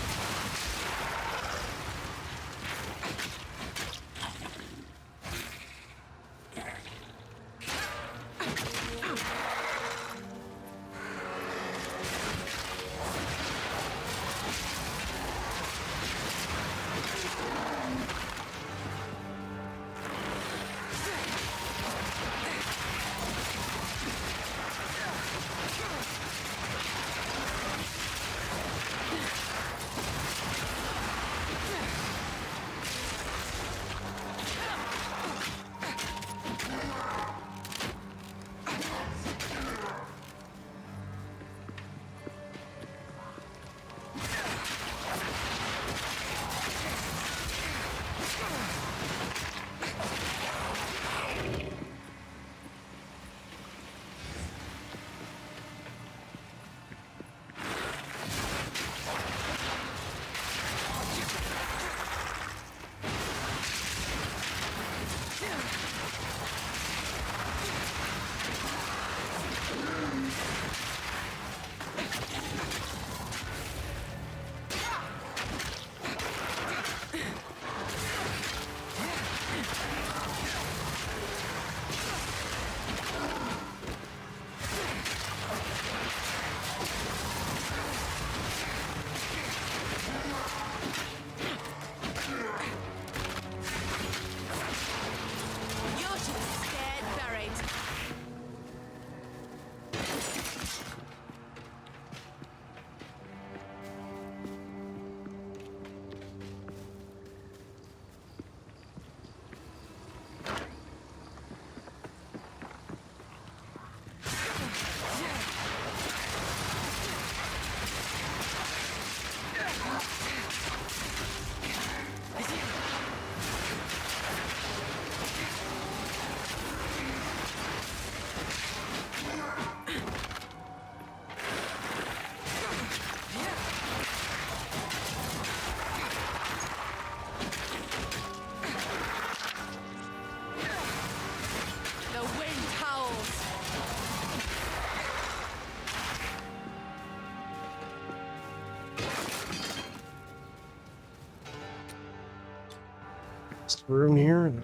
This room here, and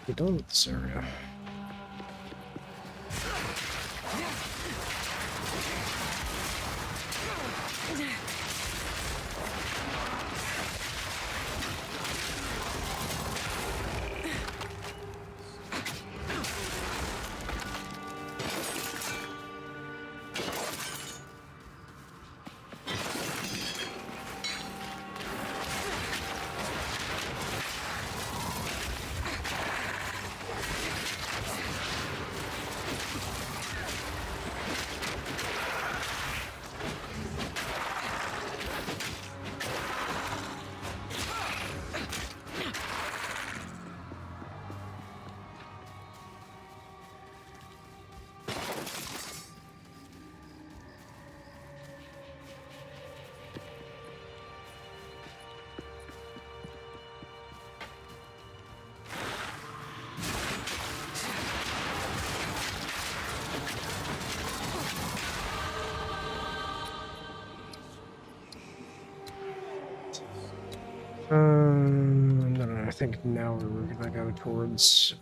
be done with this area. And then I think now we're gonna go towards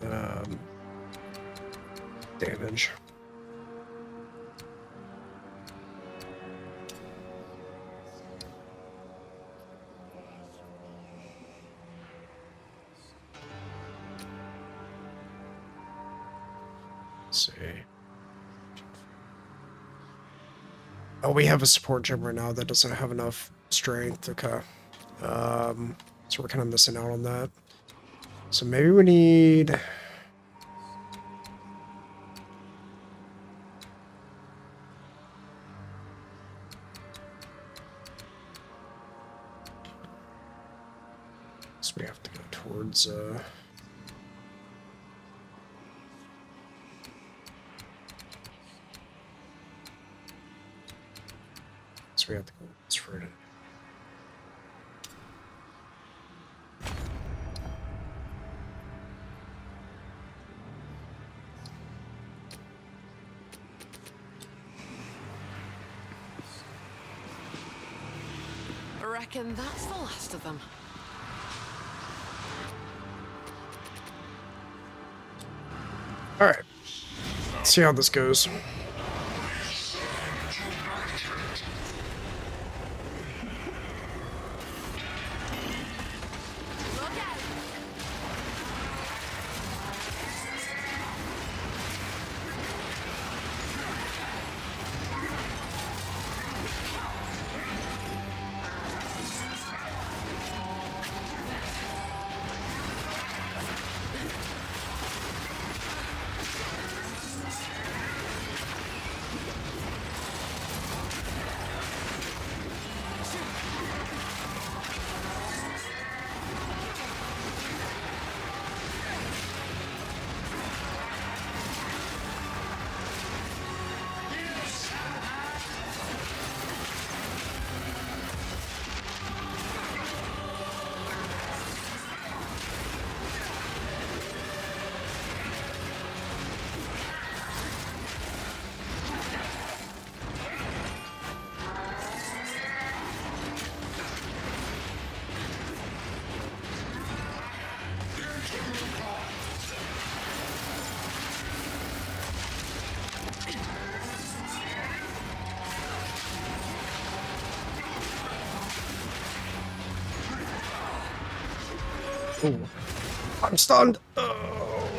damage. Let's see. Oh, we have a support gym right now that doesn't have enough strength. Okay. So we're kind of missing out on that. So maybe we need... So we have to go towards... So we have to go further. I reckon that's the last of them. All right. Let's see how this goes. Ooh. I'm stunned. Oh.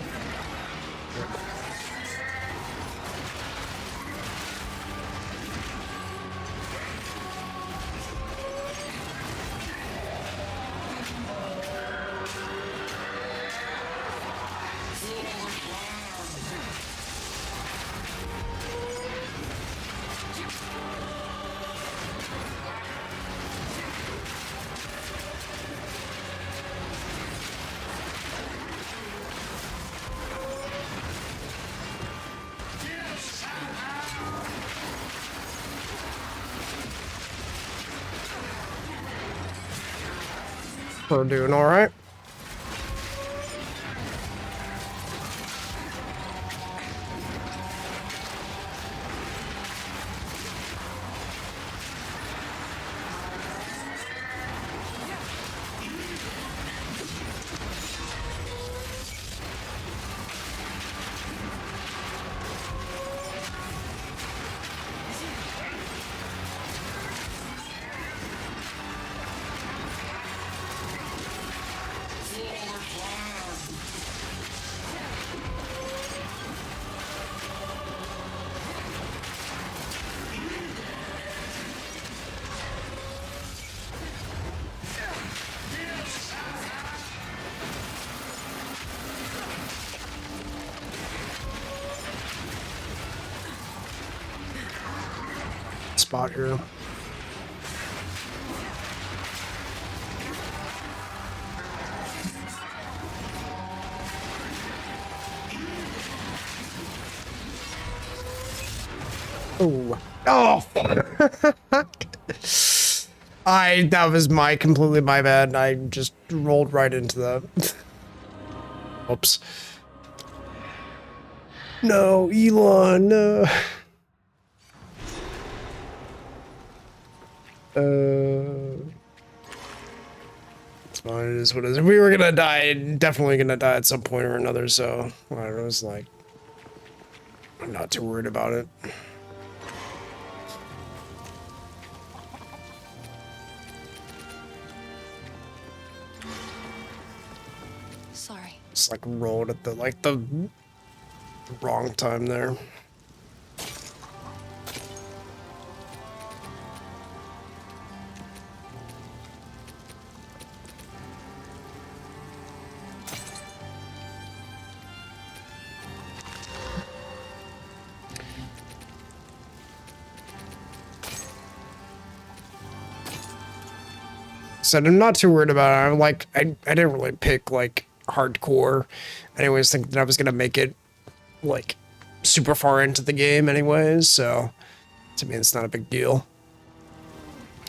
We're doing all right. spot here. Oh. Oh. That was completely my bad. I just rolled right into that. Oops. No, Elon, no. It's fine, it is what it is. If we were gonna die, definitely gonna die at some point or another, so I was like, I'm not too worried about it. Sorry. Just like rolled at the wrong time there. Said I'm not too worried about it. I'm like I didn't really pick like hardcore. Anyways, think that I was gonna make it like super far into the game anyways, so to me it's not a big deal.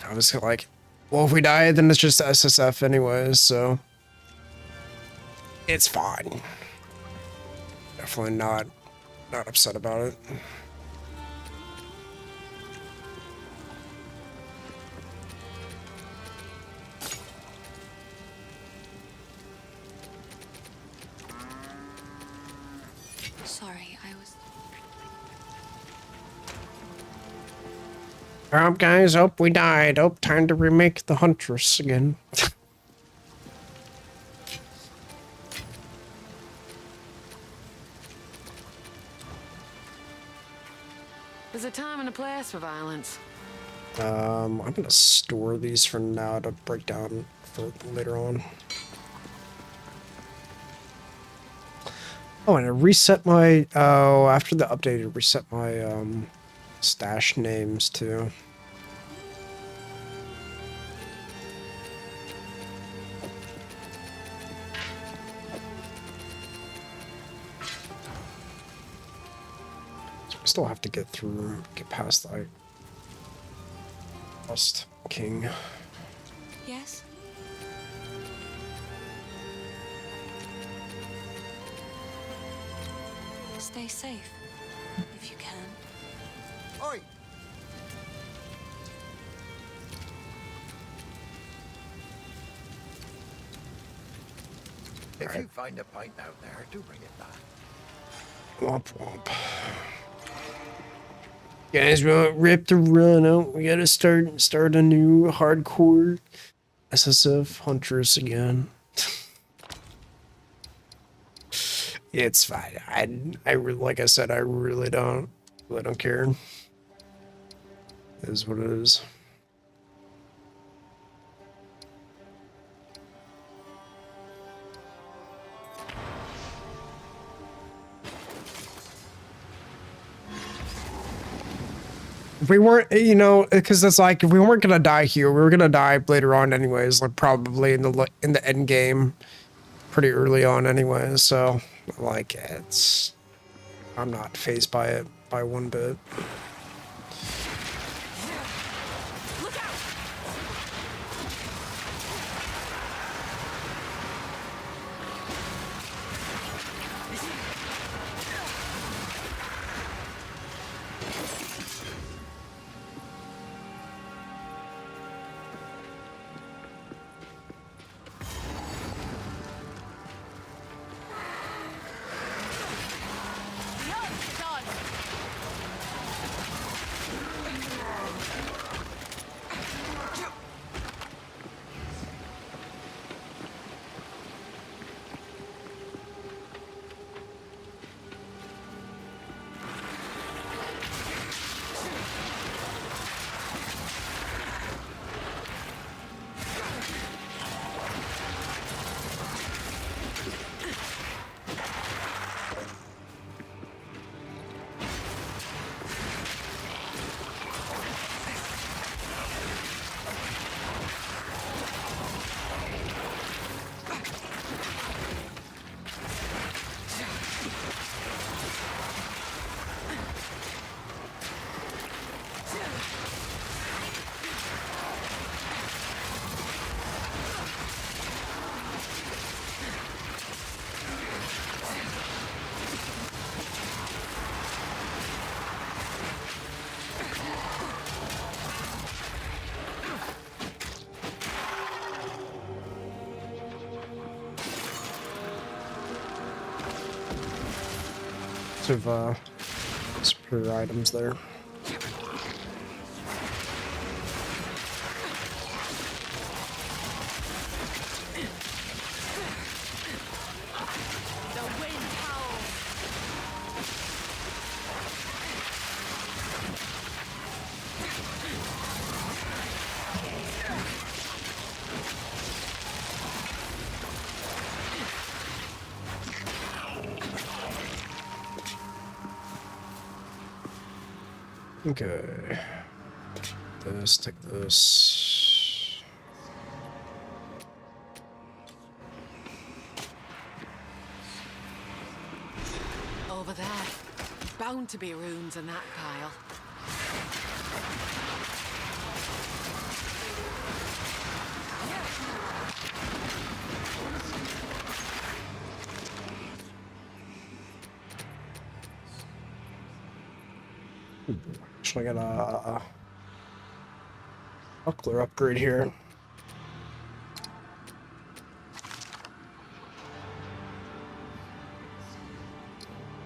I was like, well, if we die then it's just SSF anyways, so it's fine. Definitely not upset about it. Sorry, I was... Alright guys, oh, we died. Oh, time to remake the Huntress again. There's a time and a place for violence. I'm gonna store these for now to break down for later on. Oh, and I reset my, after the update, I reset my, stash names too. So we still have to get past, like, Lost King. Yes? Stay safe, if you can. Oi! If you find a pint out there, do bring it back. Womp womp. Guys, we want Rip to run out. We gotta start a new hardcore SSF Huntress again. It's fine. Like I said, I really don't care. It is what it is. If we weren't, you know, because it's like if we weren't gonna die here, we were gonna die later on anyways, like probably in the end game, pretty early on anyways. So like I'm not fazed by it by one bit. of superior items there. Okay. This, take this. Over there. Bound to be runes in that pile. Actually, I got a buckler upgrade here.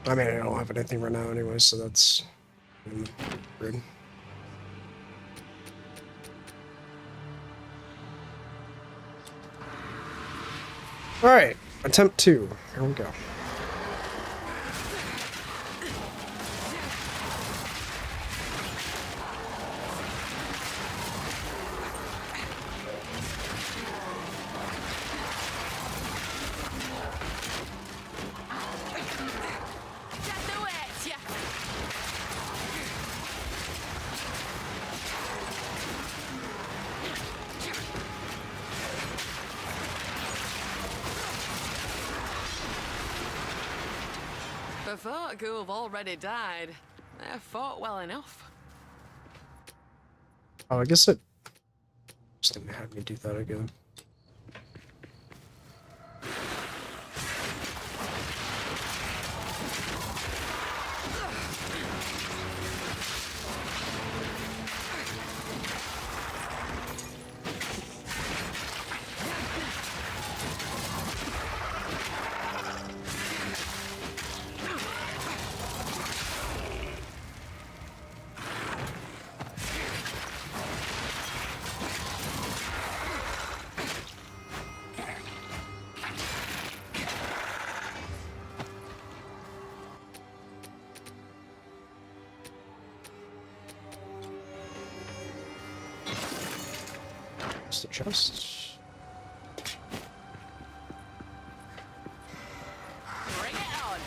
I mean, I don't have anything right now anyway, so that's good. All right, attempt 2. Here we go. The folk who have already died, they're fought well enough. Oh, I guess it just didn't have me do that again. The chest. Bring it on.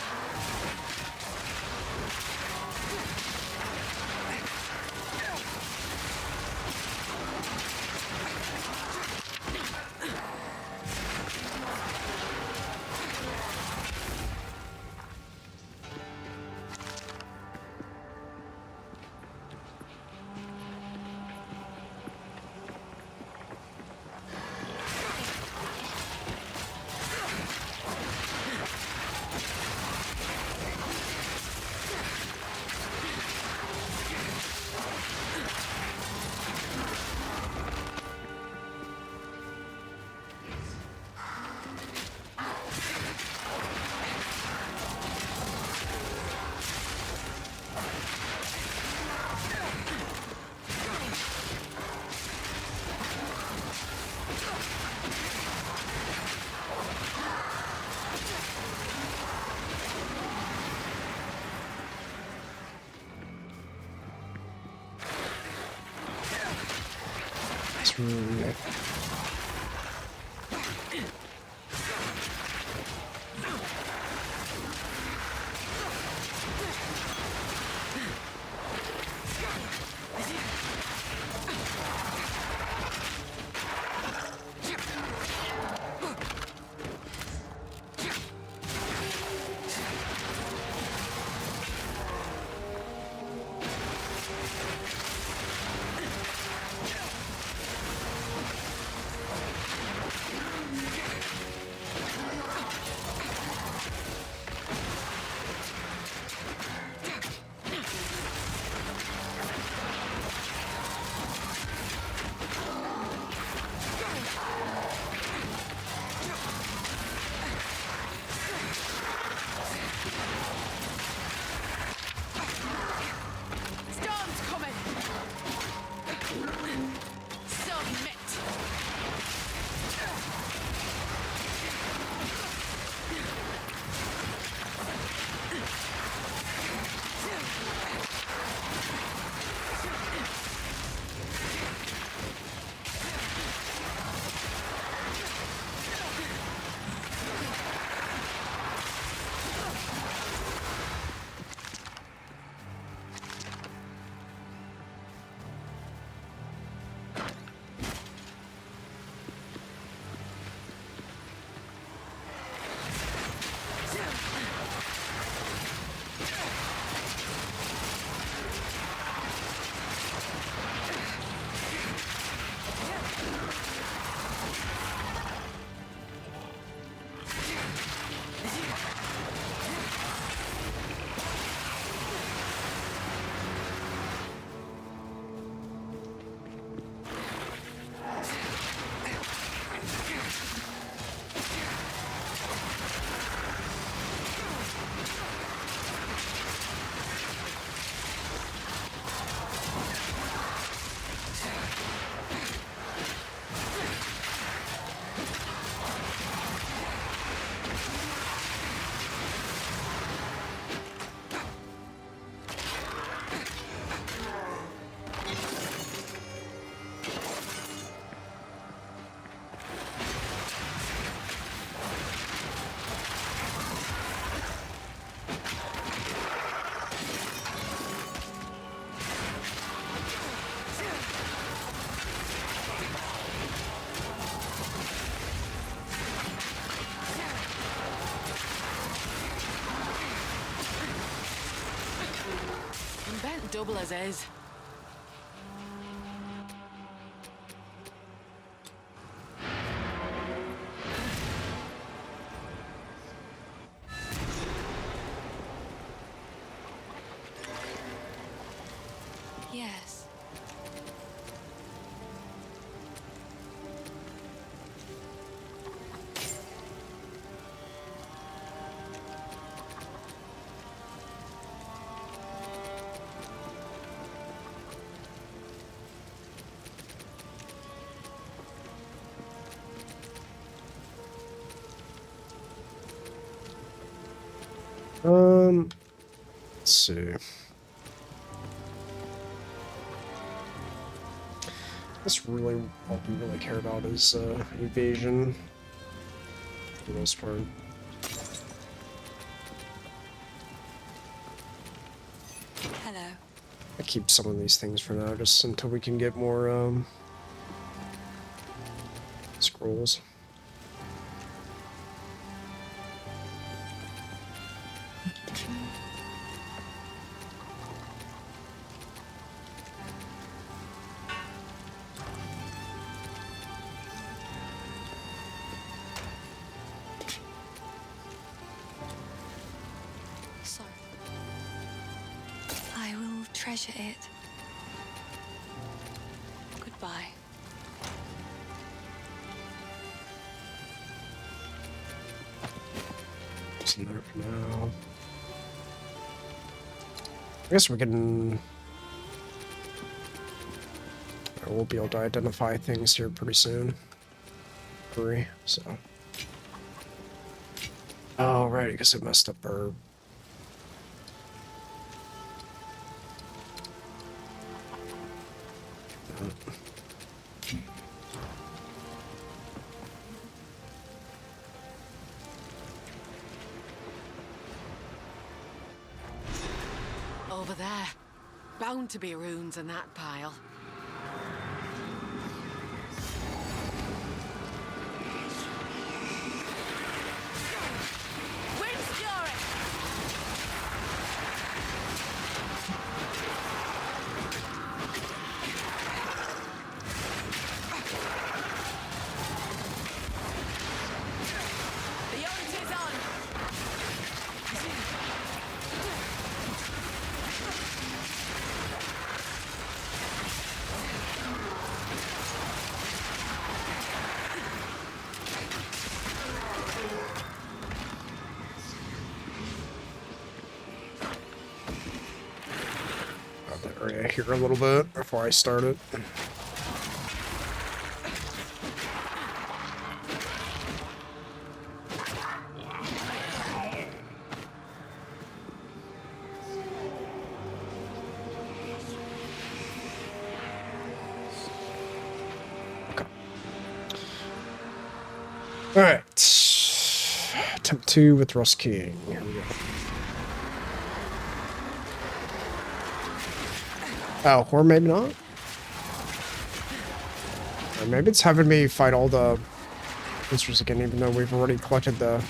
Through. I'm bent double as is. Yes. Let's see. That's really what we really care about is evasion for the most part. Hello. I keep some of these things for now, just until we can get more scrolls. Sorry. I will treasure it. Goodbye. What's in there for now? I guess we can. We'll be able to identify things here pretty soon. Hurry, so. Oh, right, I guess it messed up our. Over there. Bound to be runes in that pile. Wind's fury! The Yonk is on! Area here a little bit before I start it. Okay. All right. Attempt 2 with Rust King. Here we go. Oh, or maybe not. Or maybe it's having me fight all the monsters again, even though we've already collected the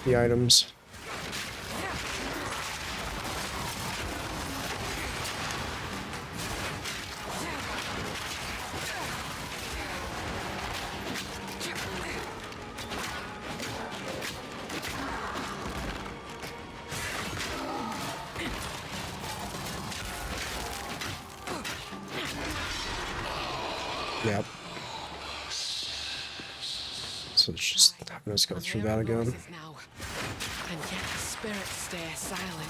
items. Yep. So it's just having us go through that again. Now, and yet the spirits stay silent.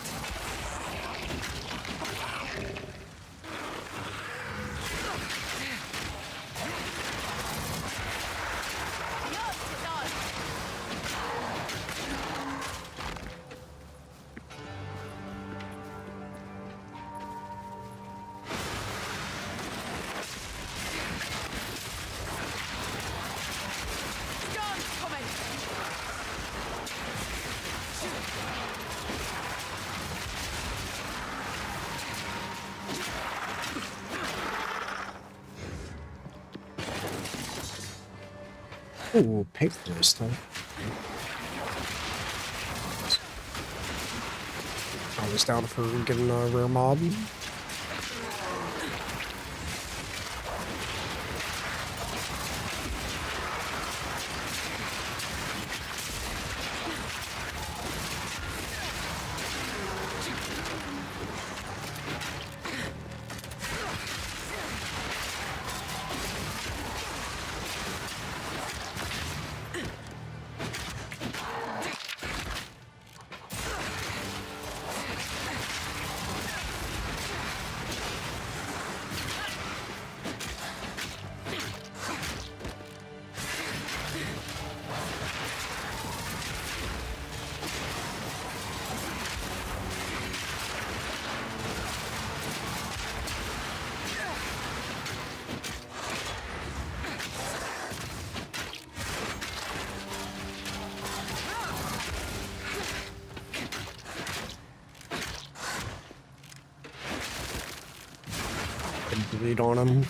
Ooh, paper this time. I was down for getting a rare mob. Bleed on him.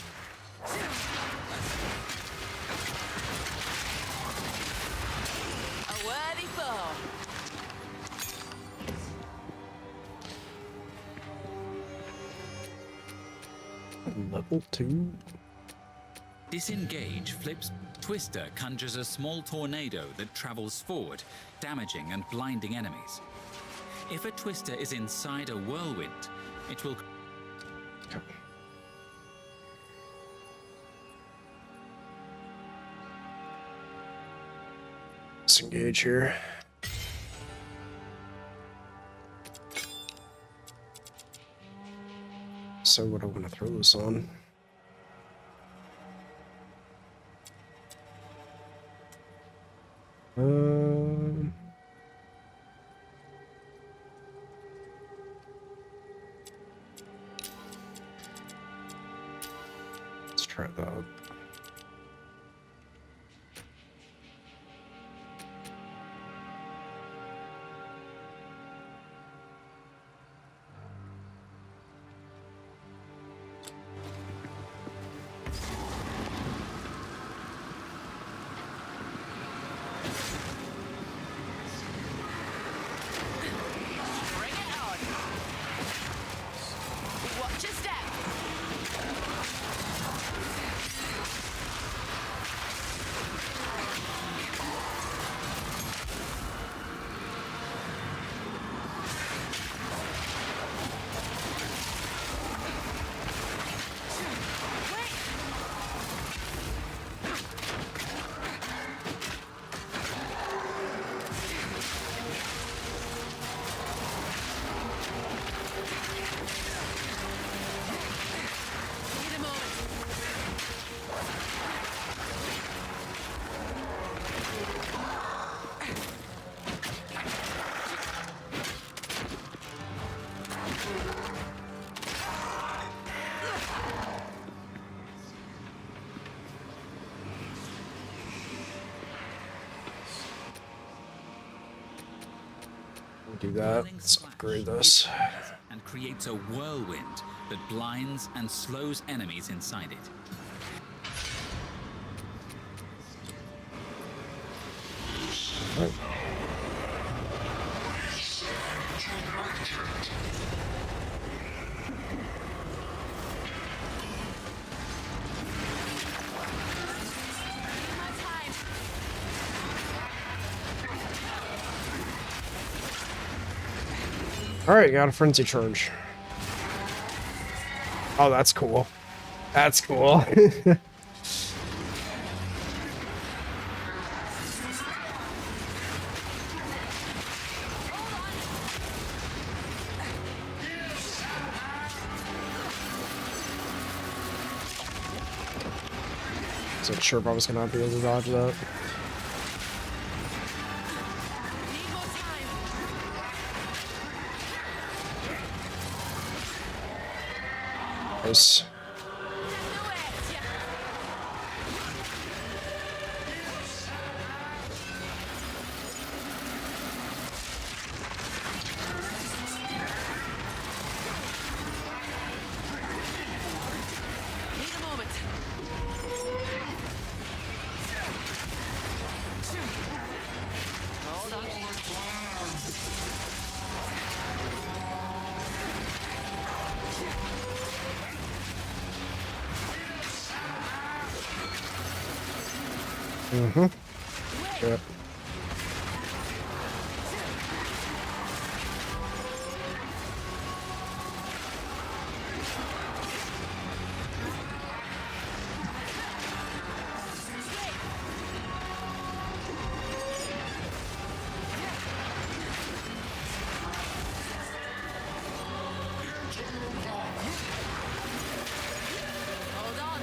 A worthy foe. Level 2. Disengage flips. Twister conjures a small tornado that travels forward, damaging and blinding enemies. If a Twister is inside a whirlwind, it will... Disengage here. So what I want to throw this on? Let's try that. Do that. Let's upgrade this. And creates a whirlwind that blinds and slows enemies inside it. Right. Alright, got a frenzy charge. Oh, that's cool. That's cool. Wasn't sure if I was gonna be able to dodge that. Need more time. Nice. No it, yeah. Need a moment. Hold on. Yep. Hold on.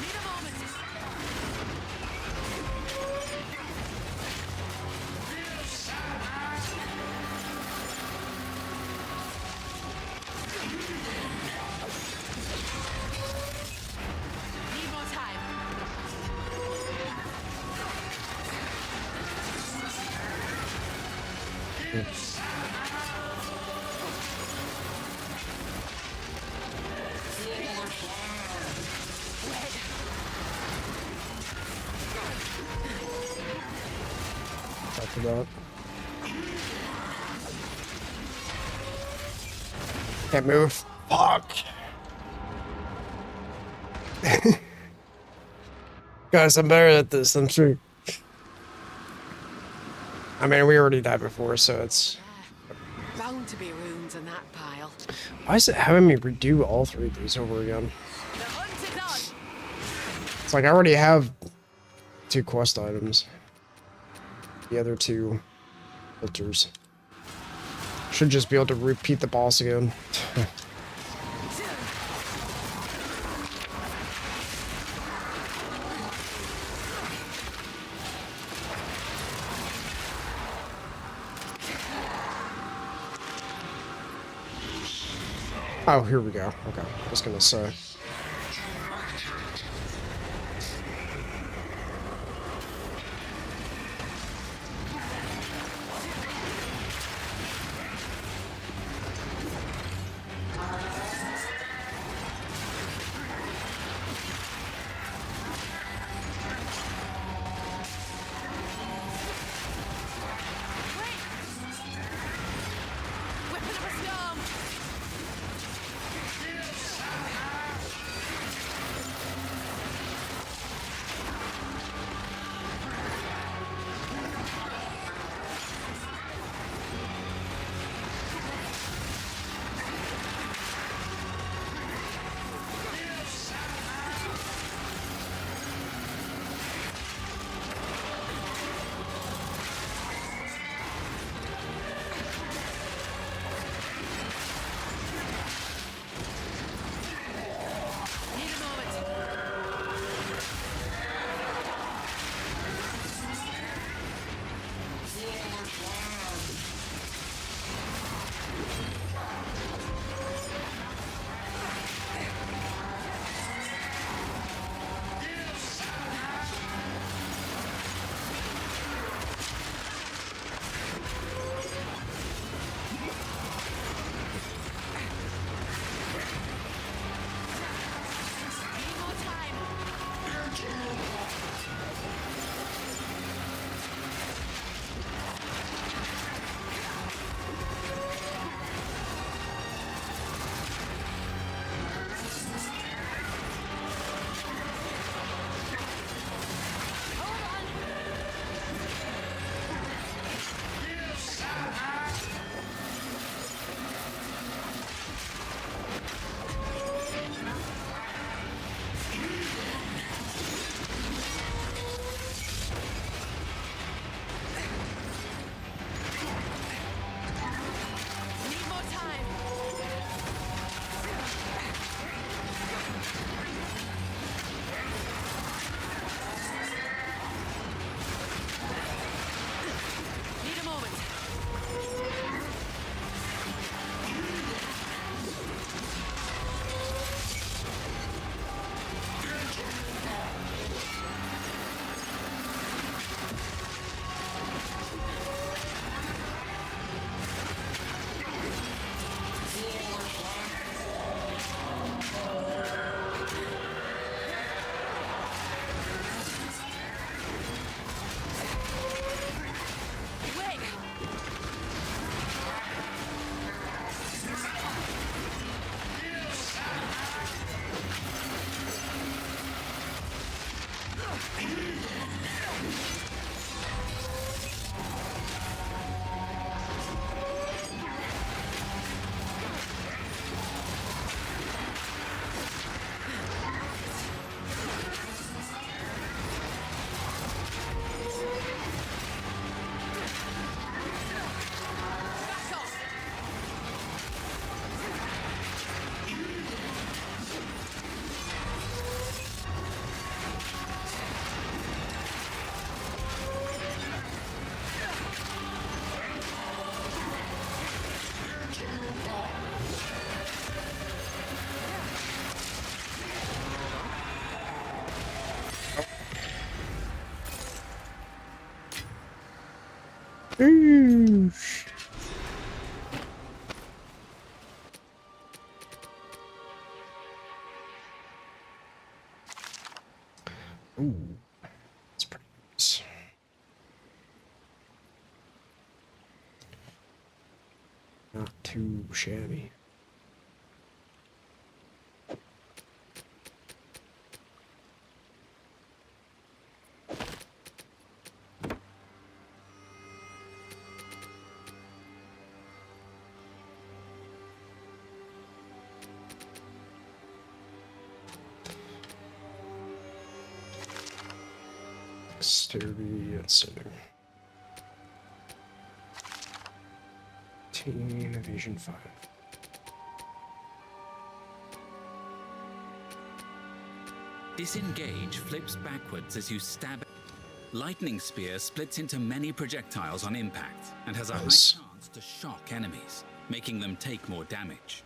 Need a moment. Need more time. After that. Can't move. Fuck. Guys, I'm better at this, I'm sure. I mean, we already died before, so it's... Bound to be runes in that pile. Why is it having me redo all three of these over again? The hunt is on. It's like I already have 2 quest items. The other 2 filters. Should just be able to repeat the boss again. Oh, here we go. Okay, I was gonna say. Weapon of a storm. Eesh. Ooh, that's pretty nice. Not too shabby. Dexterity, let's see. 18, evasion 5. Disengage flips backwards as you stab. Lightning Spear splits into many projectiles on impact and has a high Nice. chance to shock enemies, making them take more damage.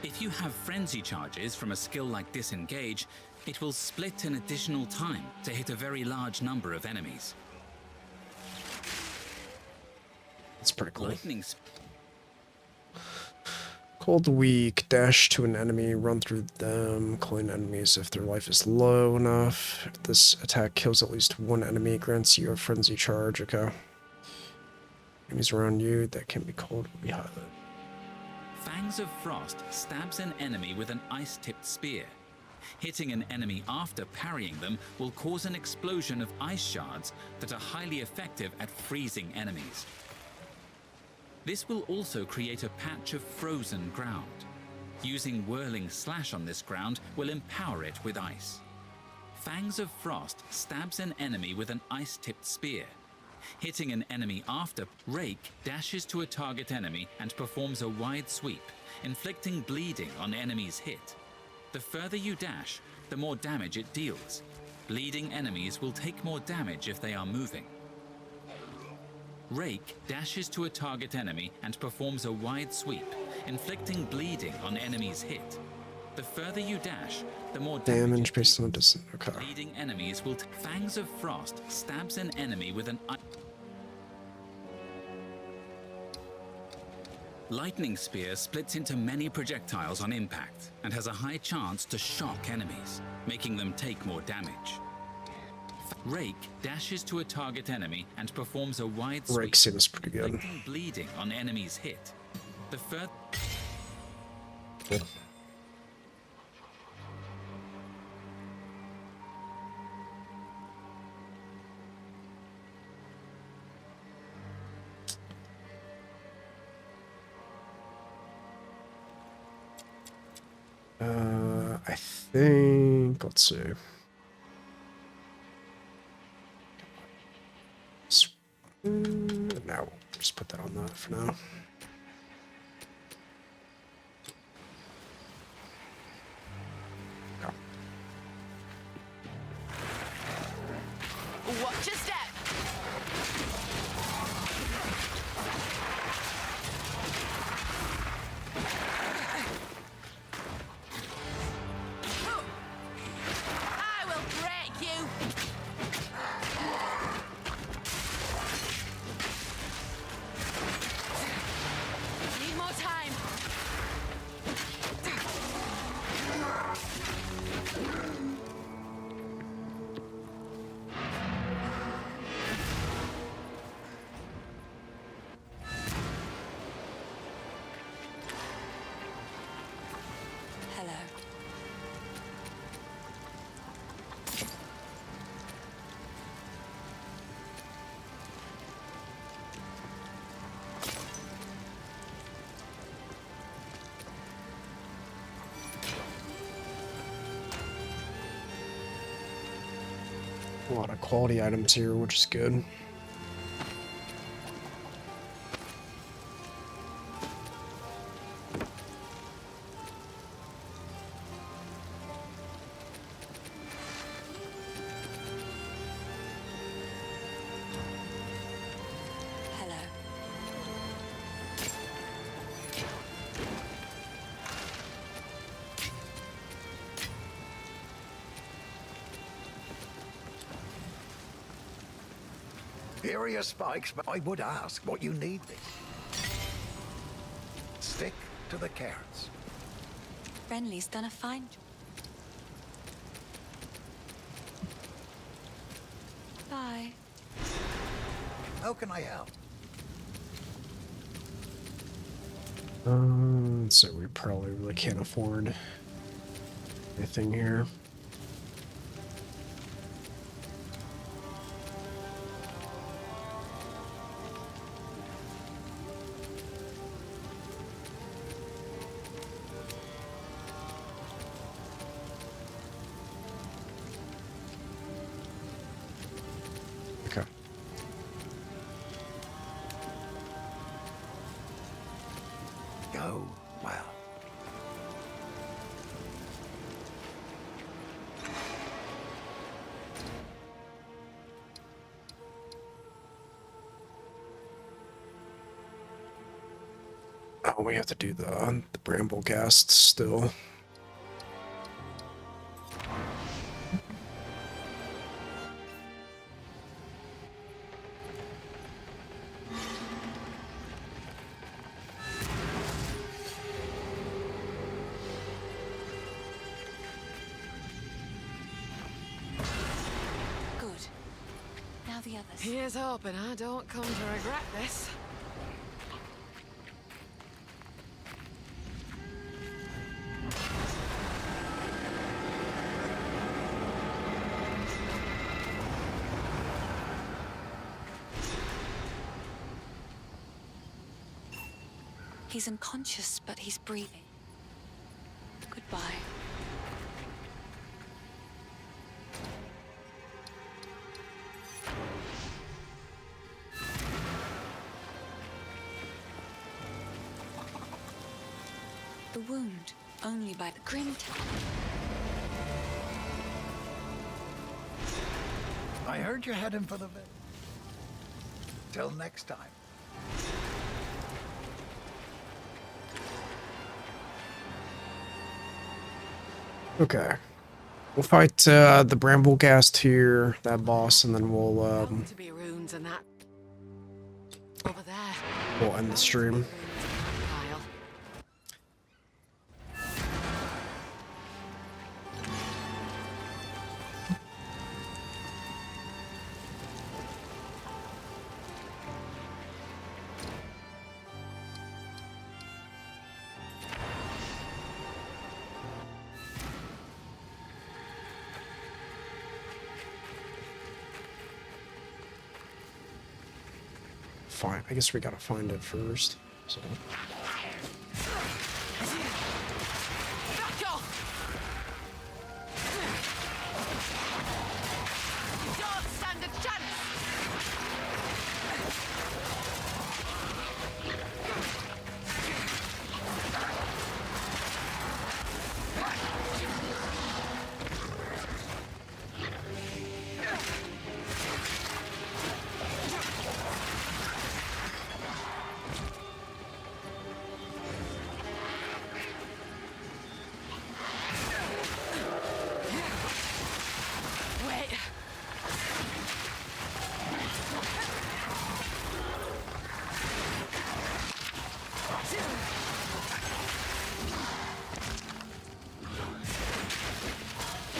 If you have frenzy charges from a skill like Disengage, it will split an additional time to hit a very large number of enemies. That's pretty cool. Lightning Cold Weak, dash to an enemy, run through them, killing enemies if their life is low enough. If this attack kills at least one enemy, grants you a frenzy charge. Okay. Enemies around you that can be cold will be highlighted. Fangs of Frost stabs an enemy with an ice-tipped spear. Hitting an enemy after parrying them will cause an explosion of ice shards that are highly effective at freezing enemies. This will also create a patch of frozen ground. Using Whirling Slash on this ground will empower it with ice. Fangs of Frost stabs an enemy with an ice-tipped spear. Hitting an enemy after, Rake dashes to a target enemy and performs a wide sweep, inflicting bleeding on enemies hit. The further you dash, the more damage it deals. Bleeding enemies will take more damage if they are moving. Rake dashes to a target enemy and performs a wide sweep, inflicting bleeding on enemies hit. The further you dash, the more Damage it based on deals. distance. Okay. Bleeding enemies will Fangs of Frost stabs an enemy with an Lightning Spear splits into many projectiles on impact and has a high chance to shock enemies, making them take more damage. Rake dashes to a target enemy and performs a wide sweep, Rake seems pretty good. inflicting bleeding on enemies hit. The further I think, let's see. No, just put that on that for now. Go. Watch your step. I will break you. Need more time. A lot of quality items here, which is good. Hello. Here are your spikes, but I would ask what you need these. Stick to the carrots. Renly's done a fine job. Bye. How can I help? So we probably really can't afford anything here. Okay. Go well. Oh, we have to do the bramble cast still. Good. Now the others. Here's hoping I don't come to regret this. He's unconscious, but he's breathing. Goodbye. The wound, only by the grim tower. I heard you're heading for the village. Till next time. Okay. We'll fight the Bramblegast here, that boss, and then Bound to be runes and that over there. we'll end the stream. Runes in that pile. Fine. I guess we gotta find it first. So. Back off! You don't stand a chance! Wait.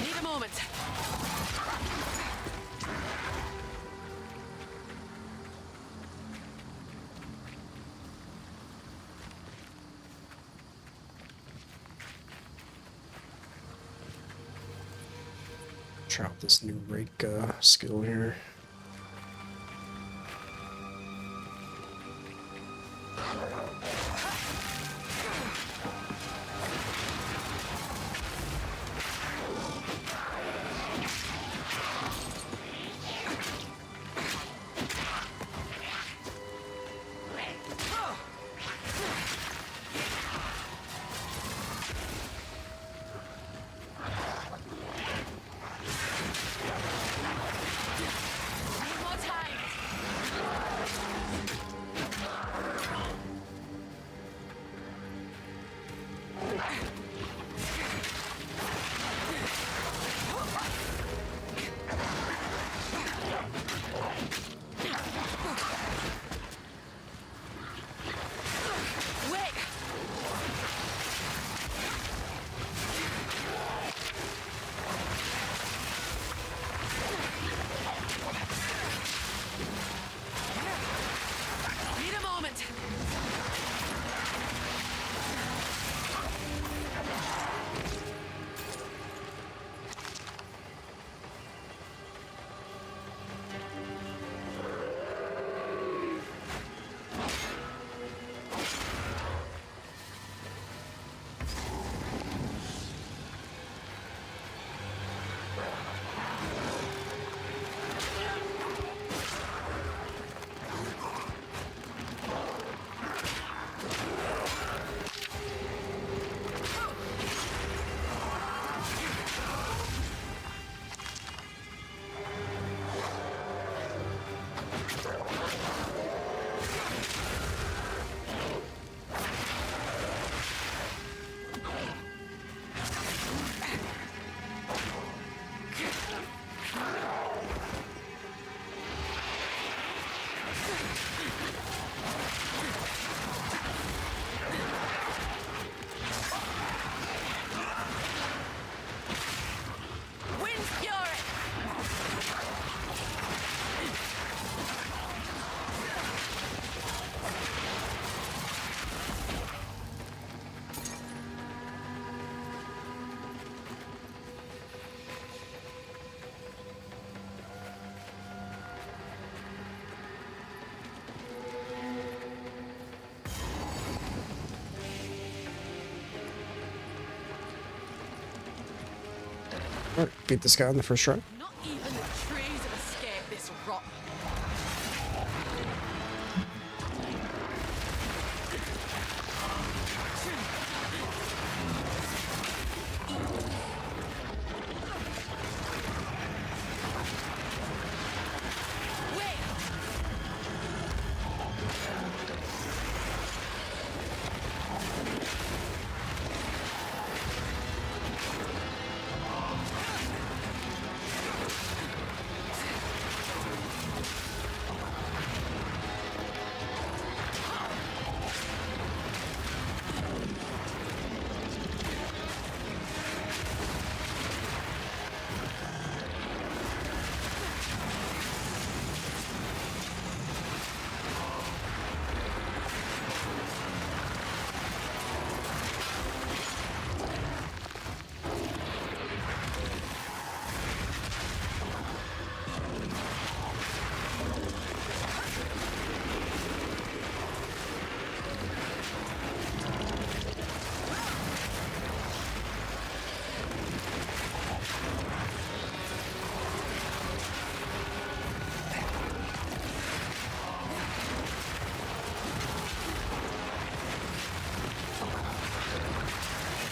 Need a moment. Try out this new rake skill here. Alright, beat this guy on the first try. Not even the trees have escaped this rot.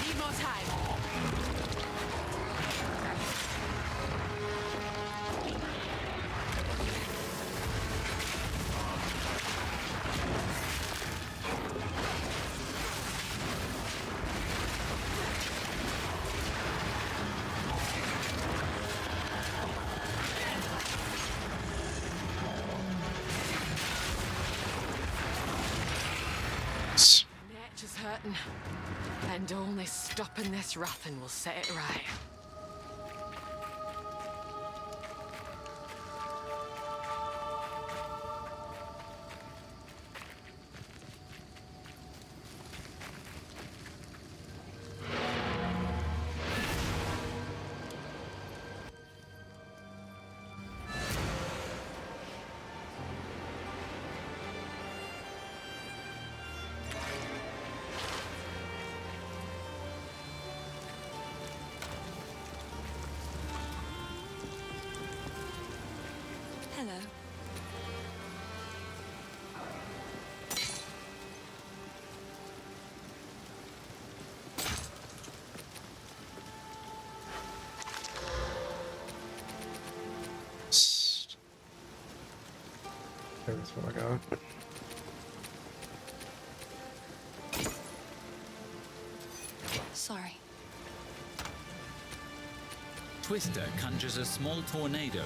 Need more time. Nature's hurting, and only stopping this wrathing will set it right. Hello. That's what I got. Sorry. Twister conjures a small tornado.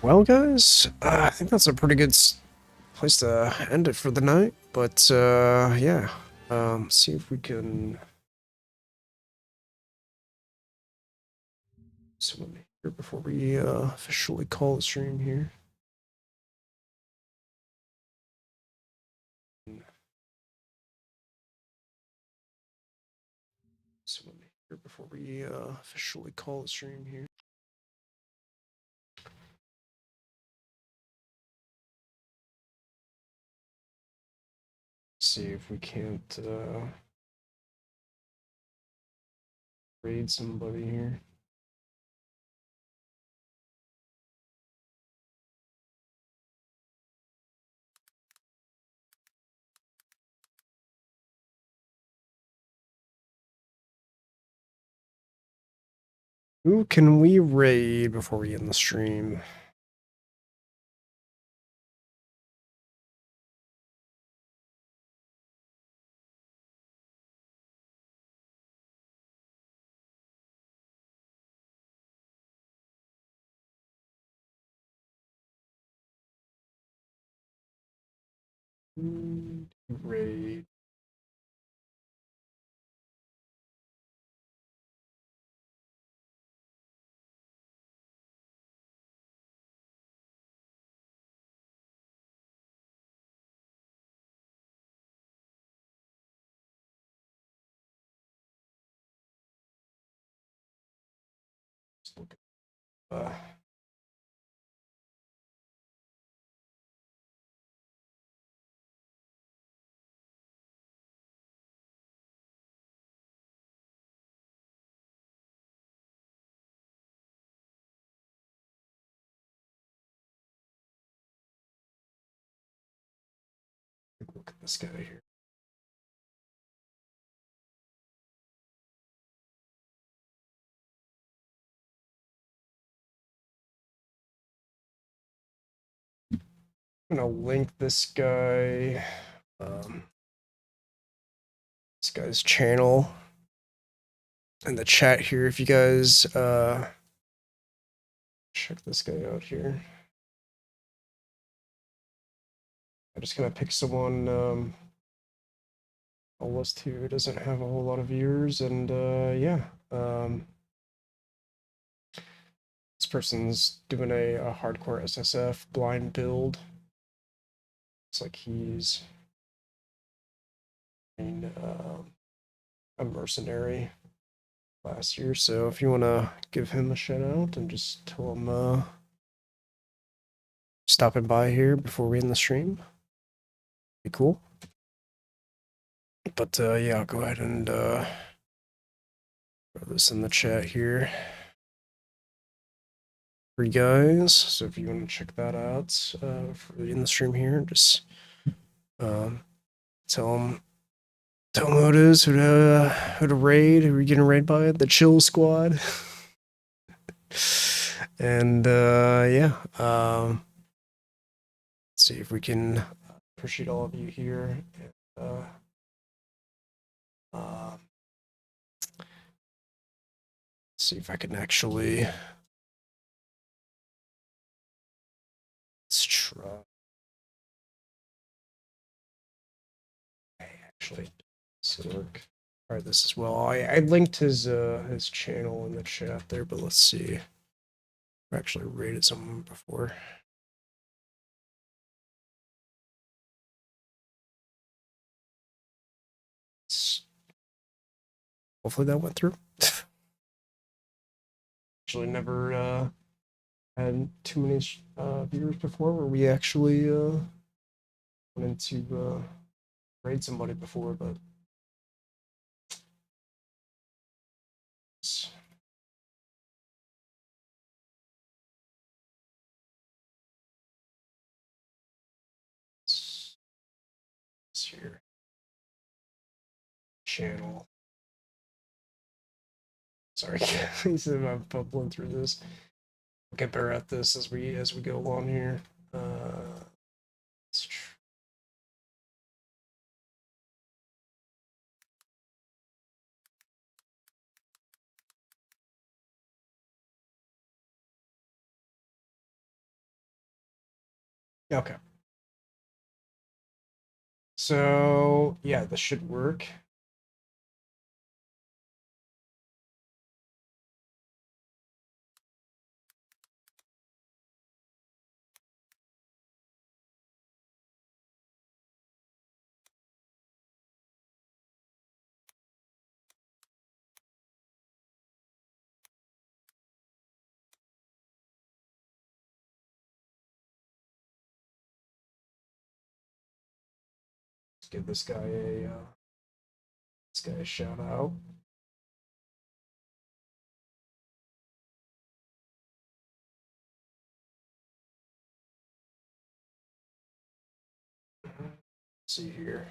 Well, guys, I think that's a pretty good place to end it for the night. But yeah, see if we can. Someone here before we officially call the stream here. Someone here before we officially call the stream here. See if we can't raid somebody here. Who can we raid before we end the stream? Raid. Let's look at look at this guy here. I'm gonna link this guy, this guy's channel in the chat here. If you guys check this guy out here. I'm just gonna pick someone a list who doesn't have a whole lot of viewers, and yeah, this person's doing a hardcore SSF blind build. It's like he's a mercenary last year, so if you want to give him a shout out and just tell him stopping by here before we end the stream, be cool. But yeah, I'll go ahead and throw this in the chat here for you guys. So if you want to check that out in the stream here, just tell them who it is, who to raid, who you're getting raid by, the Chill Squad. And yeah, let's see if we can appreciate all of you here. And, see if I can actually. Let's try. Actually, work. All right, this as well. I linked his channel in the chat there, but let's see. I actually rated someone before. Hopefully that went through. Actually, never had too many viewers before where we actually went into raid somebody before, but it's here channel. Sorry, he said I'm bubbling through this. We'll get better at this as we go along here. Okay. So yeah, this should work. Let's give this guy a shout out. Let's see here.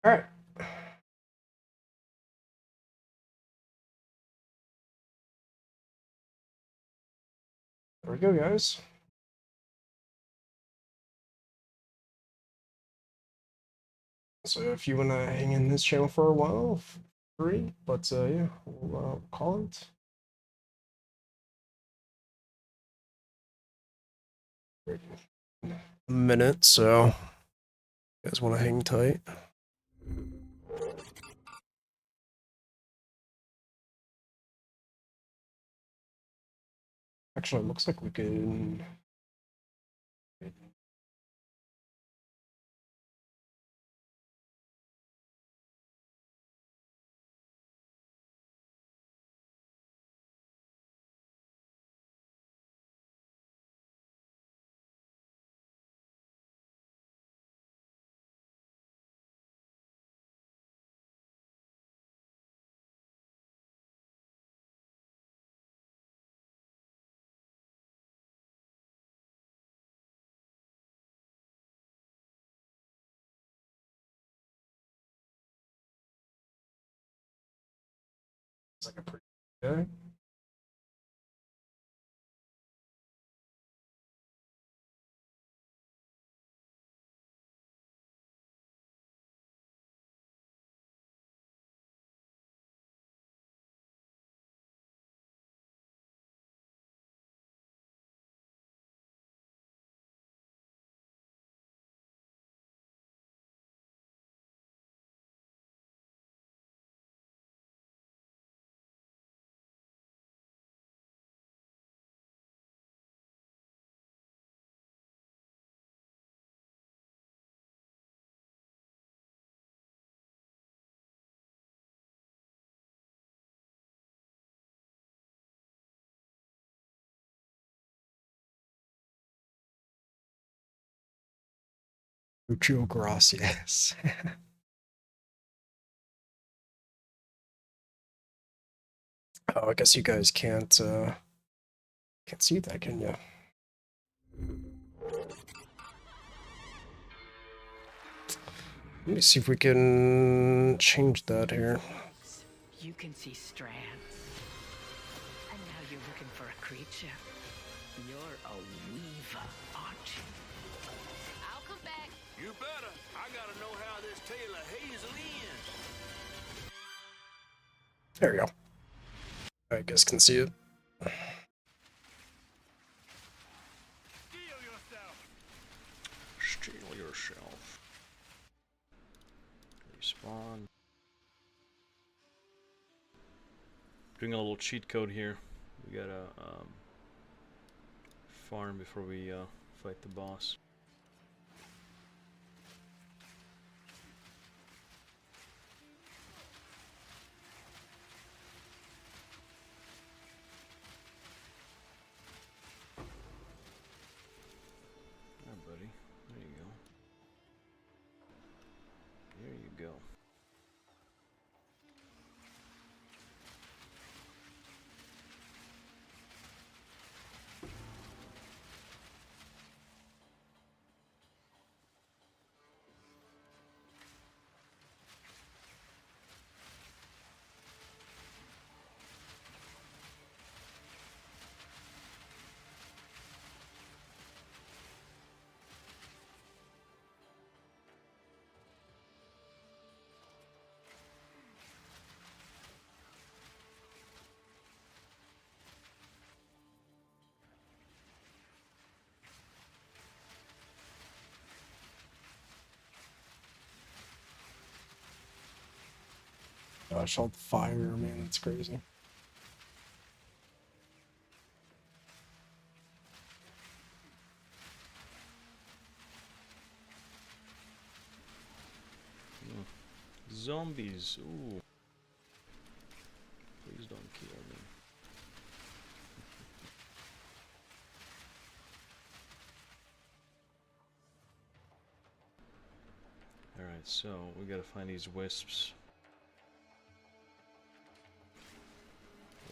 All right. There we go, guys. So if you want to hang in this channel for a while, free. But yeah, we'll call it. A minute, so you guys want to hang tight. Actually, it looks like we can. It's like a pretty good. Mucho gracias. Oh, I guess you guys can't see that, can you? Let me see if we can change that here. You can see strands. And now you're looking for a creature. You're a weaver, aren't you? I'll come back. You better. I gotta know how this tale of Hazel ends. There we go. I guess can see it. Steal yourself. Respawn. Doing a little cheat code here. We gotta farm before we fight the boss. Buddy. There you go. There you go. Gosh, all the fire, man, it's crazy. Zombies. Ooh. Please don't kill me. Alright, so we gotta find these wisps.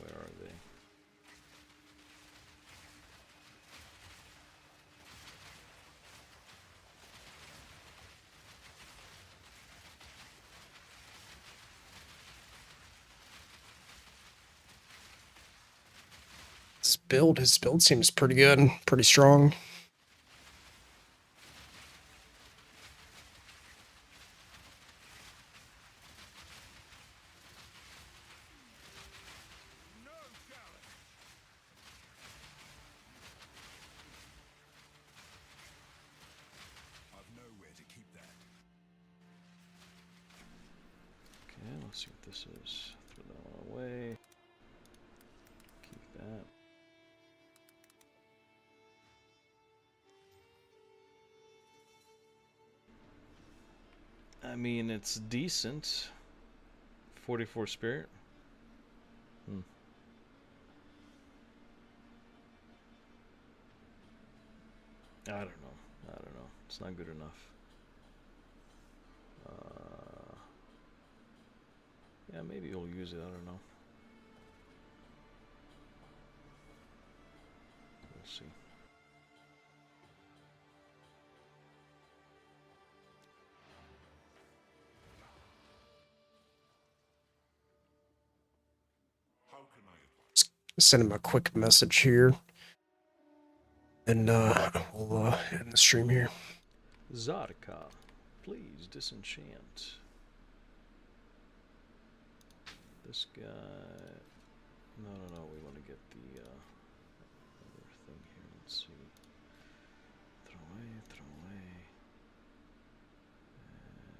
Where are they? His build seems pretty good, pretty strong. Okay, let's see what this is. Throw that one away. Keep that. I mean, it's decent. 44 spirit. I don't know. It's not good enough. Yeah, maybe he'll use it. I don't know. We'll see. Send him a quick message here. And we'll end the stream here. Zarka, please disenchant. This guy... No, we want to get the other thing here. Let's see. Throw away.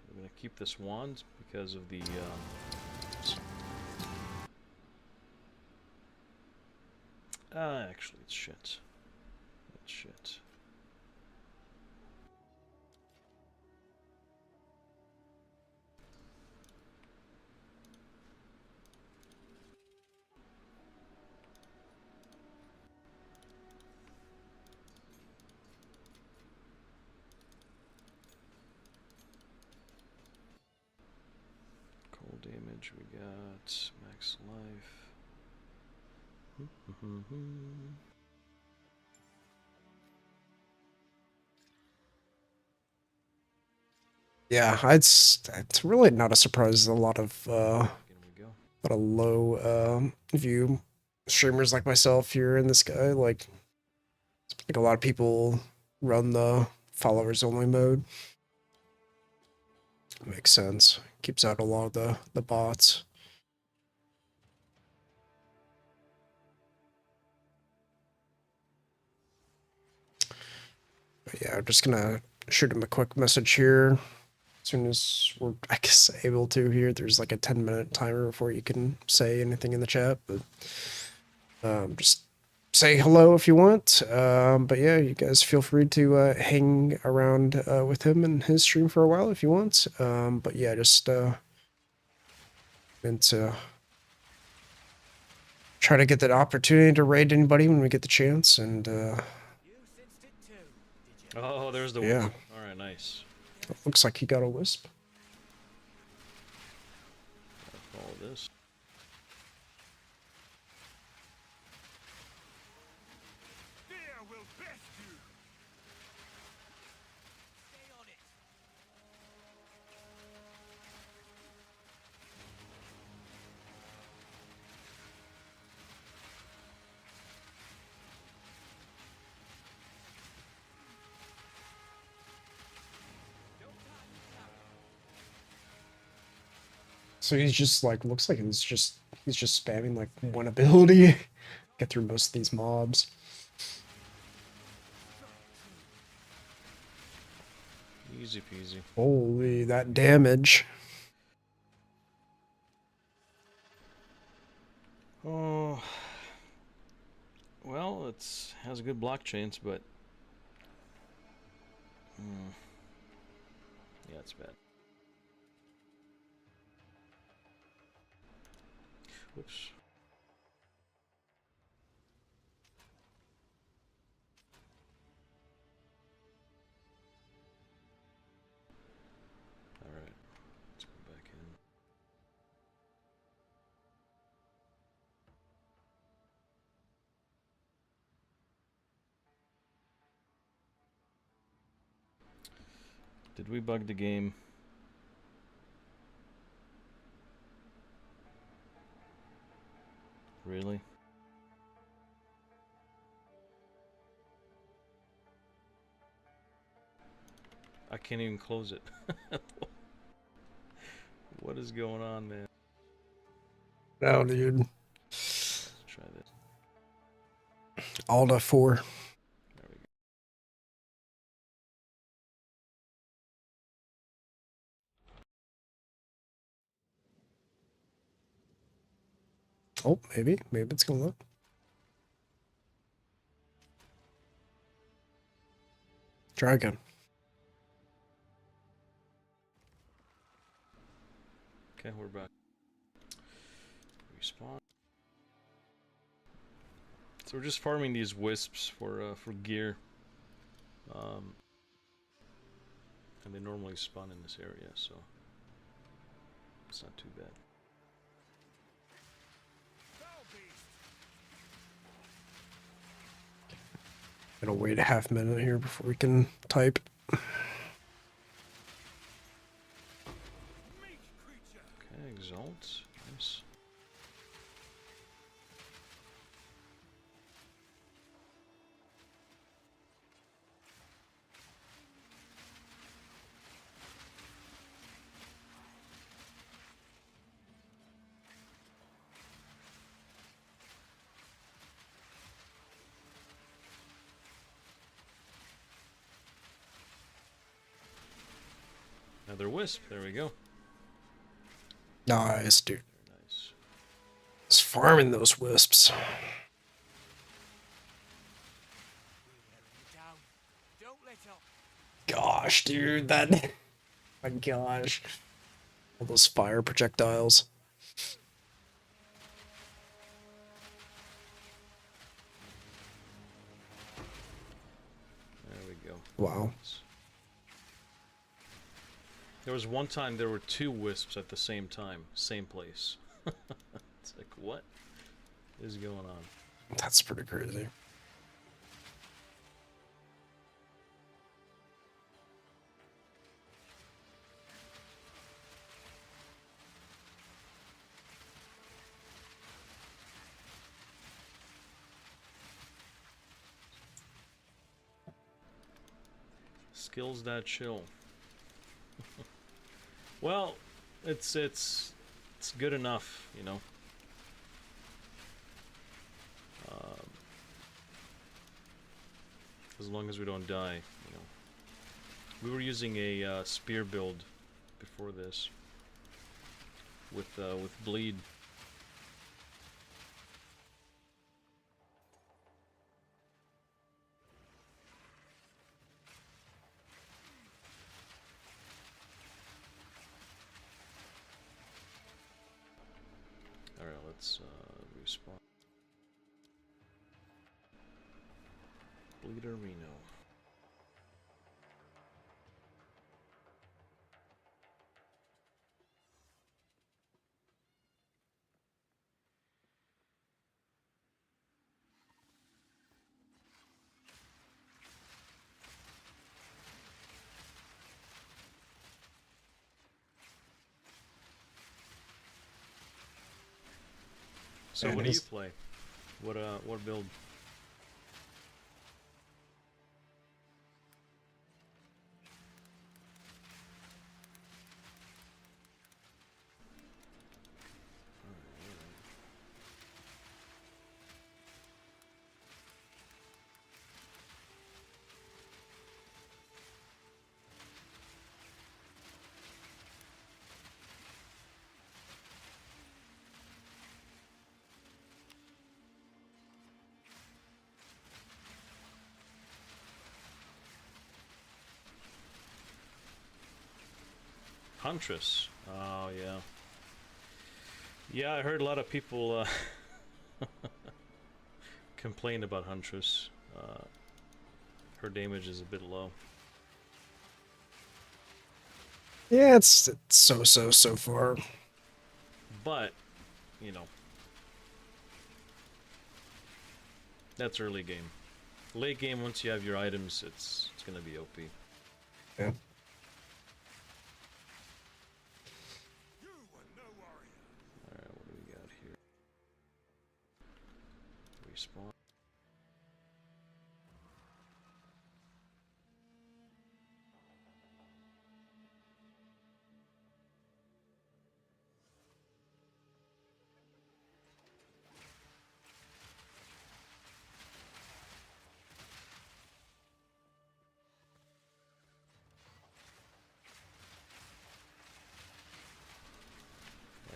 We're going to keep this wand because of the... actually, it's shit. It's shit. Cold damage, we got max life. Yeah, it's really not a surprise. A lot of low view streamers like myself here in this guy. Like a lot of people run the followers only mode. Makes sense. Keeps out a lot of the bots. But yeah, I'm just gonna shoot him a quick message here. As soon as we're, I guess, able to here. There's like a 10-minute timer before you can say anything in the chat, but just say hello if you want. But yeah, you guys feel free to hang around with him and his stream for a while if you want. But yeah, just meant to try to get that opportunity to raid anybody when we get the chance. And oh, there's the yeah. Wisp. All right, nice. Looks like he got a wisp. Follow this. So he's just like, looks like he's just spamming like one ability. Get through most of these mobs. Easy peasy. Holy, that damage. Oh, well, it has good blockchains, but yeah, it's bad. Whoops. All right, let's go back in. Did we bug the game? Really? I can't even close it. What is going on, man? No, dude. Let's try this. Alt F4. There we go. Oh, maybe it's gonna look. Try again. Okay, we're back. Respawn. So we're just farming these wisps for gear, and they normally spawn in this area, so it's not too bad. Gonna wait a half minute here before we can type. Okay, Exalt. Nice. Another wisp. There we go. Nice, dude. Nice. Just farming those wisps. Gosh, dude, that. My gosh. All those fire projectiles. There we go. Wow. There was one time there were 2 wisps at the same time, same place. It's like, what is going on? That's pretty crazy. Skills that chill. Well, it's good enough, you know. As long as we don't die, you know. We were using a spear build before this with bleed. Alright, let's respawn. Bleeder Reno. So what do you play? What build? Huntress. Oh, yeah. Yeah, I heard a lot of people complain about Huntress. Her damage is a bit low. Yeah, it's so far. But, you know, that's early game. Late game, once you have your items, it's gonna be OP. Yeah. Alright, what do we got here? Respawn.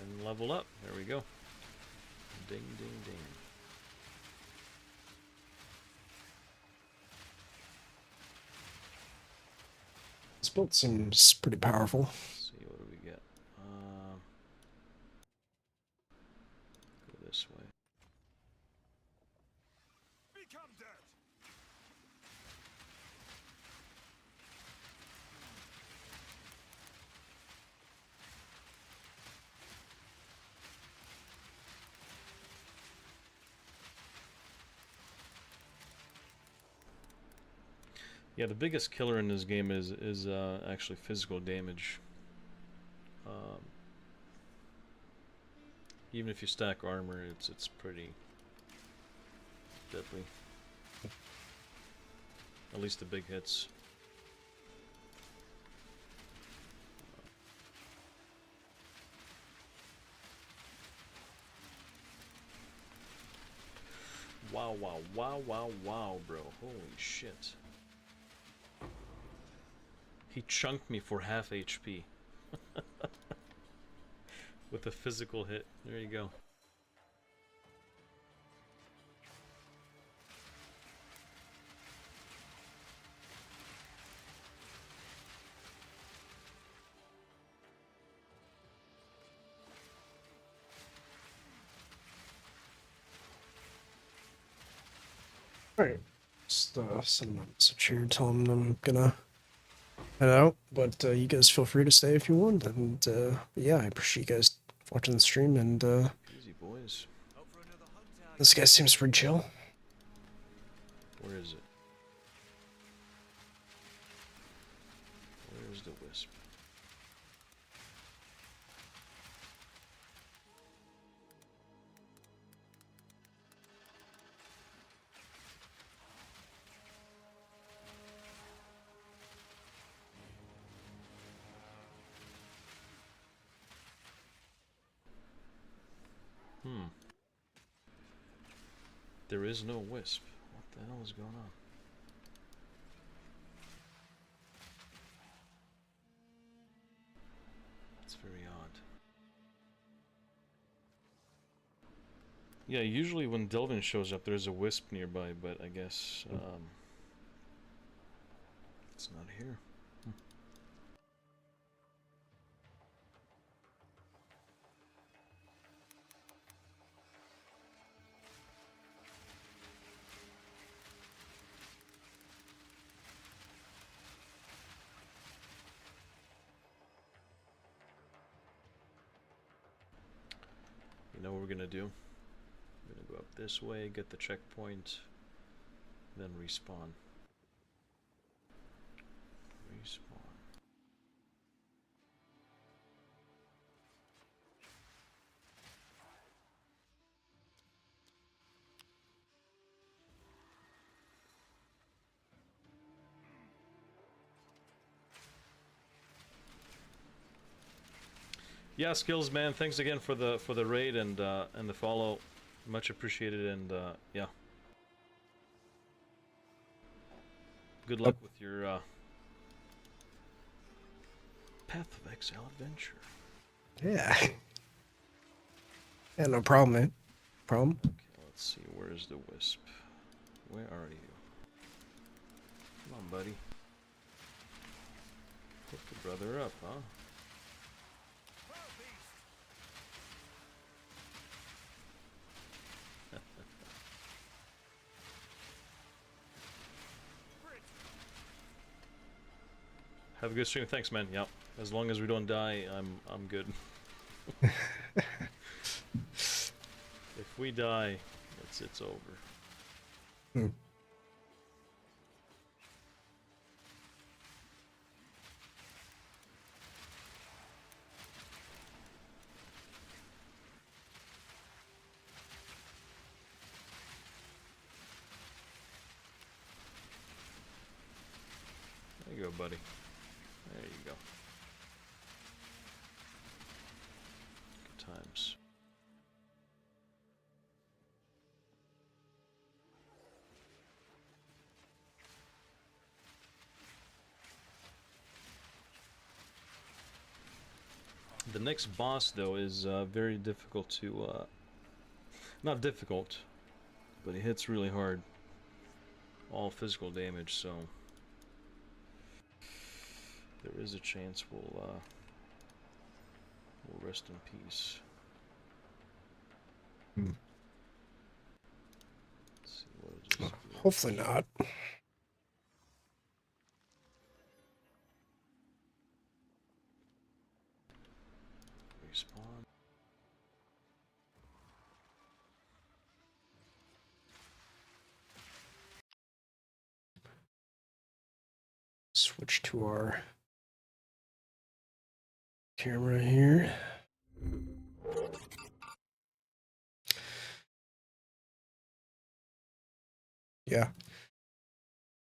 And level up. There we go. Ding, ding, ding. This build seems pretty powerful. Let's see, what do we get? Go this way. Become dirt. Yeah, the biggest killer in this game is actually physical damage. Even if you stack armor, it's pretty deadly. At least the big hits. Wow, wow, wow, wow, wow, bro. Holy shit. He chunked me for half HP. With a physical hit. There you go. Alright. Just send them a message here, tell them I'm gonna head out, but you guys feel free to stay if you want, and yeah, I appreciate you guys watching the stream, and Easy boys. this guy seems pretty chill. Where is it? Where's the wisp? There is no wisp. What the hell is going on? That's very odd. Yeah, usually when Delvin shows up, there's a wisp nearby, but I guess it's not here. You know what we're gonna do? We're gonna go up this way, get the checkpoint, then respawn. Respawn. Yeah, Skills man, thanks again for the raid and the follow. Much appreciated, and yeah. Good luck with your Path of Exile adventure. Yeah. Yeah, no problem, man. Problem? Okay, let's see, where's the wisp? Where are you? Come on, buddy. Pick the brother up, huh? Have a good stream. Thanks, man. Yep. As long as we don't die, I'm good. If we die, it's over. Hmm. There you go, buddy. There you go. Good times. The next boss, though, is very difficult to... not difficult, but it hits really hard. All physical damage, so... there is a chance we'll rest in peace. Hmm. Let's see, what is this? Hopefully not. Respawn. Switch to our camera here. Yeah.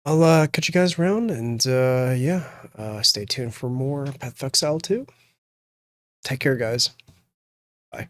I'll catch you guys around, and yeah, stay tuned for more Path of Exile 2. Take care, guys. Bye.